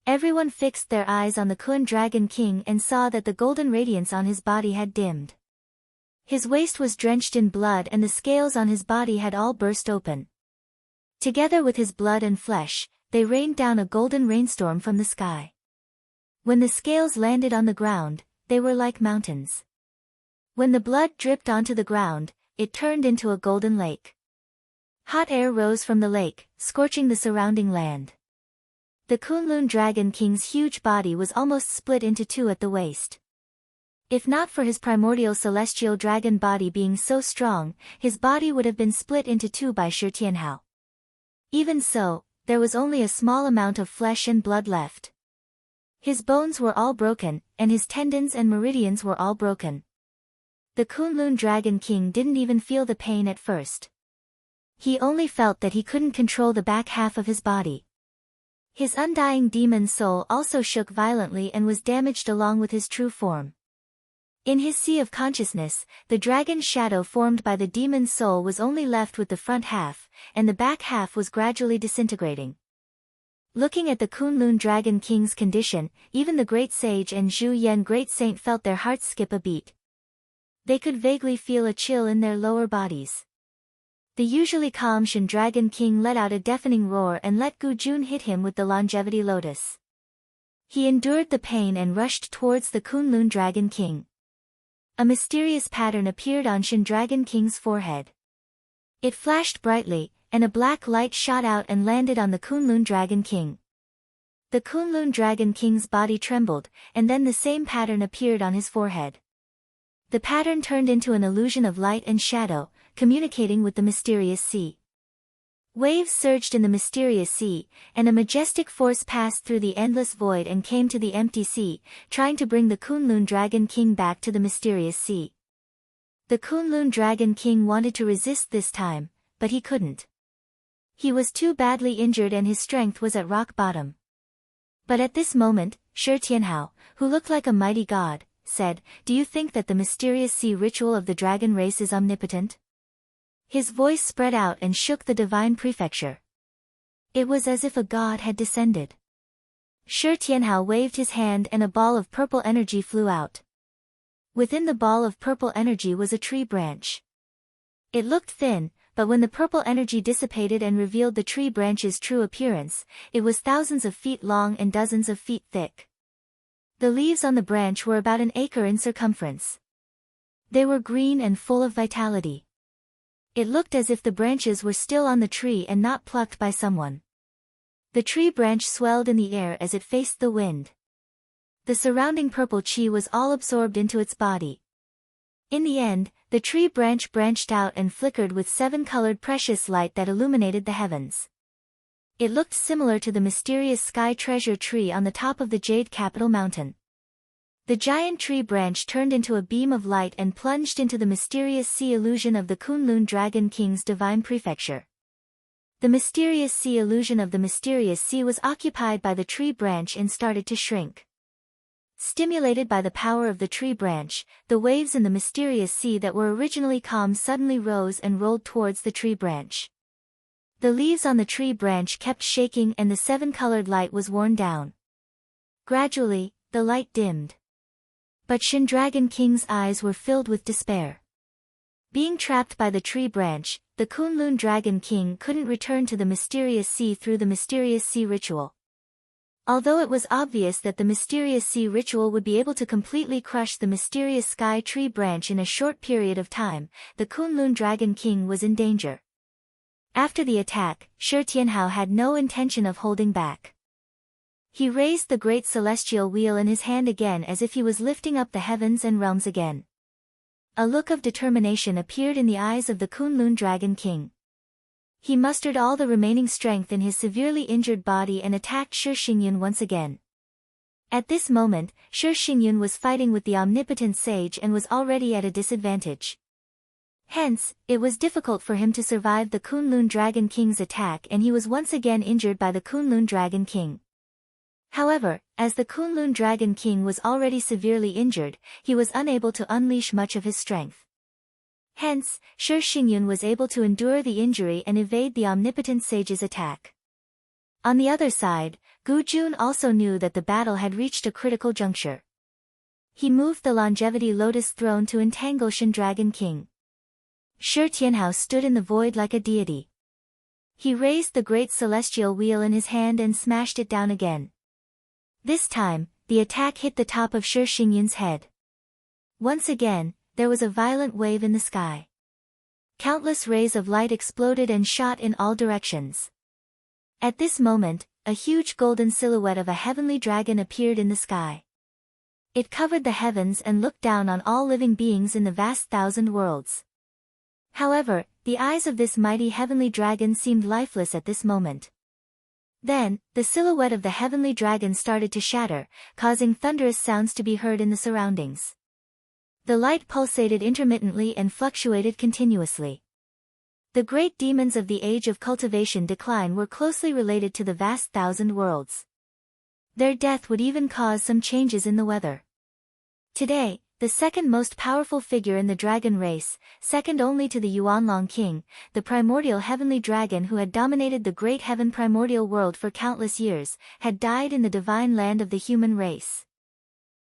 [SPEAKER 1] Everyone fixed their eyes on the Kun Dragon King and saw that the golden radiance on his body had dimmed. His waist was drenched in blood and the scales on his body had all burst open. Together with his blood and flesh, they rained down a golden rainstorm from the sky. When the scales landed on the ground, they were like mountains. When the blood dripped onto the ground, it turned into a golden lake. Hot air rose from the lake, scorching the surrounding land. The Kunlun Dragon King's huge body was almost split into two at the waist. If not for his primordial celestial dragon body being so strong, his body would have been split into two by Shi Tianhao. Even so, there was only a small amount of flesh and blood left. His bones were all broken, and his tendons and meridians were all broken. The Kunlun Dragon King didn't even feel the pain at first. He only felt that he couldn't control the back half of his body. His undying demon soul also shook violently and was damaged along with his true form. In his sea of consciousness, the dragon's shadow formed by the demon soul was only left with the front half, and the back half was gradually disintegrating. Looking at the Kunlun Dragon King's condition, even the great sage and Zhu Yan great saint felt their hearts skip a beat. They could vaguely feel a chill in their lower bodies. The usually calm Shen Dragon King let out a deafening roar and let Gu Jun hit him with the longevity lotus. He endured the pain and rushed towards the Kunlun Dragon King. A mysterious pattern appeared on Shen Dragon King's forehead. It flashed brightly, and a black light shot out and landed on the Kunlun Dragon King. The Kunlun Dragon King's body trembled, and then the same pattern appeared on his forehead. The pattern turned into an illusion of light and shadow, communicating with the mysterious sea. Waves surged in the mysterious sea, and a majestic force passed through the endless void and came to the empty sea, trying to bring the Kunlun Dragon King back to the mysterious sea. The Kunlun Dragon King wanted to resist this time, but he couldn't. He was too badly injured and his strength was at rock bottom. But at this moment, Shi Tianhao, who looked like a mighty god, said, "Do you think that the mysterious sea ritual of the dragon race is omnipotent?" His voice spread out and shook the divine prefecture. It was as if a god had descended. Shi Tianhao waved his hand and a ball of purple energy flew out. Within the ball of purple energy was a tree branch. It looked thin, but when the purple energy dissipated and revealed the tree branch's true appearance, it was thousands of feet long and dozens of feet thick. The leaves on the branch were about an acre in circumference. They were green and full of vitality. It looked as if the branches were still on the tree and not plucked by someone. The tree branch swelled in the air as it faced the wind. The surrounding purple chi was all absorbed into its body. In the end, the tree branch branched out and flickered with 7-colored precious light that illuminated the heavens. It looked similar to the mysterious sky treasure tree on the top of the Jade Capital Mountain. The giant tree branch turned into a beam of light and plunged into the mysterious sea illusion of the Kunlun Dragon King's divine prefecture. The mysterious sea illusion of the mysterious sea was occupied by the tree branch and started to shrink. Stimulated by the power of the tree branch, the waves in the mysterious sea that were originally calm suddenly rose and rolled towards the tree branch. The leaves on the tree branch kept shaking and the 7-colored light was worn down. Gradually, the light dimmed. But Shen Dragon King's eyes were filled with despair. Being trapped by the tree branch, the Kunlun Dragon King couldn't return to the mysterious sea through the mysterious sea ritual. Although it was obvious that the mysterious sea ritual would be able to completely crush the mysterious sky tree branch in a short period of time, the Kunlun Dragon King was in danger. After the attack, Shi Tianhao had no intention of holding back. He raised the great celestial wheel in his hand again as if he was lifting up the heavens and realms again. A look of determination appeared in the eyes of the Kunlun Dragon King. He mustered all the remaining strength in his severely injured body and attacked Shi Xingyun once again. At this moment, Shi Xingyun was fighting with the omnipotent sage and was already at a disadvantage. Hence, it was difficult for him to survive the Kunlun Dragon King's attack, and he was once again injured by the Kunlun Dragon King. However, as the Kunlun Dragon King was already severely injured, he was unable to unleash much of his strength. Hence, Shi Xingyun was able to endure the injury and evade the omnipotent sage's attack. On the other side, Gu Jun also knew that the battle had reached a critical juncture. He moved the longevity lotus throne to entangle Shen Dragon King. Shi Tianhao stood in the void like a deity. He raised the great celestial wheel in his hand and smashed it down again. This time, the attack hit the top of Shi Xingyun's head. Once again, there was a violent wave in the sky. Countless rays of light exploded and shot in all directions. At this moment, a huge golden silhouette of a heavenly dragon appeared in the sky. It covered the heavens and looked down on all living beings in the vast thousand worlds. However, the eyes of this mighty heavenly dragon seemed lifeless at this moment. Then, the silhouette of the heavenly dragon started to shatter, causing thunderous sounds to be heard in the surroundings. The light pulsated intermittently and fluctuated continuously. The great demons of the age of cultivation decline were closely related to the vast thousand worlds. Their death would even cause some changes in the weather. Today, the second most powerful figure in the dragon race, second only to the Yuanlong King, the primordial heavenly dragon who had dominated the great heaven primordial world for countless years, had died in the divine land of the human race.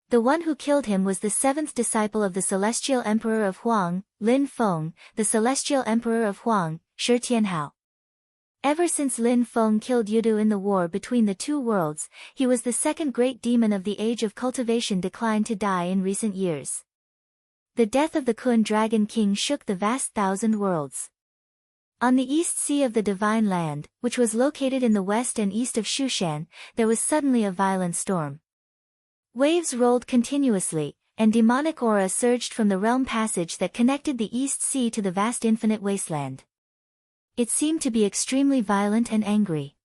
[SPEAKER 1] The one who killed him was the seventh disciple of the celestial emperor of Huang, Lin Feng, the celestial emperor of Huang, Shi Tianhao. Ever since Lin Feng killed Yudu in the war between the two worlds, he was the second great demon of the age of cultivation declined to die in recent years. The death of the Kun Dragon King shook the vast thousand worlds. On the east sea of the Divine Land, which was located in the west and east of Shushan, there was suddenly a violent storm. Waves rolled continuously, and demonic aura surged from the realm passage that connected the East Sea to the vast infinite wasteland. It seemed to be extremely violent and angry.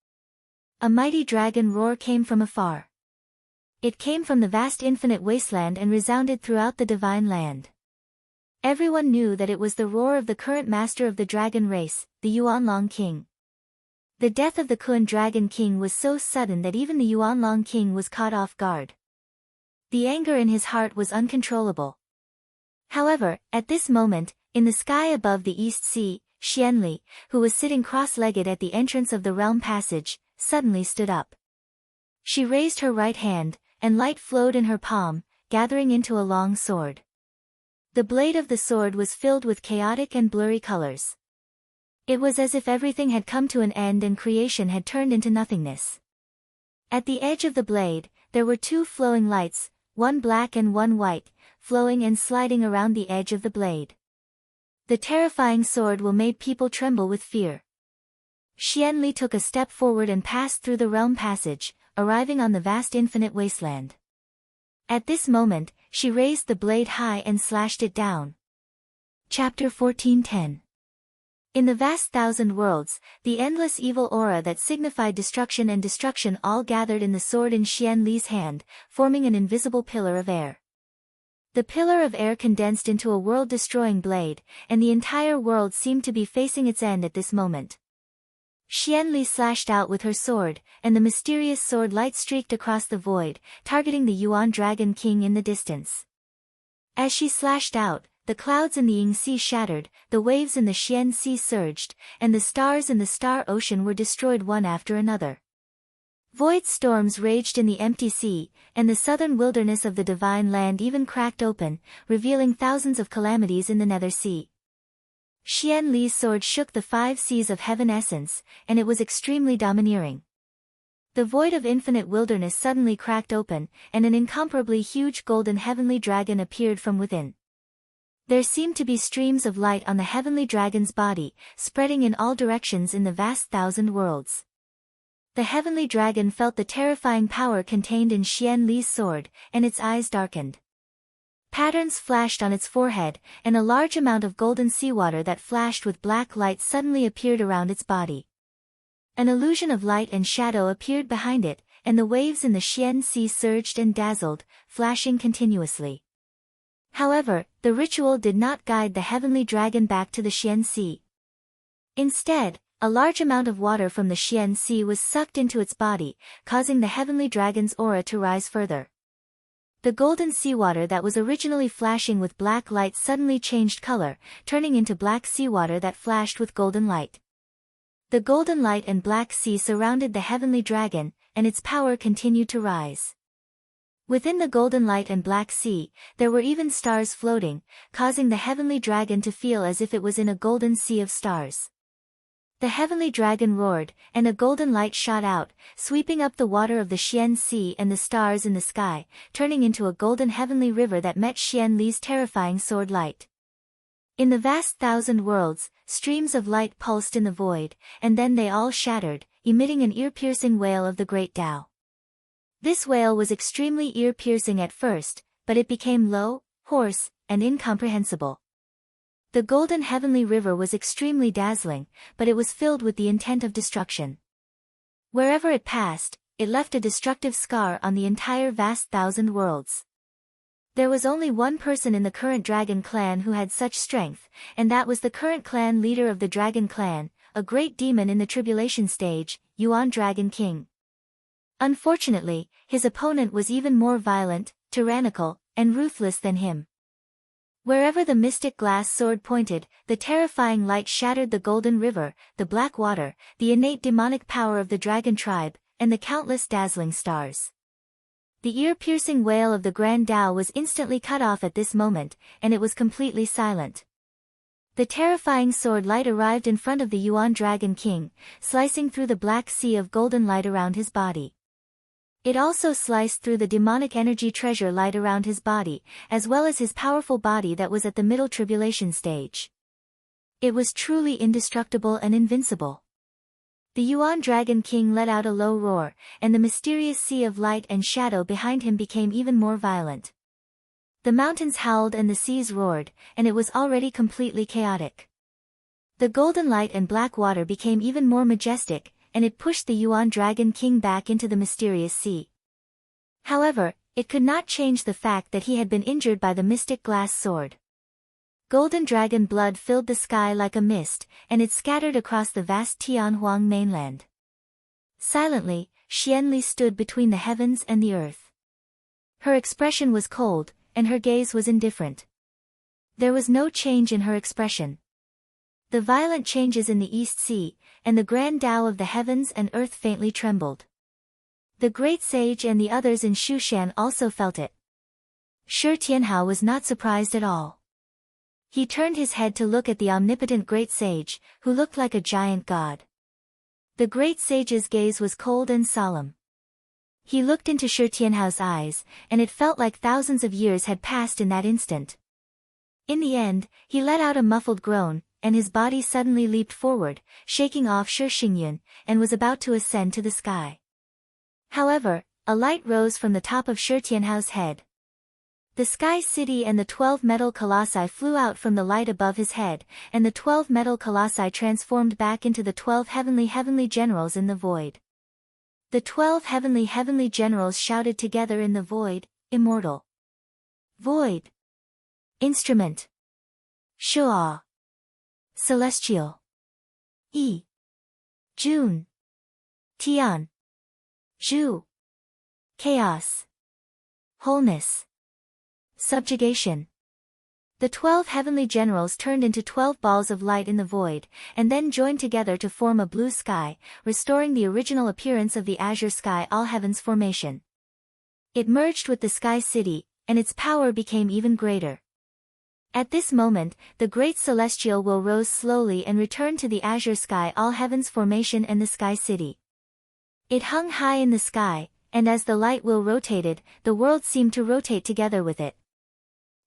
[SPEAKER 1] A mighty dragon roar came from afar. It came from the vast infinite wasteland and resounded throughout the divine land. Everyone knew that it was the roar of the current master of the dragon race, the Yuanlong King. The death of the Kun Dragon King was so sudden that even the Yuanlong King was caught off guard. The anger in his heart was uncontrollable. However, at this moment, in the sky above the East Sea, Xianli, who was sitting cross-legged at the entrance of the realm passage, suddenly stood up. She raised her right hand, and light flowed in her palm, gathering into a long sword. The blade of the sword was filled with chaotic and blurry colors. It was as if everything had come to an end and creation had turned into nothingness. At the edge of the blade, there were two flowing lights, one black and one white, flowing and sliding around the edge of the blade. The terrifying sword will made people tremble with fear. Xianli took a step forward and passed through the realm passage, arriving on the vast infinite wasteland. At this moment, she raised the blade high and slashed it down. Chapter 14:10. In the vast thousand worlds, the endless evil aura that signified destruction and destruction all gathered in the sword in Xianli's hand, forming an invisible pillar of air. The pillar of air condensed into a world-destroying blade, and the entire world seemed to be facing its end at this moment. Xianli slashed out with her sword, and the mysterious sword light streaked across the void, targeting the Yuan Dragon King in the distance. As she slashed out, the clouds in the Ying Sea shattered, the waves in the Xian Sea surged, and the stars in the Star Ocean were destroyed one after another. Void storms raged in the empty sea, and the southern wilderness of the divine land even cracked open, revealing thousands of calamities in the nether sea. Xianli's sword shook the five seas of heaven essence, and it was extremely domineering. The void of infinite wilderness suddenly cracked open, and an incomparably huge golden heavenly dragon appeared from within. There seemed to be streams of light on the heavenly dragon's body, spreading in all directions in the vast thousand worlds. The heavenly dragon felt the terrifying power contained in Xian Li's sword, and its eyes darkened. Patterns flashed on its forehead, and a large amount of golden seawater that flashed with black light suddenly appeared around its body. An illusion of light and shadow appeared behind it, and the waves in the Xian Sea surged and dazzled, flashing continuously. However, the ritual did not guide the heavenly dragon back to the Xian Sea. Instead, a large amount of water from the Xian Sea was sucked into its body, causing the heavenly dragon's aura to rise further. The golden seawater that was originally flashing with black light suddenly changed color, turning into black seawater that flashed with golden light. The golden light and black sea surrounded the heavenly dragon, and its power continued to rise. Within the golden light and black sea, there were even stars floating, causing the heavenly dragon to feel as if it was in a golden sea of stars. The heavenly dragon roared, and a golden light shot out, sweeping up the water of the Xian Sea and the stars in the sky, turning into a golden heavenly river that met Xian Li's terrifying sword light. In the vast thousand worlds, streams of light pulsed in the void, and then they all shattered, emitting an ear-piercing wail of the great Tao. This wail was extremely ear-piercing at first, but it became low, hoarse, and incomprehensible. The golden heavenly river was extremely dazzling, but it was filled with the intent of destruction. Wherever it passed, it left a destructive scar on the entire vast thousand worlds. There was only one person in the current dragon clan who had such strength, and that was the current clan leader of the dragon clan, a great demon in the tribulation stage, Yuan Dragon King. Unfortunately, his opponent was even more violent, tyrannical, and ruthless than him. Wherever the mystic glass sword pointed, the terrifying light shattered the golden river, the black water, the innate demonic power of the dragon tribe, and the countless dazzling stars. The ear-piercing wail of the Grand Tao was instantly cut off at this moment, and it was completely silent. The terrifying sword light arrived in front of the Yuan Dragon King, slicing through the black sea of golden light around his body. It also sliced through the demonic energy treasure light around his body, as well as his powerful body that was at the middle tribulation stage. It was truly indestructible and invincible. The Yuan Dragon King let out a low roar, and the mysterious sea of light and shadow behind him became even more violent. The mountains howled and the seas roared, and it was already completely chaotic. The golden light and black water became even more majestic, and it pushed the Yuan Dragon King back into the mysterious sea. However, it could not change the fact that he had been injured by the mystic glass sword. Golden dragon blood filled the sky like a mist, and it scattered across the vast Tianhuang mainland. Silently, Xian Li stood between the heavens and the earth. Her expression was cold, and her gaze was indifferent. There was no change in her expression. The violent changes in the East Sea, and the grand Tao of the heavens and earth faintly trembled. The great sage and the others in Shushan also felt it. Shi Tianhao was not surprised at all. He turned his head to look at the omnipotent great sage, who looked like a giant god. The great sage's gaze was cold and solemn. He looked into Shi Tianhao's eyes, and it felt like thousands of years had passed in that instant. In the end, he let out a muffled groan, and his body suddenly leaped forward, shaking off Shi Xingyun, and was about to ascend to the sky. However, a light rose from the top of Shi Tianhao's head. The Sky City and the 12 metal colossi flew out from the light above his head, and the 12 metal colossi transformed back into the 12 heavenly generals in the void. The 12 heavenly generals shouted together in the void, immortal. Void. Instrument. Shu'a. Celestial. Yi. Jun. Tian. Zhu. Chaos. Wholeness. Subjugation. The 12 heavenly generals turned into 12 balls of light in the void, and then joined together to form a blue sky, restoring the original appearance of the azure sky all heavens formation. It merged with the Sky City, and its power became even greater. At this moment, the great celestial will rose slowly and returned to the azure sky all heavens formation and the Sky City. It hung high in the sky, and as the light wheel rotated, the world seemed to rotate together with it.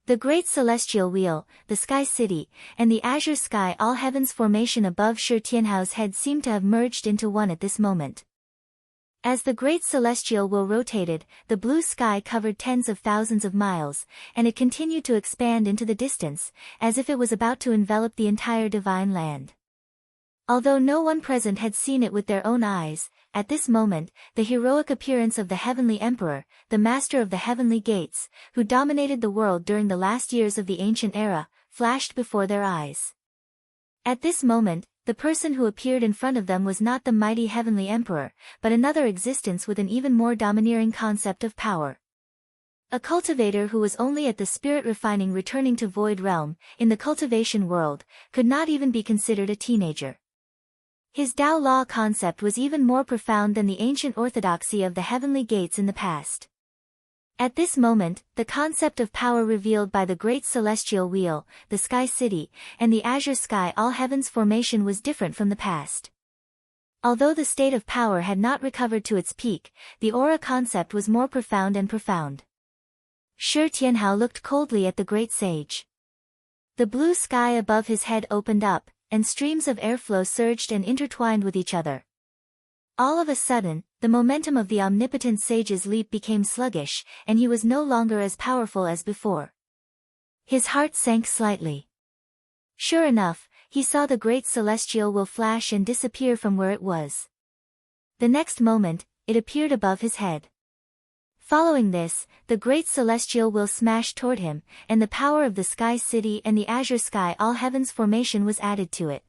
[SPEAKER 1] The great celestial wheel, the sky city, and the azure sky all heaven's formation above Shi Tianhao's head seemed to have merged into one at this moment. As the great celestial wheel rotated, the blue sky covered tens of thousands of miles, and it continued to expand into the distance, as if it was about to envelop the entire divine land. Although no one present had seen it with their own eyes, at this moment, the heroic appearance of the heavenly emperor, the master of the heavenly gates, who dominated the world during the last years of the ancient era, flashed before their eyes. At this moment, the person who appeared in front of them was not the mighty heavenly emperor, but another existence with an even more domineering concept of power. A cultivator who was only at the spirit refining returning to void realm, in the cultivation world, could not even be considered a teenager. His Tao law concept was even more profound than the ancient orthodoxy of the heavenly gates in the past. At this moment, the concept of power revealed by the great celestial wheel, the sky city, and the azure sky all heaven's formation was different from the past. Although the state of power had not recovered to its peak, the aura concept was more profound and profound. Shi Tianhao looked coldly at the great sage. The blue sky above his head opened up, and streams of airflow surged and intertwined with each other. All of a sudden, the momentum of the omnipotent sage's leap became sluggish, and he was no longer as powerful as before. His heart sank slightly. Sure enough, he saw the great celestial wheel flash and disappear from where it was. The next moment, it appeared above his head. Following this, the great celestial wheel smashed toward him, and the power of the sky city and the azure sky all heaven's formation was added to it.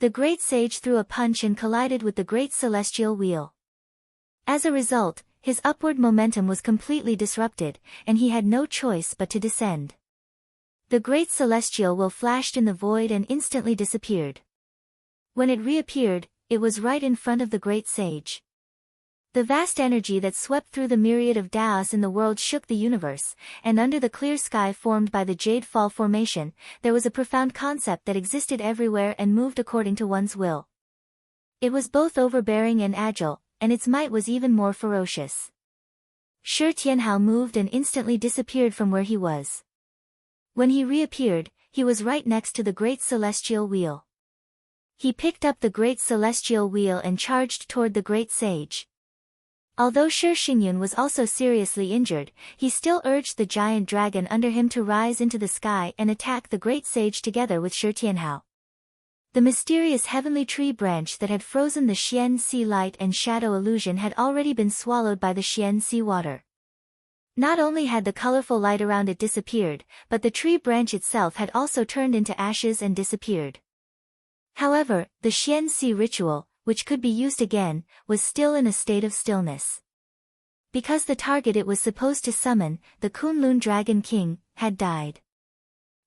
[SPEAKER 1] The great sage threw a punch and collided with the great celestial wheel. As a result, his upward momentum was completely disrupted, and he had no choice but to descend. The great celestial wheel flashed in the void and instantly disappeared. When it reappeared, it was right in front of the great sage. The vast energy that swept through the myriad of Taos in the world shook the universe, and under the clear sky formed by the Jade Fall formation, there was a profound concept that existed everywhere and moved according to one's will. It was both overbearing and agile, and its might was even more ferocious. Shi Tianhao moved and instantly disappeared from where he was. When he reappeared, he was right next to the great celestial wheel. He picked up the great celestial wheel and charged toward the great sage. Although Shi Xingyun was also seriously injured, he still urged the giant dragon under him to rise into the sky and attack the great sage together with Shi Tianhao. The mysterious heavenly tree branch that had frozen the Xian Sea light and shadow illusion had already been swallowed by the Xian Sea water. Not only had the colorful light around it disappeared, but the tree branch itself had also turned into ashes and disappeared. However, the Xian Sea ritual, which could be used again, was still in a state of stillness. Because the target it was supposed to summon, the Kunlun Dragon King, had died.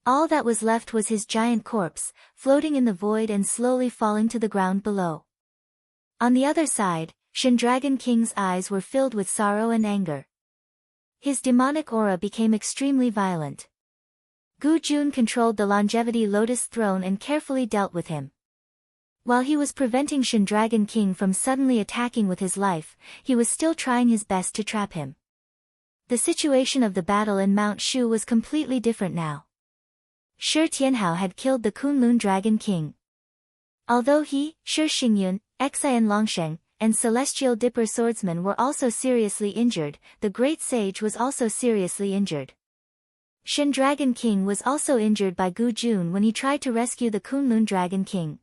[SPEAKER 1] All that was left was his giant corpse, floating in the void and slowly falling to the ground below. On the other side, Shen Dragon King's eyes were filled with sorrow and anger. His demonic aura became extremely violent. Gu Jun controlled the Longevity Lotus Throne and carefully dealt with him. While he was preventing Shen Dragon King from suddenly attacking with his life, he was still trying his best to trap him. The situation of the battle in Mount Shu was completely different now. Shi Tianhao had killed the Kunlun Dragon King. Although he, Shi Xingyun, Xian Longsheng, and Celestial Dipper Swordsman were also seriously injured, the Great Sage was also seriously injured. Shen Dragon King was also injured by Gu Jun when he tried to rescue the Kunlun Dragon King.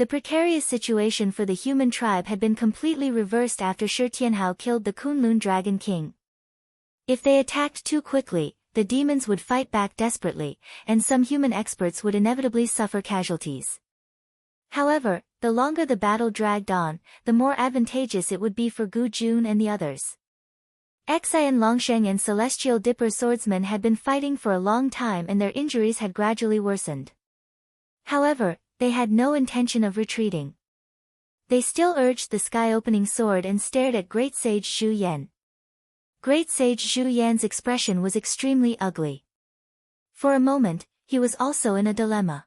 [SPEAKER 1] The precarious situation for the human tribe had been completely reversed after Shi Tianhao killed the Kunlun Dragon King. If they attacked too quickly, the demons would fight back desperately, and some human experts would inevitably suffer casualties. However, the longer the battle dragged on, the more advantageous it would be for Gu Jun and the others. Xian Longsheng and Celestial Dipper Swordsman had been fighting for a long time and their injuries had gradually worsened. However, they had no intention of retreating. They still urged the sky-opening sword and stared at Great Sage Zhu Yan. Great Sage Zhu Yan's expression was extremely ugly. For a moment, he was also in a dilemma.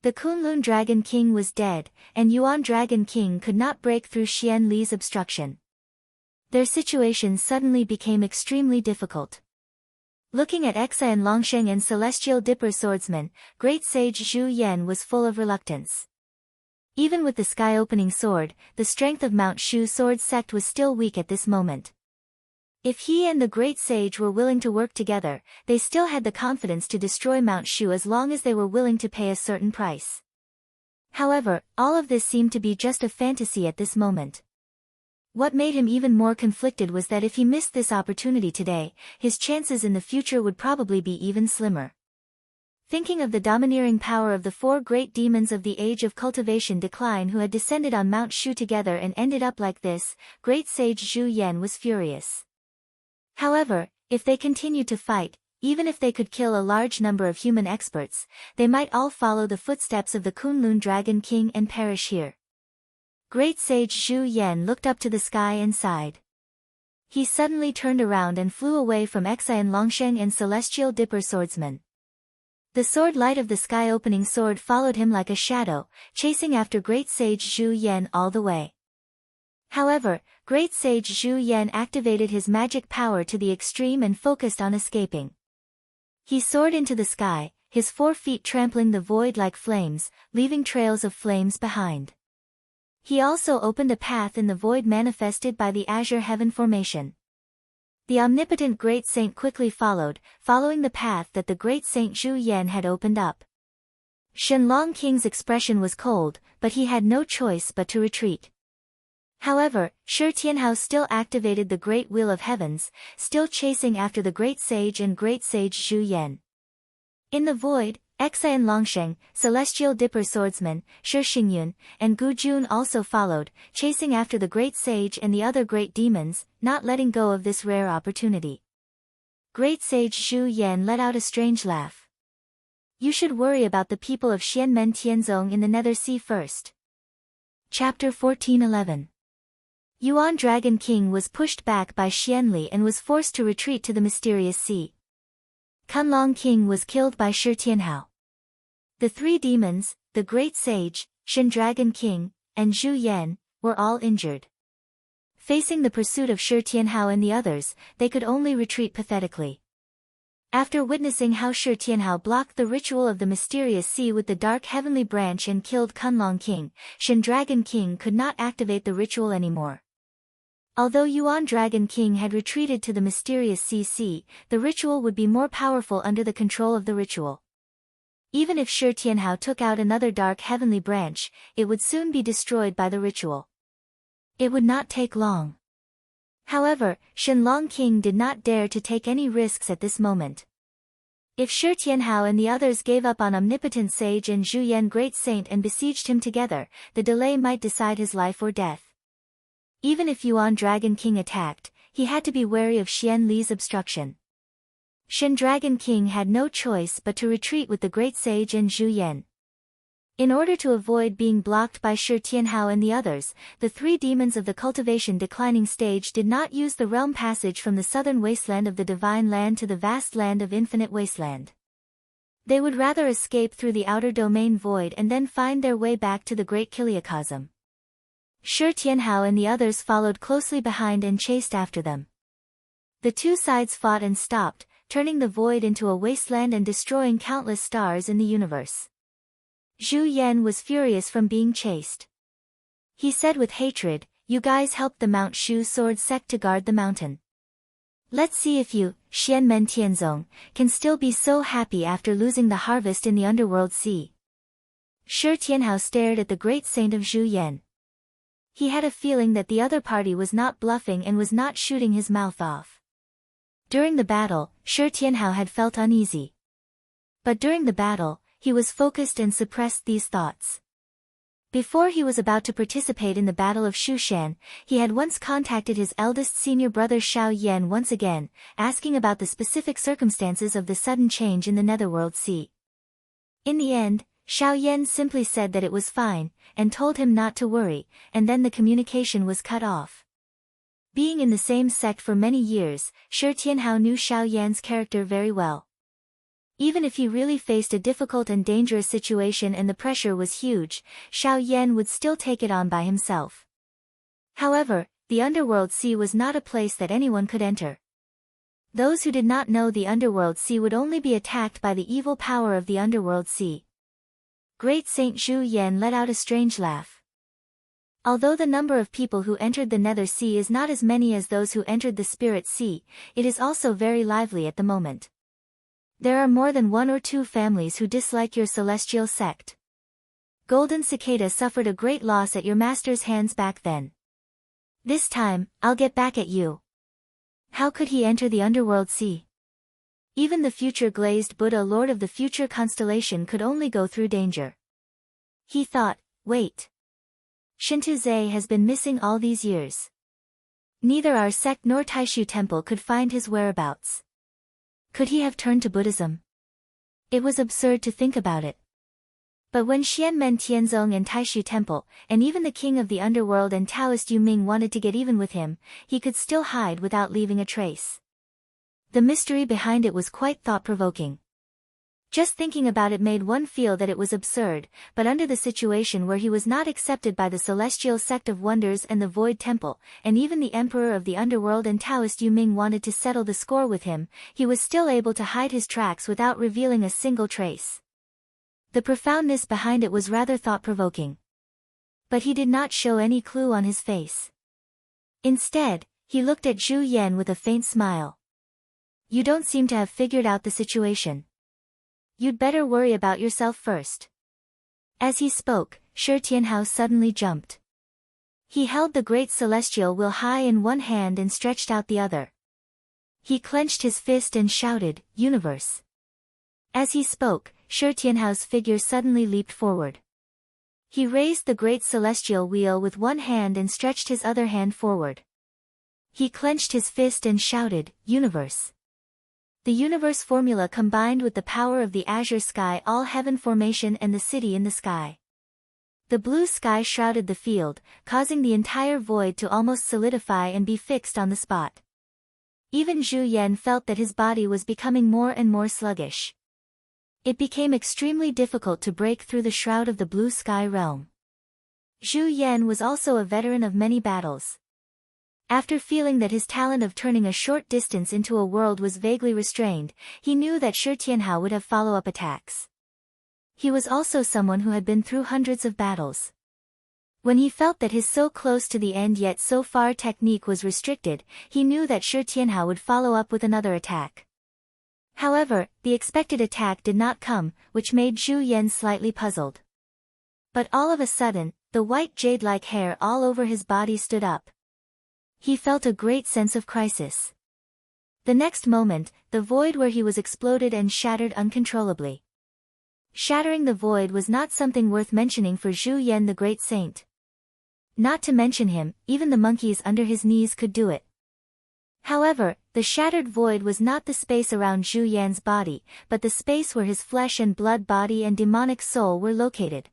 [SPEAKER 1] The Kunlun Dragon King was dead, and Yuan Dragon King could not break through Xian Li's obstruction. Their situation suddenly became extremely difficult. Looking at Exayan Longsheng and Celestial Dipper Swordsman, Great Sage Zhu Yan was full of reluctance. Even with the sky-opening sword, the strength of Mount Shu sword sect was still weak at this moment. If he and the Great Sage were willing to work together, they still had the confidence to destroy Mount Shu as long as they were willing to pay a certain price. However, all of this seemed to be just a fantasy at this moment. What made him even more conflicted was that if he missed this opportunity today, his chances in the future would probably be even slimmer. Thinking of the domineering power of the 4 great demons of the Age of Cultivation Decline who had descended on Mount Shu together and ended up like this, Great Sage Zhu Yan was furious. However, if they continued to fight, even if they could kill a large number of human experts, they might all follow the footsteps of the Kunlun Dragon King and perish here. Great Sage Zhu Yan looked up to the sky and sighed. He suddenly turned around and flew away from Exayan Longsheng and Celestial Dipper Swordsman. The sword light of the sky-opening sword followed him like a shadow, chasing after Great Sage Zhu Yan all the way. However, Great Sage Zhu Yan activated his magic power to the extreme and focused on escaping. He soared into the sky, his 4 feet trampling the void like flames, leaving trails of flames behind. He also opened a path in the void manifested by the Azure Heaven formation. The omnipotent Great Saint quickly followed, following the path that the Great Saint Zhu Yan had opened up. Shenlong King's expression was cold, but he had no choice but to retreat. However, Shi Tianhao still activated the Great Wheel of Heavens, still chasing after the Great Sage and Great Sage Zhu Yan. In the void, Exayan Longsheng, Celestial Dipper Swordsman, Shi Xingyun, and Gu Jun also followed, chasing after the Great Sage and the other great demons, not letting go of this rare opportunity. Great Sage Zhu Yan let out a strange laugh. You should worry about the people of Xianmen Tianzong in the Nether Sea first. Chapter 1411. Yuan Dragon King was pushed back by Xianli and was forced to retreat to the mysterious sea. Kunlong King was killed by Shi Tianhao. The 3 demons, the Great Sage, Shen Dragon King, and Zhu Yan, were all injured. Facing the pursuit of Shi Tianhao and the others, they could only retreat pathetically. After witnessing how Shi Tianhao blocked the ritual of the mysterious sea with the dark heavenly branch and killed Kunlong King, Shen Dragon King could not activate the ritual anymore. Although Yuan Dragon King had retreated to the mysterious sea, the ritual would be more powerful under the control of the ritual. Even if Shi Tianhao took out another dark heavenly branch, it would soon be destroyed by the ritual. It would not take long. However, Shenlong King did not dare to take any risks at this moment. If Shi Tianhao and the others gave up on Omnipotent Sage and Zhu Yan Great Saint and besieged him together, the delay might decide his life or death. Even if Yuan Dragon King attacked, he had to be wary of Xian Li's obstruction. Shen Dragon King had no choice but to retreat with the Great Sage and Zhu Yan. In order to avoid being blocked by Shi Tianhao and the others, the 3 demons of the cultivation declining stage did not use the realm passage from the southern wasteland of the divine land to the vast land of infinite wasteland. They would rather escape through the outer domain void and then find their way back to the great Kiliacosm. Shi Tianhao and the others followed closely behind and chased after them. The 2 sides fought and stopped, turning the void into a wasteland and destroying countless stars in the universe. Zhu Yan was furious from being chased. He said with hatred, "You guys helped the Mount Shu sword sect to guard the mountain. Let's see if you, Xianmen Tianzong, can still be so happy after losing the harvest in the underworld sea." Shi Tianhao stared at the great saint of Zhu Yan. He had a feeling that the other party was not bluffing and was not shooting his mouth off. During the battle, Shi Tianhao had felt uneasy. But during the battle, he was focused and suppressed these thoughts. Before he was about to participate in the Battle of Shushan, he had once contacted his eldest senior brother Xiao Yan once again, asking about the specific circumstances of the sudden change in the Netherworld Sea. In the end, Xiao Yan simply said that it was fine, and told him not to worry, and then the communication was cut off. Being in the same sect for many years, Shi Tianhao knew Xiao Yan's character very well. Even if he really faced a difficult and dangerous situation and the pressure was huge, Xiao Yan would still take it on by himself. However, the underworld sea was not a place that anyone could enter. Those who did not know the underworld sea would only be attacked by the evil power of the underworld sea. Great Saint Zhu Yan let out a strange laugh. Although the number of people who entered the Nether Sea is not as many as those who entered the Spirit Sea, it is also very lively at the moment. There are more than 1 or 2 families who dislike your celestial sect. Golden Cicada suffered a great loss at your master's hands back then. This time, I'll get back at you. How could he enter the underworld sea? Even the future glazed Buddha, lord of the future constellation, could only go through danger. He thought, wait. Shinto-zai has been missing all these years. Neither our sect nor Taishu Temple could find his whereabouts. Could he have turned to Buddhism? It was absurd to think about it. But when Xianmen Tianzong and Taishu Temple, and even the king of the underworld and Taoist Yu Ming wanted to get even with him, he could still hide without leaving a trace. The mystery behind it was quite thought-provoking. Just thinking about it made one feel that it was absurd, but under the situation where he was not accepted by the Celestial Sect of Wonders and the Void Temple, and even the Emperor of the Underworld and Taoist Yu Ming wanted to settle the score with him, he was still able to hide his tracks without revealing a single trace. The profoundness behind it was rather thought-provoking. But he did not show any clue on his face. Instead, he looked at Zhu Yan with a faint smile. You don't seem to have figured out the situation. You'd better worry about yourself first. As he spoke, Shi Tianhao suddenly jumped. He held the great celestial wheel high in one hand and stretched out the other. He clenched his fist and shouted, "Universe!" As he spoke, Shi Tianhao's figure suddenly leaped forward. He raised the great celestial wheel with one hand and stretched his other hand forward. He clenched his fist and shouted, "Universe!" The universe formula combined with the power of the azure sky, all heaven formation and the city in the sky. The blue sky shrouded the field, causing the entire void to almost solidify and be fixed on the spot. Even Zhu Yan felt that his body was becoming more and more sluggish. It became extremely difficult to break through the shroud of the blue sky realm. Zhu Yan was also a veteran of many battles. After feeling that his talent of turning a short distance into a world was vaguely restrained, he knew that Shi Tianhao would have follow-up attacks. He was also someone who had been through hundreds of battles. When he felt that his so close to the end yet so far technique was restricted, he knew that Shi Tianhao would follow up with another attack. However, the expected attack did not come, which made Zhu Yan slightly puzzled. But all of a sudden, the white jade-like hair all over his body stood up. He felt a great sense of crisis. The next moment, the void where he was exploded and shattered uncontrollably. Shattering the void was not something worth mentioning for Zhu Yan the great saint. Not to mention him, even the monkeys under his knees could do it. However, the shattered void was not the space around Zhu Yan's body, but the space where his flesh and blood body and demonic soul were located.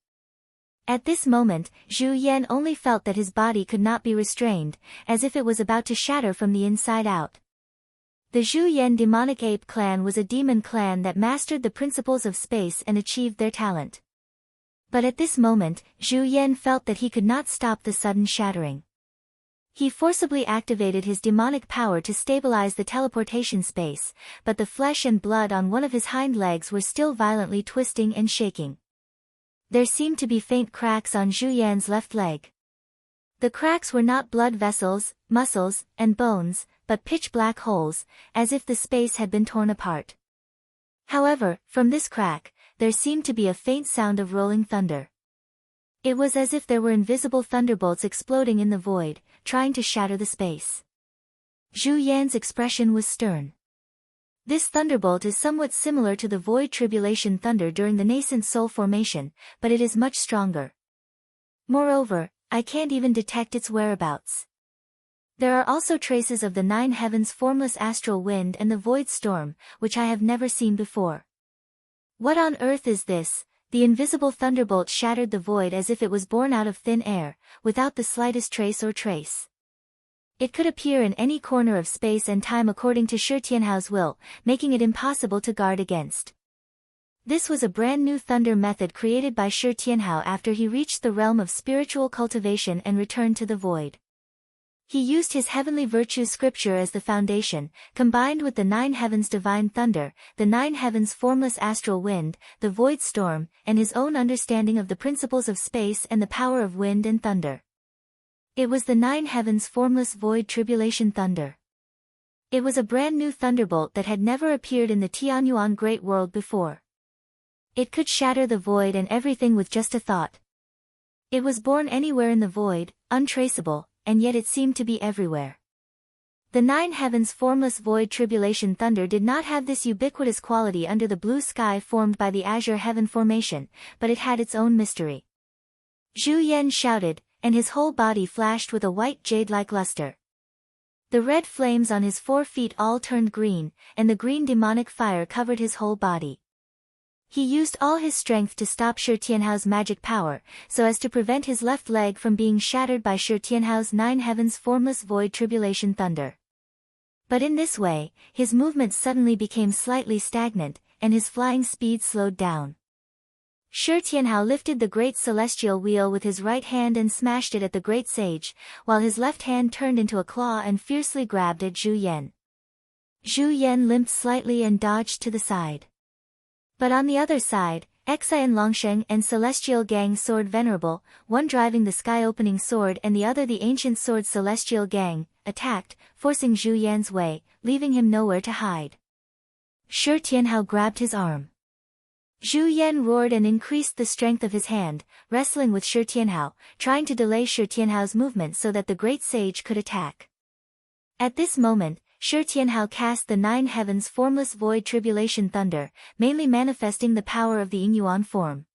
[SPEAKER 1] At this moment, Zhu Yan only felt that his body could not be restrained, as if it was about to shatter from the inside out. The Zhu Yan demonic ape clan was a demon clan that mastered the principles of space and achieved their talent. But at this moment, Zhu Yan felt that he could not stop the sudden shattering. He forcibly activated his demonic power to stabilize the teleportation space, but the flesh and blood on one of his hind legs were still violently twisting and shaking. There seemed to be faint cracks on Zhu Yan's left leg. The cracks were not blood vessels, muscles, and bones, but pitch-black holes, as if the space had been torn apart. However, from this crack, there seemed to be a faint sound of rolling thunder. It was as if there were invisible thunderbolts exploding in the void, trying to shatter the space. Zhu Yan's expression was stern. This thunderbolt is somewhat similar to the void tribulation thunder during the nascent soul formation, but it is much stronger. Moreover, I can't even detect its whereabouts. There are also traces of the 9 heavens formless astral wind and the void storm, which I have never seen before. What on earth is this? The invisible thunderbolt shattered the void as if it was born out of thin air, without the slightest trace. It could appear in any corner of space and time according to Shi Tianhao's will, making it impossible to guard against. This was a brand new thunder method created by Shi Tianhao after he reached the realm of spiritual cultivation and returned to the void. He used his heavenly virtue scripture as the foundation, combined with the nine heavens' divine thunder, the nine heavens' formless astral wind, the void storm, and his own understanding of the principles of space and the power of wind and thunder. It was the nine heavens' formless void tribulation thunder. It was a brand new thunderbolt that had never appeared in the Tianyuan Great World before. It could shatter the void and everything with just a thought. It was born anywhere in the void, untraceable, and yet it seemed to be everywhere. The nine heavens' formless void tribulation thunder did not have this ubiquitous quality under the blue sky formed by the azure heaven formation, but it had its own mystery. Zhu Yan shouted, and his whole body flashed with a white jade-like luster. The red flames on his 4 feet all turned green, and the green demonic fire covered his whole body. He used all his strength to stop Shi Tianhao's magic power, so as to prevent his left leg from being shattered by Shi Tianhao's nine heavens' formless void tribulation thunder. But in this way, his movements suddenly became slightly stagnant, and his flying speed slowed down. Shi Tianhao lifted the great celestial wheel with his right hand and smashed it at the great sage, while his left hand turned into a claw and fiercely grabbed at Zhu Yan. Zhu Yan limped slightly and dodged to the side. But on the other side, Xian Longsheng and Celestial Gang Sword Venerable, one driving the sky-opening sword and the other the ancient sword Celestial Gang, attacked, forcing Zhu Yan's way, leaving him nowhere to hide. Shi Tianhao grabbed his arm. Zhu Yan roared and increased the strength of his hand, wrestling with Shi Tianhao, trying to delay Shi Tianhao's movement so that the great sage could attack. At this moment, Shi Tianhao cast the nine heavens' formless void tribulation thunder, mainly manifesting the power of the Yingyuan form.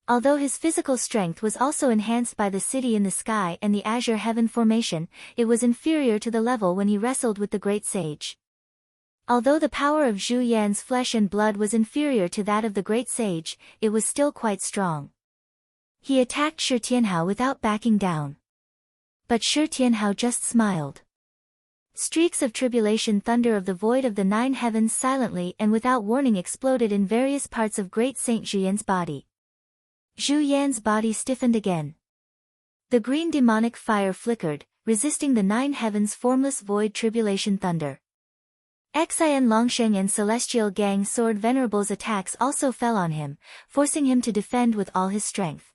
[SPEAKER 1] Although his physical strength was also enhanced by the city in the sky and the azure heaven formation, it was inferior to the level when he wrestled with the great sage. Although the power of Zhu Yan's flesh and blood was inferior to that of the great sage, it was still quite strong. He attacked Shi Tianhao without backing down. But Shi Tianhao just smiled. Streaks of tribulation thunder of the void of the nine heavens silently and without warning exploded in various parts of great Saint Zhu Yan's body. Zhu Yan's body stiffened again. The green demonic fire flickered, resisting the nine heavens' formless void tribulation thunder. Xian Longsheng and Celestial Gang Sword Venerable's attacks also fell on him, forcing him to defend with all his strength.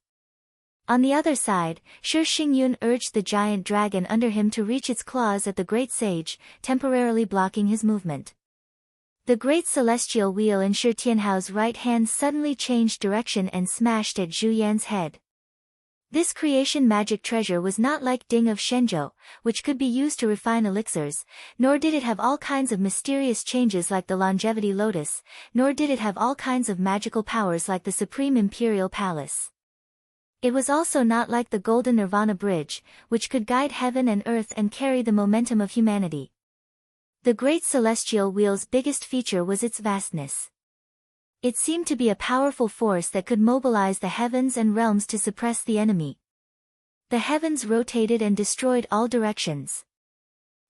[SPEAKER 1] On the other side, Shi Xingyun urged the giant dragon under him to reach its claws at the great sage, temporarily blocking his movement. The great celestial wheel in Shi Tianhao's right hand suddenly changed direction and smashed at Zhu Yan's head. This creation magic treasure was not like Ding of Shenzhou, which could be used to refine elixirs, nor did it have all kinds of mysterious changes like the longevity lotus, nor did it have all kinds of magical powers like the supreme imperial palace. It was also not like the golden nirvana bridge, which could guide heaven and earth and carry the momentum of humanity. The great celestial wheel's biggest feature was its vastness. It seemed to be a powerful force that could mobilize the heavens and realms to suppress the enemy. The heavens rotated and destroyed all directions.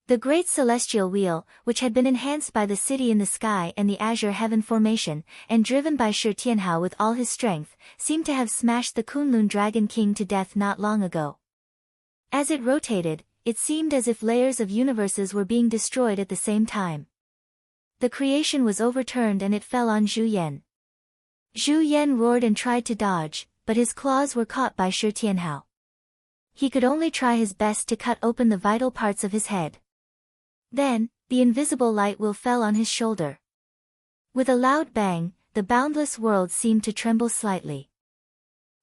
[SPEAKER 1] The great celestial wheel, which had been enhanced by the city in the sky and the azure heaven formation, and driven by Shi Tianhao with all his strength, seemed to have smashed the Kunlun Dragon King to death not long ago. As it rotated, it seemed as if layers of universes were being destroyed at the same time. The creation was overturned and it fell on Zhu Yan. Zhu Yan roared and tried to dodge, but his claws were caught by Shi Tianhao. He could only try his best to cut open the vital parts of his head. Then, the invisible light wheel fell on his shoulder. With a loud bang, the boundless world seemed to tremble slightly.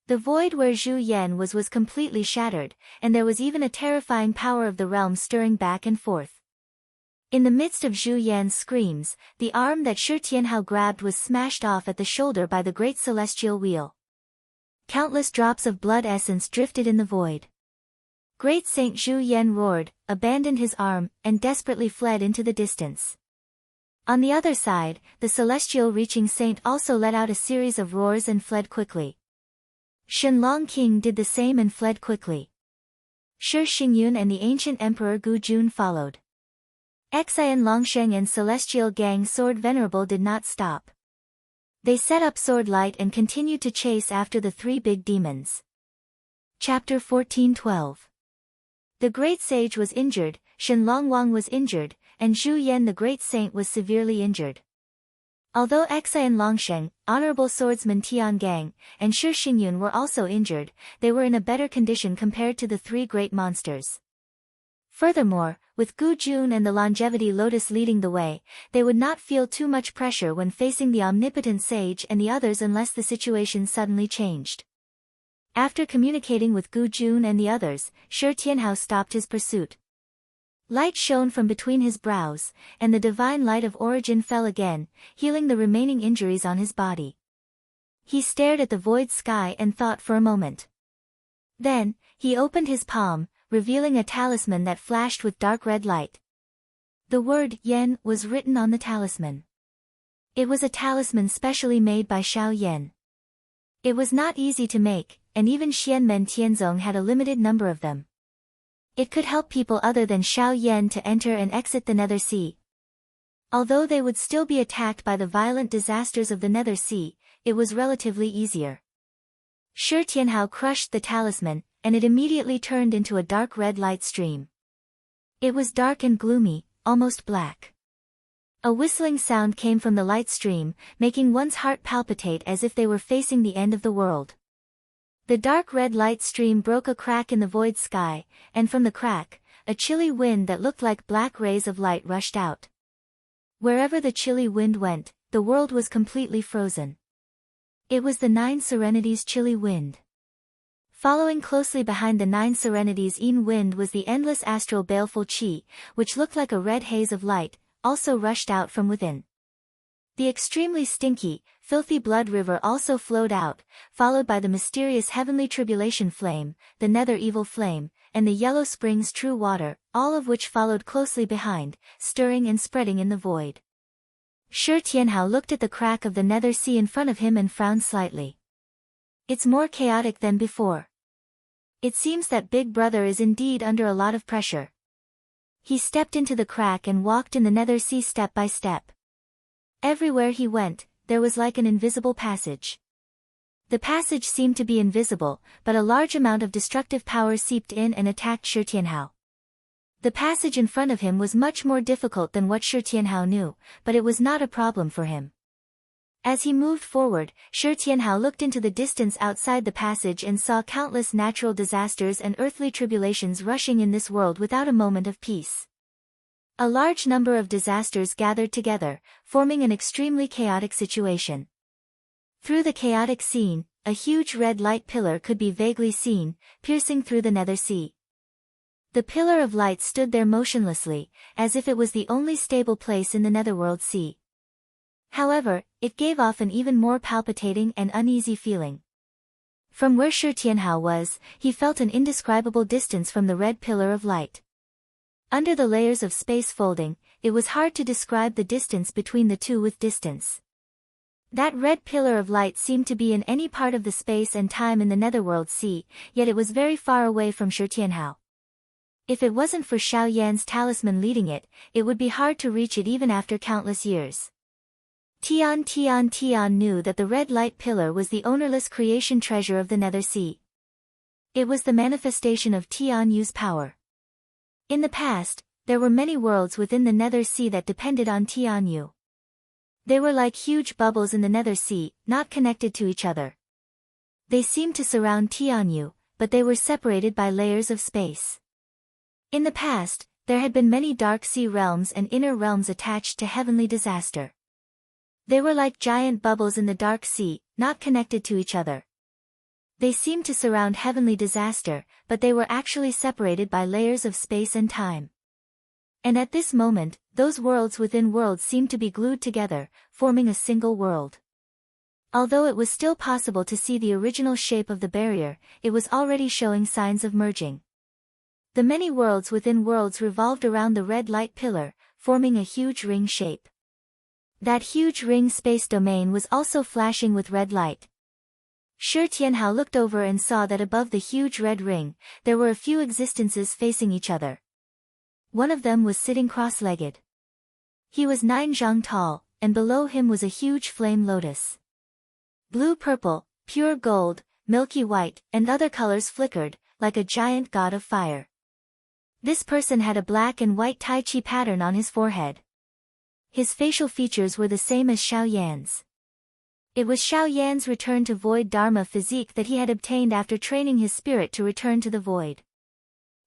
[SPEAKER 1] The void where Zhu Yan was completely shattered, and there was even a terrifying power of the realm stirring back and forth. In the midst of Zhu Yan's screams, the arm that Shi Tianhao grabbed was smashed off at the shoulder by the great celestial wheel. Countless drops of blood essence drifted in the void. Great Saint Zhu Yan roared, abandoned his arm, and desperately fled into the distance. On the other side, the celestial reaching saint also let out a series of roars and fled quickly. Shenlong King did the same and fled quickly. Shi Xingyun and the ancient emperor Gu Jun followed. Xian Longsheng and Celestial Gang Sword Venerable did not stop. They set up sword light and continued to chase after the three big demons. Chapter 14:12. The great sage was injured, Shen Longwang was injured, and Zhu Yan the great saint was severely injured. Although Exa and Longsheng, honorable swordsman Tian Gang, and Shi Xingyun were also injured, they were in a better condition compared to the three great monsters. Furthermore, with Gu Jun and the longevity lotus leading the way, they would not feel too much pressure when facing the omnipotent sage and the others unless the situation suddenly changed. After communicating with Gu Jun and the others, Shi Tianhao stopped his pursuit. Light shone from between his brows, and the divine light of origin fell again, healing the remaining injuries on his body. He stared at the void sky and thought for a moment. Then, he opened his palm, revealing a talisman that flashed with dark red light. The word Yen was written on the talisman. It was a talisman specially made by Xiao Yan. It was not easy to make, and even Xianmen Tianzong had a limited number of them. It could help people other than Xiao Yan to enter and exit the Nether Sea. Although they would still be attacked by the violent disasters of the Nether Sea, it was relatively easier. Shi Tianhao crushed the talisman, and it immediately turned into a dark red light stream. It was dark and gloomy, almost black. A whistling sound came from the light stream, making one's heart palpitate as if they were facing the end of the world. The dark red light stream broke a crack in the void sky, and from the crack, a chilly wind that looked like black rays of light rushed out. Wherever the chilly wind went, the world was completely frozen. It was the Nine Serenities' chilly wind. Following closely behind the Nine Serenities' Yin wind was the endless astral baleful qi, which looked like a red haze of light, also rushed out from within. The extremely stinky, filthy blood river also flowed out, followed by the mysterious heavenly tribulation flame, the nether evil flame, and the yellow springs true water, all of which followed closely behind, stirring and spreading in the void. Shi Tianhao looked at the crack of the nether sea in front of him and frowned slightly. It's more chaotic than before. It seems that Big Brother is indeed under a lot of pressure. He stepped into the crack and walked in the nether sea step by step. Everywhere he went, there was like an invisible passage. The passage seemed to be invisible, but a large amount of destructive power seeped in and attacked Shi Tianhao. The passage in front of him was much more difficult than what Shi Tianhao knew, but it was not a problem for him. As he moved forward, Shi Tianhao looked into the distance outside the passage and saw countless natural disasters and earthly tribulations rushing in this world without a moment of peace. A large number of disasters gathered together, forming an extremely chaotic situation. Through the chaotic scene, a huge red light pillar could be vaguely seen, piercing through the nether sea. The pillar of light stood there motionlessly, as if it was the only stable place in the netherworld sea. However, it gave off an even more palpitating and uneasy feeling. From where Shi Tianhao was, he felt an indescribable distance from the red pillar of light. Under the layers of space folding, it was hard to describe the distance between the two with distance. That red pillar of light seemed to be in any part of the space and time in the netherworld sea, yet it was very far away from Shi Tianhao. If it wasn't for Xiao Yan's talisman leading it, it would be hard to reach it even after countless years. Tian knew that the red light pillar was the ownerless creation treasure of the nether sea. It was the manifestation of Tian Yu's power. In the past, there were many worlds within the nether sea that depended on Tian Yu. They were like huge bubbles in the nether sea, not connected to each other. They seemed to surround Tian Yu, but they were separated by layers of space. In the past, there had been many dark sea realms and inner realms attached to heavenly disaster. They were like giant bubbles in the dark sea, not connected to each other. They seemed to surround heavenly disaster, but they were actually separated by layers of space and time. And at this moment, those worlds within worlds seemed to be glued together, forming a single world. Although it was still possible to see the original shape of the barrier, it was already showing signs of merging. The many worlds within worlds revolved around the red light pillar, forming a huge ring shape. That huge ring space domain was also flashing with red light. Shi Tianhao looked over and saw that above the huge red ring, there were a few existences facing each other. One of them was sitting cross-legged. He was 9 zhang tall, and below him was a huge flame lotus. Blue-purple, pure gold, milky white, and other colors flickered, like a giant god of fire. This person had a black and white Tai Chi pattern on his forehead. His facial features were the same as Xiao Yan's. It was Xiao Yan's return to void dharma physique that he had obtained after training his spirit to return to the void.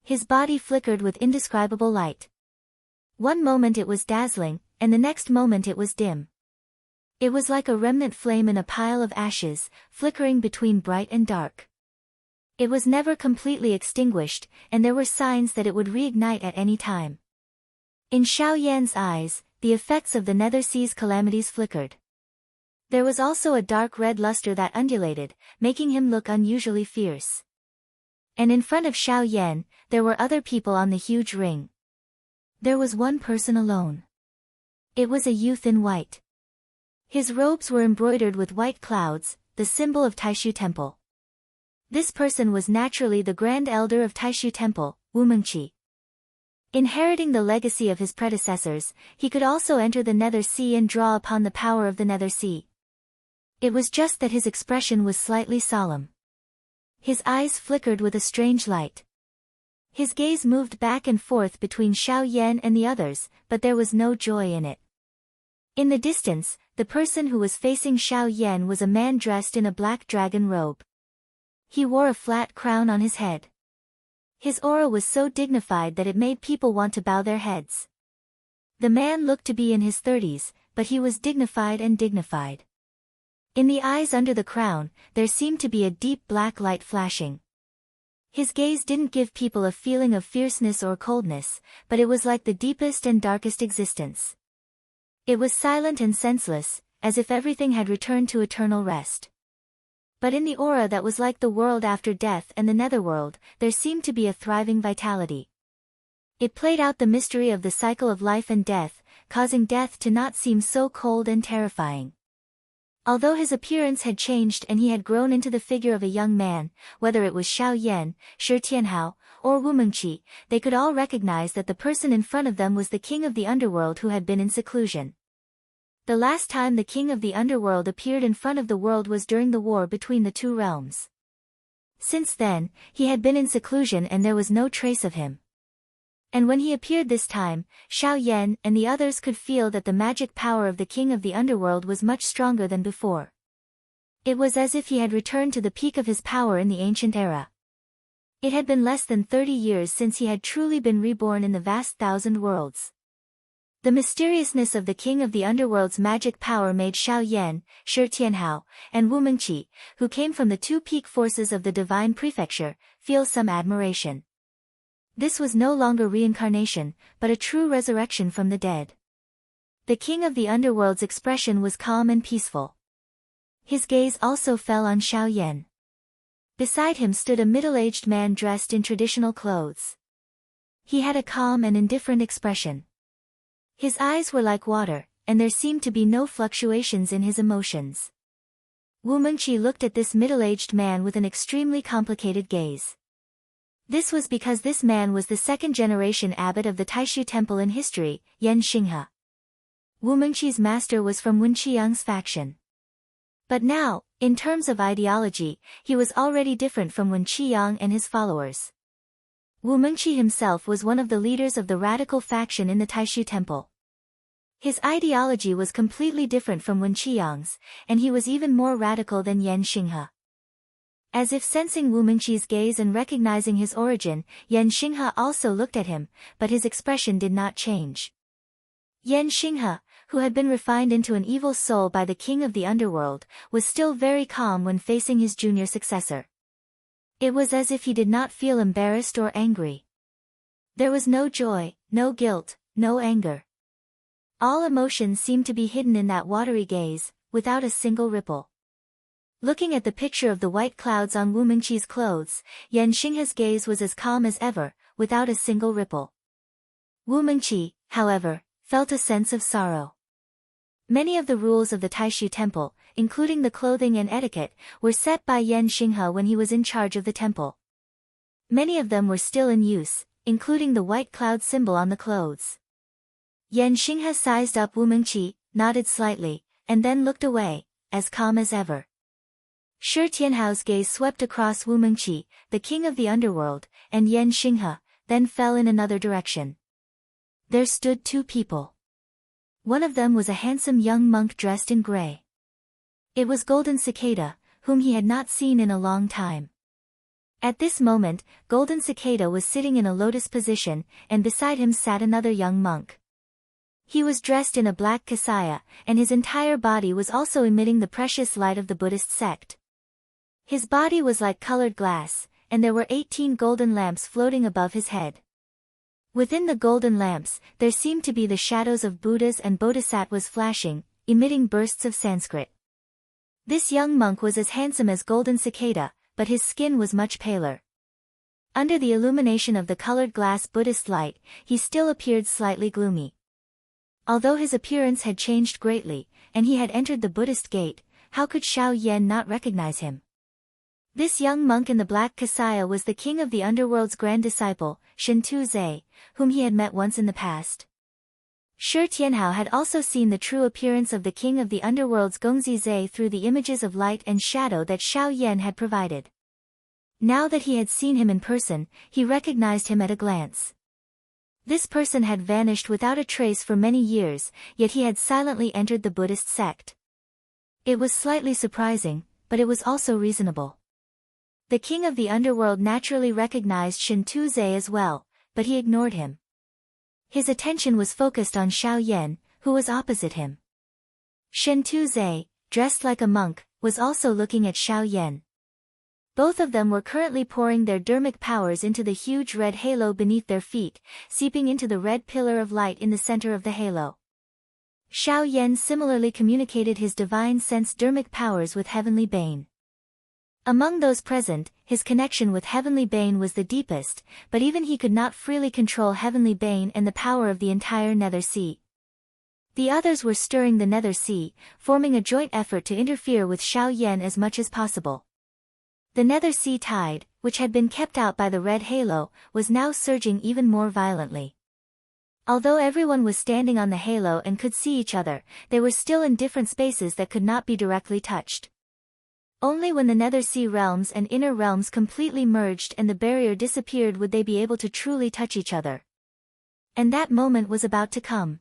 [SPEAKER 1] His body flickered with indescribable light. One moment it was dazzling, and the next moment it was dim. It was like a remnant flame in a pile of ashes, flickering between bright and dark. It was never completely extinguished, and there were signs that it would reignite at any time. In Xiao Yan's eyes, the effects of the Nether Sea's calamities flickered. There was also a dark red luster that undulated, making him look unusually fierce. And in front of Xiao Yan, there were other people on the huge ring. There was one person alone. It was a youth in white. His robes were embroidered with white clouds, the symbol of Taishu Temple. This person was naturally the Grand Elder of Taishu Temple, Wu Mengqi. Inheriting the legacy of his predecessors, he could also enter the Nether Sea and draw upon the power of the Nether Sea. It was just that his expression was slightly solemn. His eyes flickered with a strange light. His gaze moved back and forth between Xiao Yan and the others, but there was no joy in it. In the distance, the person who was facing Xiao Yan was a man dressed in a black dragon robe. He wore a flat crown on his head. His aura was so dignified that it made people want to bow their heads. The man looked to be in his 30s, but he was dignified and dignified. In the eyes under the crown, there seemed to be a deep black light flashing. His gaze didn't give people a feeling of fierceness or coldness, but it was like the deepest and darkest existence. It was silent and senseless, as if everything had returned to eternal rest. But in the aura that was like the world after death and the netherworld, there seemed to be a thriving vitality. It played out the mystery of the cycle of life and death, causing death to not seem so cold and terrifying. Although his appearance had changed and he had grown into the figure of a young man, whether it was Xiao Yan, Shi Tianhao, or Wu Mengqi, they could all recognize that the person in front of them was the king of the underworld who had been in seclusion. The last time the king of the underworld appeared in front of the world was during the war between the two realms. Since then, he had been in seclusion and there was no trace of him. And when he appeared this time, Xiao Yan and the others could feel that the magic power of the king of the underworld was much stronger than before. It was as if he had returned to the peak of his power in the ancient era. It had been less than 30 years since he had truly been reborn in the vast thousand worlds. The mysteriousness of the king of the underworld's magic power made Xiao Yan, Shi Tianhao, and Wu Mengqi, who came from the two peak forces of the divine prefecture, feel some admiration. This was no longer reincarnation, but a true resurrection from the dead. The king of the underworld's expression was calm and peaceful. His gaze also fell on Xiao Yan. Beside him stood a middle-aged man dressed in traditional clothes. He had a calm and indifferent expression. His eyes were like water, and there seemed to be no fluctuations in his emotions. Wu Mengqi looked at this middle-aged man with an extremely complicated gaze. This was because this man was the second-generation abbot of the Taishu Temple in history, Yan Xinghe. Wu Mengqi's master was from Wen Qiyang's faction. But now, in terms of ideology, he was already different from Wen Qiyang and his followers. Wu Mengqi himself was one of the leaders of the radical faction in the Taishu Temple. His ideology was completely different from Wen Qiyang's, and he was even more radical than Yan Xinghe. As if sensing Wu Mengqi's gaze and recognizing his origin, Yan Xinghe also looked at him, but his expression did not change. Yan Xinghe, who had been refined into an evil soul by the king of the underworld, was still very calm when facing his junior successor. It was as if he did not feel embarrassed or angry. There was no joy, no guilt, no anger. All emotions seemed to be hidden in that watery gaze, without a single ripple. Looking at the picture of the white clouds on Wu Mengqi's clothes, Yan Xinghe's gaze was as calm as ever, without a single ripple. Wu Mengqi, however, felt a sense of sorrow. Many of the rules of the Taishu Temple, including the clothing and etiquette, were set by Yan Xinghe when he was in charge of the temple. Many of them were still in use, including the white cloud symbol on the clothes. Yan Xinghe sized up Wu Mengqi, nodded slightly, and then looked away, as calm as ever. Shi Tianhao's gaze swept across Wu Mengqi, the king of the underworld, and Yan Xinghe, then fell in another direction. There stood two people. One of them was a handsome young monk dressed in gray. It was Golden Cicada, whom he had not seen in a long time. At this moment, Golden Cicada was sitting in a lotus position, and beside him sat another young monk. He was dressed in a black kasaya, and his entire body was also emitting the precious light of the Buddhist sect. His body was like colored glass, and there were 18 golden lamps floating above his head. Within the golden lamps, there seemed to be the shadows of Buddhas and Bodhisattvas flashing, emitting bursts of Sanskrit. This young monk was as handsome as Golden Cicada, but his skin was much paler. Under the illumination of the colored glass Buddhist light, he still appeared slightly gloomy. Although his appearance had changed greatly, and he had entered the Buddhist gate, how could Xiao Yan not recognize him? This young monk in the black kasaya was the king of the underworld's grand disciple, Shen Tu-Zhe, whom he had met once in the past. Shi Tianhao had also seen the true appearance of the king of the underworld's Gongzi-Zhe through the images of light and shadow that Xiao Yan had provided. Now that he had seen him in person, he recognized him at a glance. This person had vanished without a trace for many years, yet he had silently entered the Buddhist sect. It was slightly surprising, but it was also reasonable. The king of the underworld naturally recognized Shen Tu-Zhe as well, but he ignored him. His attention was focused on Xiao Yan, who was opposite him. Shen Tu-Zhe, dressed like a monk, was also looking at Xiao Yan. Both of them were currently pouring their dharmic powers into the huge red halo beneath their feet, seeping into the red pillar of light in the center of the halo. Xiao Yan similarly communicated his divine sense dharmic powers with Heavenly Bane. Among those present, his connection with Heavenly Bane was the deepest, but even he could not freely control Heavenly Bane and the power of the entire Nether Sea. The others were stirring the Nether Sea, forming a joint effort to interfere with Xiao Yan as much as possible. The Nether Sea tide, which had been kept out by the red halo, was now surging even more violently. Although everyone was standing on the halo and could see each other, they were still in different spaces that could not be directly touched. Only when the Nether Sea realms and inner realms completely merged and the barrier disappeared would they be able to truly touch each other. And that moment was about to come.